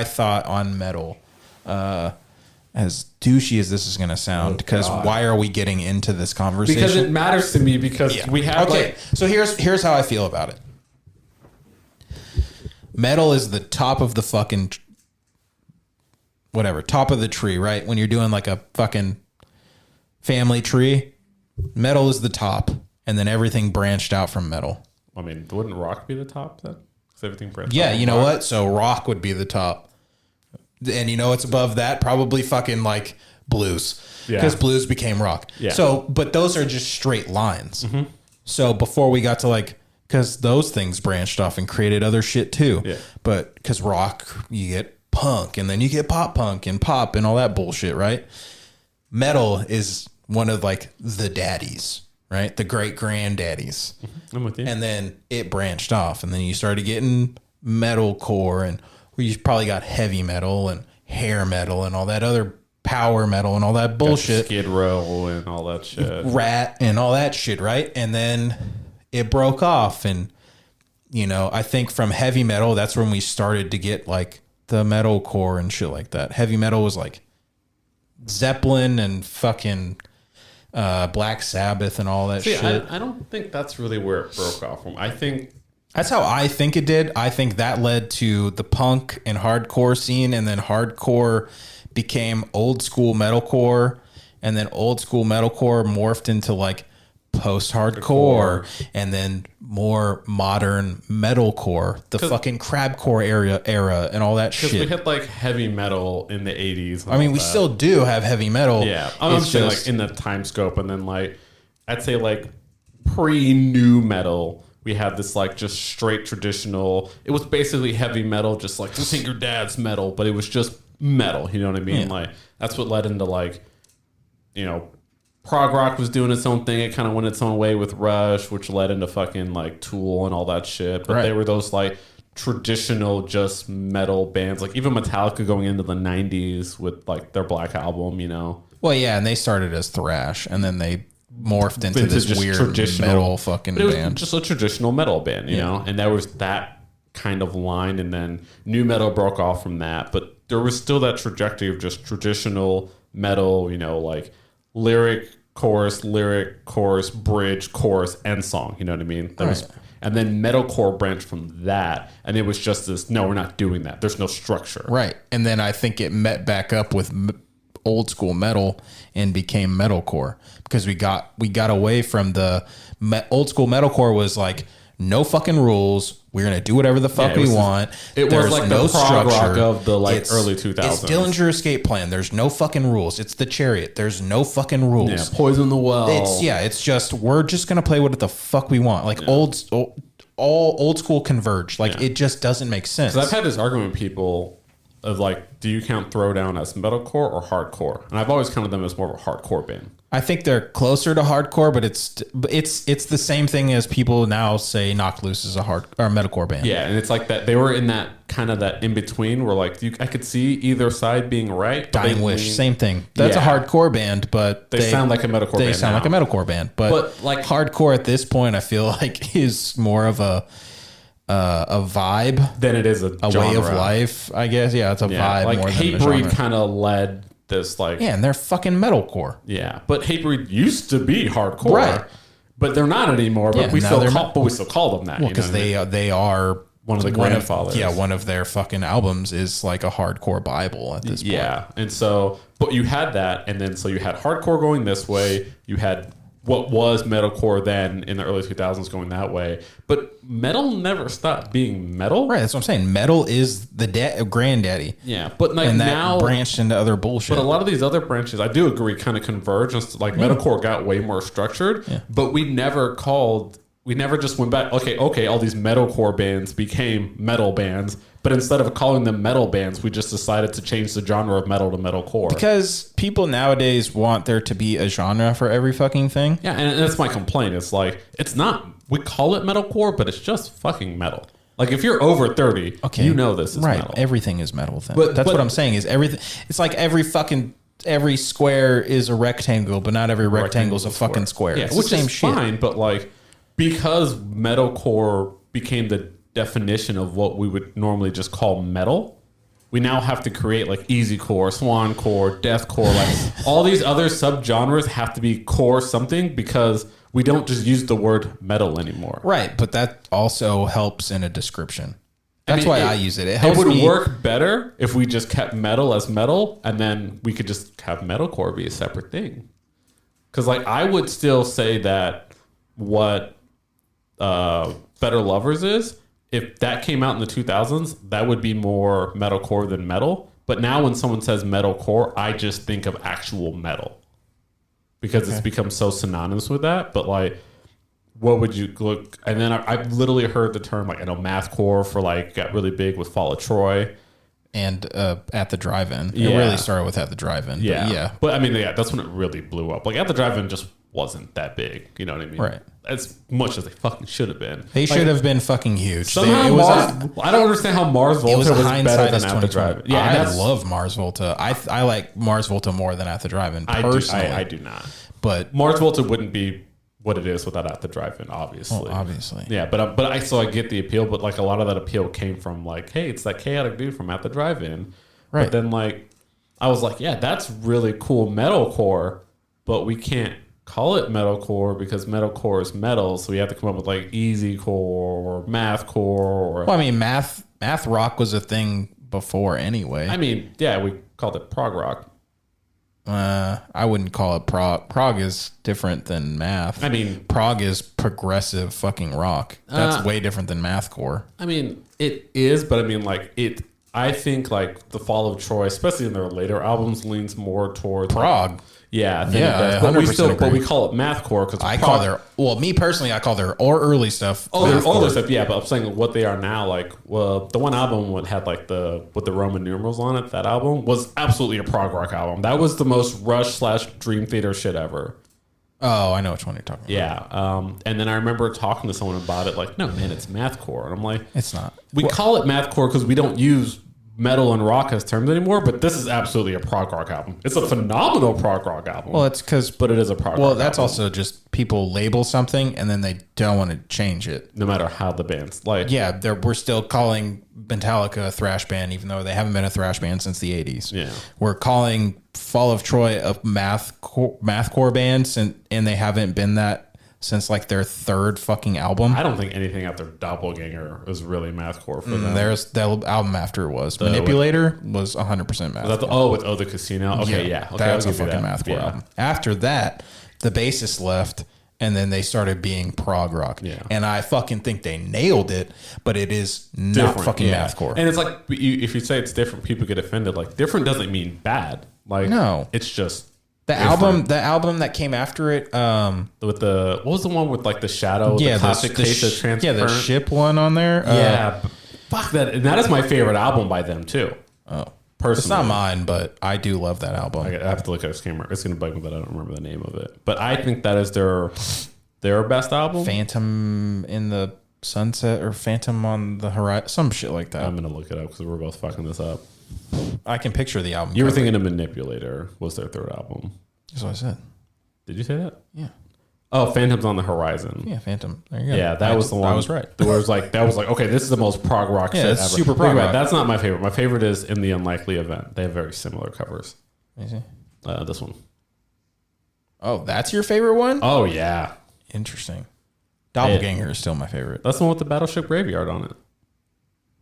thought on metal. As douchey as this is going to sound, because why are we getting into this conversation? Because it matters to me. Because we have So here's how I feel about it. metal is the top of the fucking whatever, top of the tree, right? When you're doing like a fucking family tree, metal is the top, and then everything branched out from metal. I mean, wouldn't rock be the top then? Because everything branched out. Yeah, you know what? So rock would be the top. And you know what's above that? Probably fucking like blues. Because blues became rock. Yeah. So, but those are just straight lines. Mm-hmm. So before we got to like, because those things branched off and created other shit too. Yeah. But because rock, you get punk, and then you get pop punk and pop and all that bullshit, right? Metal is one of like the daddies, right? The great granddaddies. I'm with you. And then it branched off, and then you started getting metalcore, and you probably got heavy metal and hair metal and all that other power metal and all that bullshit. Skid Row and all that shit. Rat and all that shit, right? And then it broke off, and you know, I think from heavy metal, that's when we started to get like the metalcore and shit like that. Heavy metal was like Zeppelin and fucking Black Sabbath and all that shit. I don't think that's really where it broke off from. I think that's how I think it did. I think that led to the punk and hardcore scene, and then hardcore became old school metalcore, and then old school metalcore morphed into like post-hardcore, and then more modern metalcore, the fucking crabcore era and all that shit. Because we had like heavy metal in the 80s. I mean, we still do have heavy metal. Yeah. I'm saying like in the time scope, and then like, I'd say like pre-new metal, we had this like just straight traditional, it was basically heavy metal, just like this ain't your dad's metal, but it was just metal, you know what I mean? Yeah. Like that's what led into like, you know, prog rock was doing its own thing. It kind of went its own way with Rush, which led into fucking like Tool and all that shit. But they were those like traditional just metal bands, like even Metallica going into the 90s with like their Black Album, you know. Well, yeah, and they started as thrash, and then they morphed into this weird traditional metal fucking band. Just a traditional metal band, you know. And there was that kind of line, and then new metal broke off from that, but there was still that trajectory of just traditional metal, you know, like lyric, chorus, bridge, chorus, end song. You know what I mean? That was, and then metalcore branched from that, and it was just this, no, we're not doing that. There's no structure. Right. And then I think it met back up with old school metal and became metalcore, because we got away from the old school metalcore was like, no fucking rules. We're going to do whatever the fuck we want. It was like no the prog rock of the like early 2000s. It's Dillinger Escape Plan. There's no fucking rules. It's the Chariot. There's no fucking rules. Yeah, Poison the Well. It's just, we're just going to play what the fuck we want. Like all old school converge. Like it just doesn't make sense. Because I've had this argument with people of like, do you count Throwdown as metalcore or hardcore? And I've always counted them as more of a hardcore band. I think they're closer to hardcore, but it's the same thing as people now say Knocked Loose is a metalcore band. Yeah, and it's like that. They were in that kind of that in between where like I could see either side being right. Dying Wish, same thing. That's a hardcore band, but they sound like a metalcore band. They sound like a metalcore band, but like hardcore at this point, I feel like is more of a vibe than it is a way of life, I guess. Yeah, it's a vibe like more than a genre. Hatebreed kind of led this like and they're fucking metalcore. Yeah, but Hatebreed used to be hardcore, right? But they're not anymore. But we still call them that. Well, because they are one of the grandfathers. One of their fucking albums is like a hardcore Bible at this point. Yeah, and so but you had that, and then so you had hardcore going this way. You had what was metalcore then in the early 2000s going that way. But metal never stopped being metal. Right, that's what I'm saying. Metal is the granddaddy. Yeah, but like and that now branched into other bullshit. But a lot of these other branches, I do agree, kind of converge. Like metalcore got way more structured, but we never just went back, okay, all these metalcore bands became metal bands. But instead of calling them metal bands, we just decided to change the genre of metal to metalcore. Because people nowadays want there to be a genre for every fucking thing. Yeah, and that's my complaint. It's like, it's not, we call it metalcore, but it's just fucking metal. Like if you're over 30, you know this is metal. Everything is metal then. But that's what I'm saying is everything. It's like every square is a rectangle, but not every rectangle is a fucking square. Yeah, it's which the same is shit. Fine, but like because metalcore became the definition of what we would normally just call metal, we now have to create like easycore, swancore, deathcore, like all these other subgenres have to be core something because we don't just use the word metal anymore. Right, but that also helps in a description. That's why I use it. It It helps would me. work better if we just kept metal as metal, and then we could just have metalcore be a separate thing. Because like I would still say that what Better Lovers is, if that came out in the 2000s, that would be more metalcore than metal. But now when someone says metalcore, I just think of actual metal because it's become so synonymous with that. But like, what would you look? And then I've literally heard the term like, I know mathcore for like got really big with Fall of Troy. And At the Drive-In. It Yeah. really started with At the Drive-In. Yeah. But yeah. But I mean, yeah, that's when it really blew up. Like At the Drive-In just wasn't that big. You know what I mean? Right. As much as they fucking should have been. They should have been fucking huge. Somehow It was I don't understand how Mars Volta it was was a better hindsight than as At the 2020. Drive-In. Yeah, I that's- love Mars Volta. I like Mars Volta more than At the Drive-In personally. I do not. But Mars Volta wouldn't be what it is without At the Drive-In, obviously. well, obviously. Yeah, but I get the appeal, but like a lot of that appeal came from like, hey, it's that chaotic dude from At the Drive-In. Right. But then like I was like, yeah, that's really cool metalcore, but we can't call it metalcore because metalcore is metal, so we have to come up with like easycore or mathcore or Well, I mean, math rock was a thing before anyway. I mean, yeah, we called it prog rock. I wouldn't call it prog. Prog is different than math. I mean, prog is progressive fucking rock. That's way different than mathcore. I mean, it is, but I mean, like it. I think like the Fall of Troy, especially in their later albums, leans more towards Prog. Like, yeah, I think Yeah, it does. But we 100% still, but agree. we call it mathcore because I call me personally, I call their or early stuff. Oh, there's all mathcore. this stuff, yeah. But I'm saying what they are now, like, well, the one album that had like with the Roman numerals on it. That album was absolutely a prog rock album. That was the most Rush / Dream Theater shit ever. Oh, I know which one you're talking about. Yeah, and then I remember talking to someone about it, like, no, man, it's mathcore, and I'm like, It's not. we call it mathcore because we don't use metal and rock as terms anymore. But this is absolutely a prog rock album. It's a phenomenal prog rock album. Well, it's because. but it is a prog Well, rock that's album, also just people label something and then they don't want to change it. no matter how the band's like. Yeah, we're still calling Metallica a thrash band, even though they haven't been a thrash band since the 80s. Yeah. We're calling Fall of Troy a mathcore band, and they haven't been that since like their third fucking album. I don't think anything after Doppelganger is really mathcore for them. There's the album after was Manipulator was 100% mathcore. With the Casino. Okay, yeah. Okay, that's I'll a give you fucking that. mathcore Yeah. album. After that, the bassist left, and then they started being prog rock. Yeah. And I fucking think they nailed it, but it is not fucking yeah. mathcore. And it's like if you say it's different, people get offended. Like different doesn't mean bad. Like No. it's just the different. album that came after it, With the what was the one with like the shadow? yeah, the classic case of transparent. yeah, the ship one on there. Yeah, fuck that. And that is my favorite album by them too. Oh, Personally, it's not mine, but I do love that album. I have to look at this camera. It's gonna bug me that I don't remember the name of it. But I think that is their best album. Phantom in the Sunset or Phantom on the Horizon, some shit like that. I'm gonna look it up because we're both fucking this up. I can picture the album. You were cover. thinking of Manipulator was their third album. That's what I said. Did you say that? Yeah. Oh, Phantoms on the Horizon. Yeah, Phantom. There you go. Yeah, that was the one. I was right. That was like, okay, this is the most prog rock Yeah, shit it's ever. super Think prog about it, rock. That's not my favorite. My favorite is In the Unlikely Event. They have very similar covers. Let me see. This one. Oh, that's your favorite one? Oh yeah, Interesting. Doppelganger is still my favorite. that's the one with the Battleship Graveyard on it.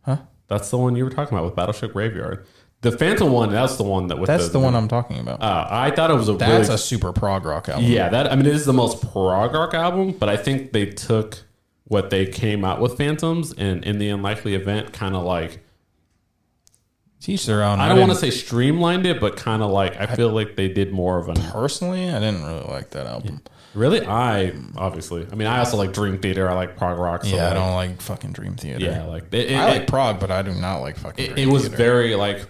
Huh? That's the one you were talking about with Battleship Graveyard. The Phantom one. That's the one that with That's the one I'm talking about. I thought it was That's really, a super prog rock album. yeah. That I mean, it is the most prog rock album, but I think they took what they came out with Phantoms and In the Unlikely Event, kind of like Teach their own. I don't want to say streamlined it, but kind of like I feel like they did more of an. Personally, I didn't really like that album. Really, I also like Dream Theater. I like prog rock. So Yeah, I like, don't like fucking Dream Theater. Yeah, like I like prog, but I do not like fucking it Dream was Theater. very like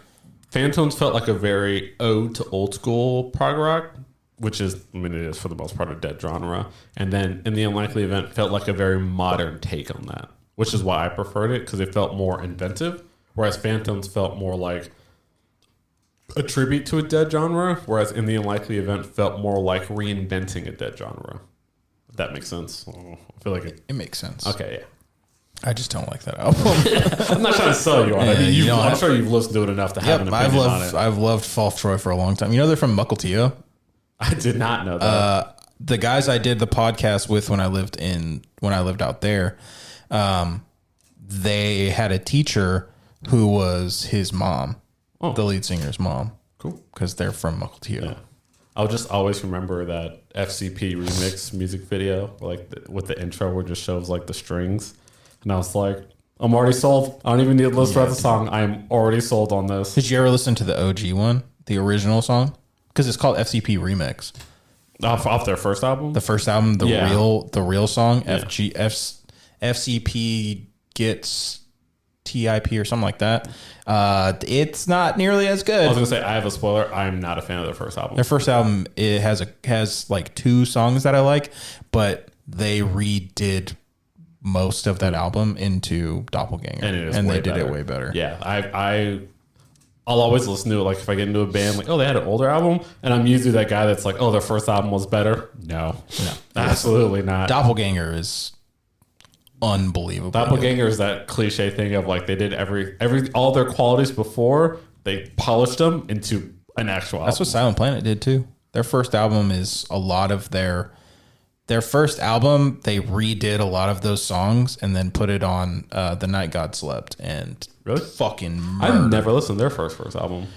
Phantoms felt like a very ode to old school prog rock, which is it is for the most part a dead genre. And then In the Unlikely Event felt like a very modern take on that, which is why I preferred it because it felt more inventive. Whereas Phantoms felt more like a tribute to a dead genre, whereas In the Unlikely Event felt more like reinventing a dead genre. If that makes sense. I feel like it. It makes sense. Okay, yeah. I just don't like that album. I'm not trying to sell you on it. I mean, you know, I'm sure you've listened to it enough to have an opinion on it. I've loved Fall of Troy for a long time. You know they're from Mukilteo. I did not know that. The guys I did the podcast with when I lived out there, they had a teacher who was his mom, the lead singer's mom. Cool. Because they're from Mukilteo. Yeah. I'll just always remember that FCP remix music video, like with the intro where it just shows like the strings. And I was like, I'm already sold. I don't even need to listen to the song. I'm already sold on this. Did you ever listen to the OG one, the original song? Because it's called FCP Remix. Off their first album? The first album, the real song, FCP gets TIP or something like that. It's not nearly as good. I was gonna say, I have a spoiler. I'm not a fan of their first album. Their first album, it has like 2 songs that I like, but they redid most of that album into Doppelganger, and they did it way better. Yeah, I'll always listen to it. Like if I get into a band, like, oh, they had an older album, and I'm usually that guy that's like, oh, their first album was better. No, absolutely not. Doppelganger is unbelievable. Doppelganger is that cliche thing of like they did all their qualities before, they polished them into an actual album. That's what Silent Planet did too. Their first album is a lot of their first album. They redid a lot of those songs and then put it on The Night God Slept, and really fucking I've never listened to their first album.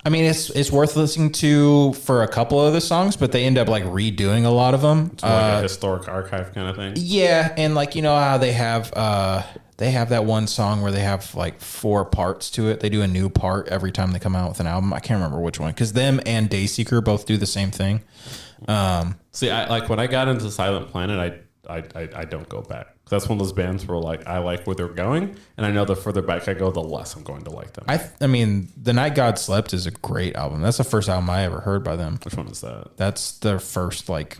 I mean, it's worth listening to for a couple of the songs, but they end up like redoing a lot of them. It's more like a historic archive kind of thing. Yeah, and like you know how they have that one song where they have like 4 parts to it. They do a new part every time they come out with an album. I can't remember which one, because them and Dayseeker both do the same thing. See, I like when I got into Silent Planet, I don't go back. That's one of those bands where like I like where they're going, and I know the further back I go, the less I'm going to like them. I mean, The Night God Slept is a great album. That's the first album I ever heard by them. Which one is that? That's their first like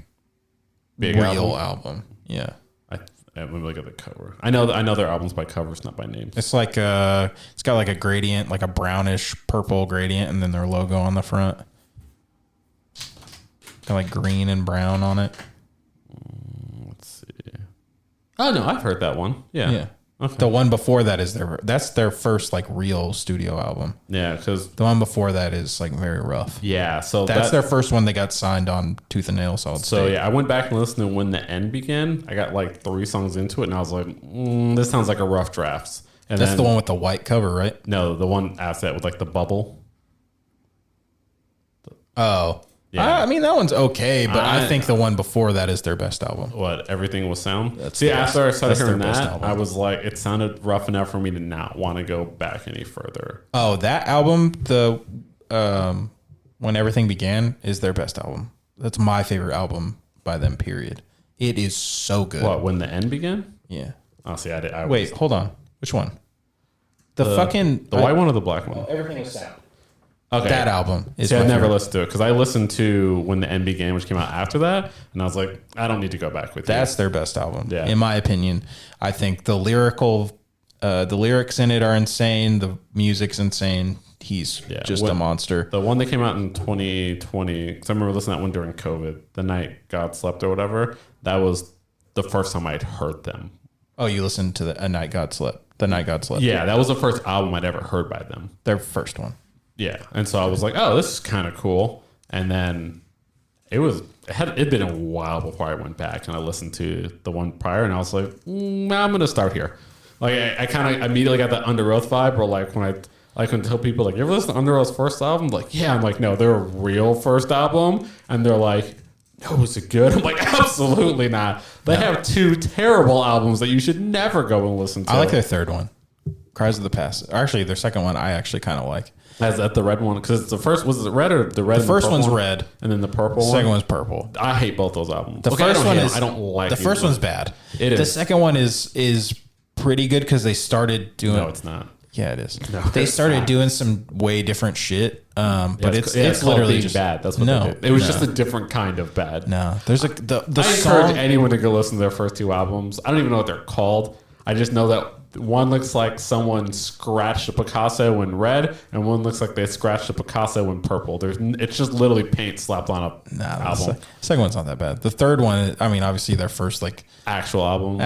big real album. Yeah. Let me look at the cover. I know their albums by covers, not by names. It's like it's got like a gradient, like a brownish purple gradient, and then their logo on the front. Got like green and brown on it. Let's see. Oh no, I've heard that one. Yeah. Yeah. Okay. The one before that is that's their first like real studio album. Yeah, because the one before that is like very rough. Yeah, so that's their first one. They got signed on Tooth and Nail Solid State. So yeah, I went back and listened to When the End Began. I got like 3 songs into it, and I was like, this sounds like a rough draft. And that's the one with the white cover, right? No, the one after that with like the bubble. Oh. Yeah. I mean, that one's okay, but I think the one before that is their best album. What, Everything Was Sound? After I started hearing that, I was like, it sounded rough enough for me to not want to go back any further. Oh, that album, When Everything Began, is their best album. That's my favorite album by them, period. It is so good. What, When the End Began? Yeah. Oh, see, Wait, hold on. Which one? The white one or the black one? Everything Was Sound. Okay. That album is. See, I never listened to it because I listened to When the End Began, which came out after that, and I was like, I don't need to go back with That's their best album, yeah. In my opinion. I think the lyrics in it are insane. The music's insane. He's just a monster. The one that came out in 2020, because I remember listening to that one during COVID, The Night God Slept or whatever. That was the first time I'd heard them. Oh, you listened to The Night God Slept. Yeah, that was the first album I'd ever heard by them. Their first one. Yeah, and so I was like, "Oh, this is kind of cool." And then it'd been a while before I went back and I listened to the one prior, and I was like, I'm gonna start here. Like I kind of immediately got that Under Oath vibe, or like when I tell people like, "You ever listen to Under Oath's first album?" Like, yeah, I'm like, no, their real first album, and they're like, no, is it good? I'm like, absolutely not. They have 2 terrible albums that you should never go and listen to. I like their third one, Cries of the Past. Actually, their second one I actually kind of like. Is that the red one? Because it's the first, was it red or the red? The first one's red, and then the purple one. The second one's purple. I hate both those albums. The first one is I don't like. The first one's bad. It is. The second one is pretty good because they started doing. No, it's not. Yeah, it is. No, they started doing some way different shit. But it's literally just bad. That's what they did. It was just a different kind of bad. No, there's the I song. encourage anyone to go listen to their first 2 albums. I don't even know what they're called. I just know that one looks like someone scratched a Picasso in red, and one looks like they scratched a Picasso in purple. It's just literally paint slapped on a album. The second one's not that bad. The third one, I mean, obviously their first like actual album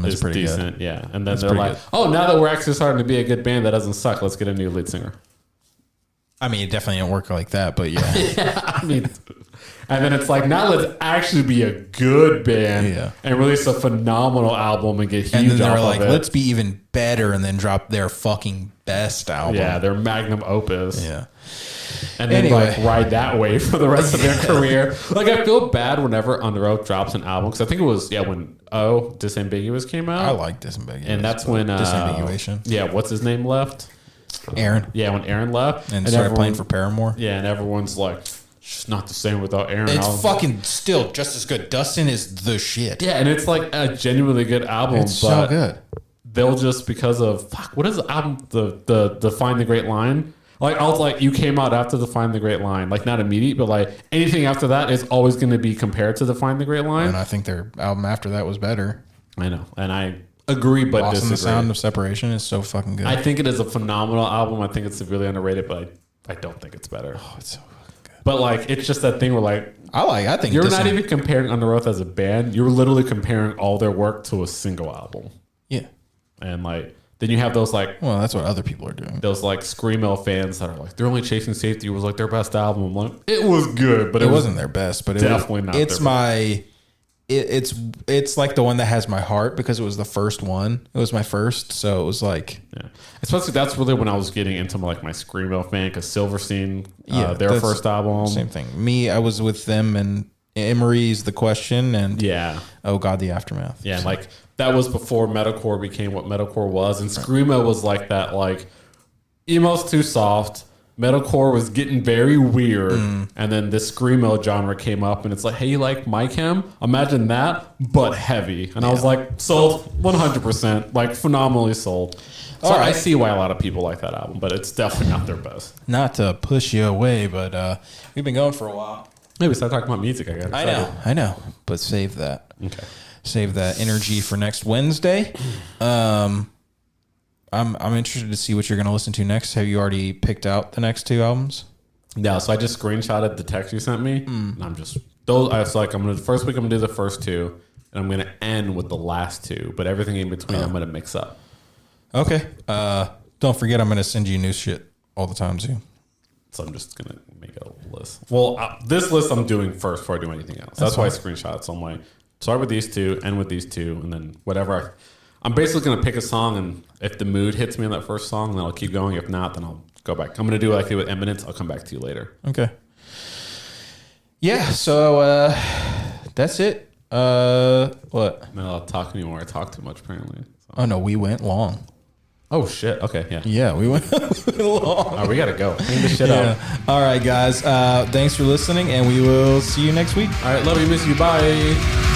is pretty decent. Good. Yeah, and then they're like, oh, now that we're actually starting to be a good band that doesn't suck, let's get a new lead singer. I mean, it definitely didn't work like that, but yeah. Yeah, I mean, and then it's like, now let's actually be a good band and release a phenomenal album and get huge. And then they off were like, of it. let's be even better, and then drop their fucking best album. Yeah, their magnum opus. Yeah. And then like ride that wave for the rest of their career. Like, I feel bad whenever Under Oath drops an album, because I think it was when Disambiguous came out. I like Disambiguous. And that's when Disambiguation. Yeah, what's his name left? Aaron. Yeah, when Aaron left And started playing for Paramore. Yeah, and everyone's like, it's not the same without Aaron. It's fucking still just as good. Dustin is the shit. Yeah, and it's like a genuinely good album. It's but so good. They'll just, because of what is the album? The Find the Great Line. Like, I was like, you came out after the Find the Great Line, like not immediate, but like anything after that is always going to be compared to the Find the Great Line. And I think their album after that was better. I know, and I agree, but Lost in disagree. the Sound of Separation is so fucking good. I think it is a phenomenal album. I think it's severely underrated, but I don't think it's better. Oh, it's so fucking good. But like, it's just that thing where like, I think you're not even comparing Under Oath as a band. You're literally comparing all their work to a single album. Yeah. And like, then you have those like, well, that's what other people are doing. Those like Screamo fans that are like, they're only Chasing Safety was like their best album. I'm like, it was good, but it wasn't their best. But definitely not. It's my. It's like the one that has my heart because it was the first one. It was my first, so it was like, yeah. Especially that's really when I was getting into like my Screamo fan, because Silverstein, their first album, same thing. Me, I was with them and Emery's The Question and Oh God, The Aftermath. Yeah, so. Like that was before metalcore became what metalcore was, and Screamo was like that. Like, emo's too soft. Metalcore was getting very weird, and then this Screamo genre came up, and it's like, hey, you like My Chem? Imagine that, but heavy. And I was like, sold 100%, like phenomenally sold. So right. I see why a lot of people like that album, but it's definitely not their best. Not to push you away, but we've been going for a while. Maybe start talking about music. I know, but save that. Okay. Save that energy for next Wednesday. I'm interested to see what you're going to listen to next. Have you already picked out the next two albums? Yeah, so I just screenshotted the text you sent me, and I'm just those. I was like, I'm gonna first week I'm gonna do the first two, and I'm gonna end with the last two, but everything in between I'm gonna mix up. Okay. Don't forget, I'm gonna send you new shit all the time too. So I'm just gonna make a list. Well, this list I'm doing first before I do anything else. That's why I screenshot. So I'm like, start with these two, end with these two, and then whatever. I'm basically going to pick a song, and if the mood hits me on that first song, then I'll keep going. If not, then I'll go back. I'm going to do like I did with Eminence. I'll come back to you later. Okay. Yeah, so that's it. What? I'm not allowed to talk anymore. I talk too much, apparently. So. Oh, no, we went long. Oh, shit. Okay, yeah. Yeah, we went long. All right, we got to go. Clean this shit up. All right, guys. Thanks for listening, and we will see you next week. All right, love you, miss you. Bye.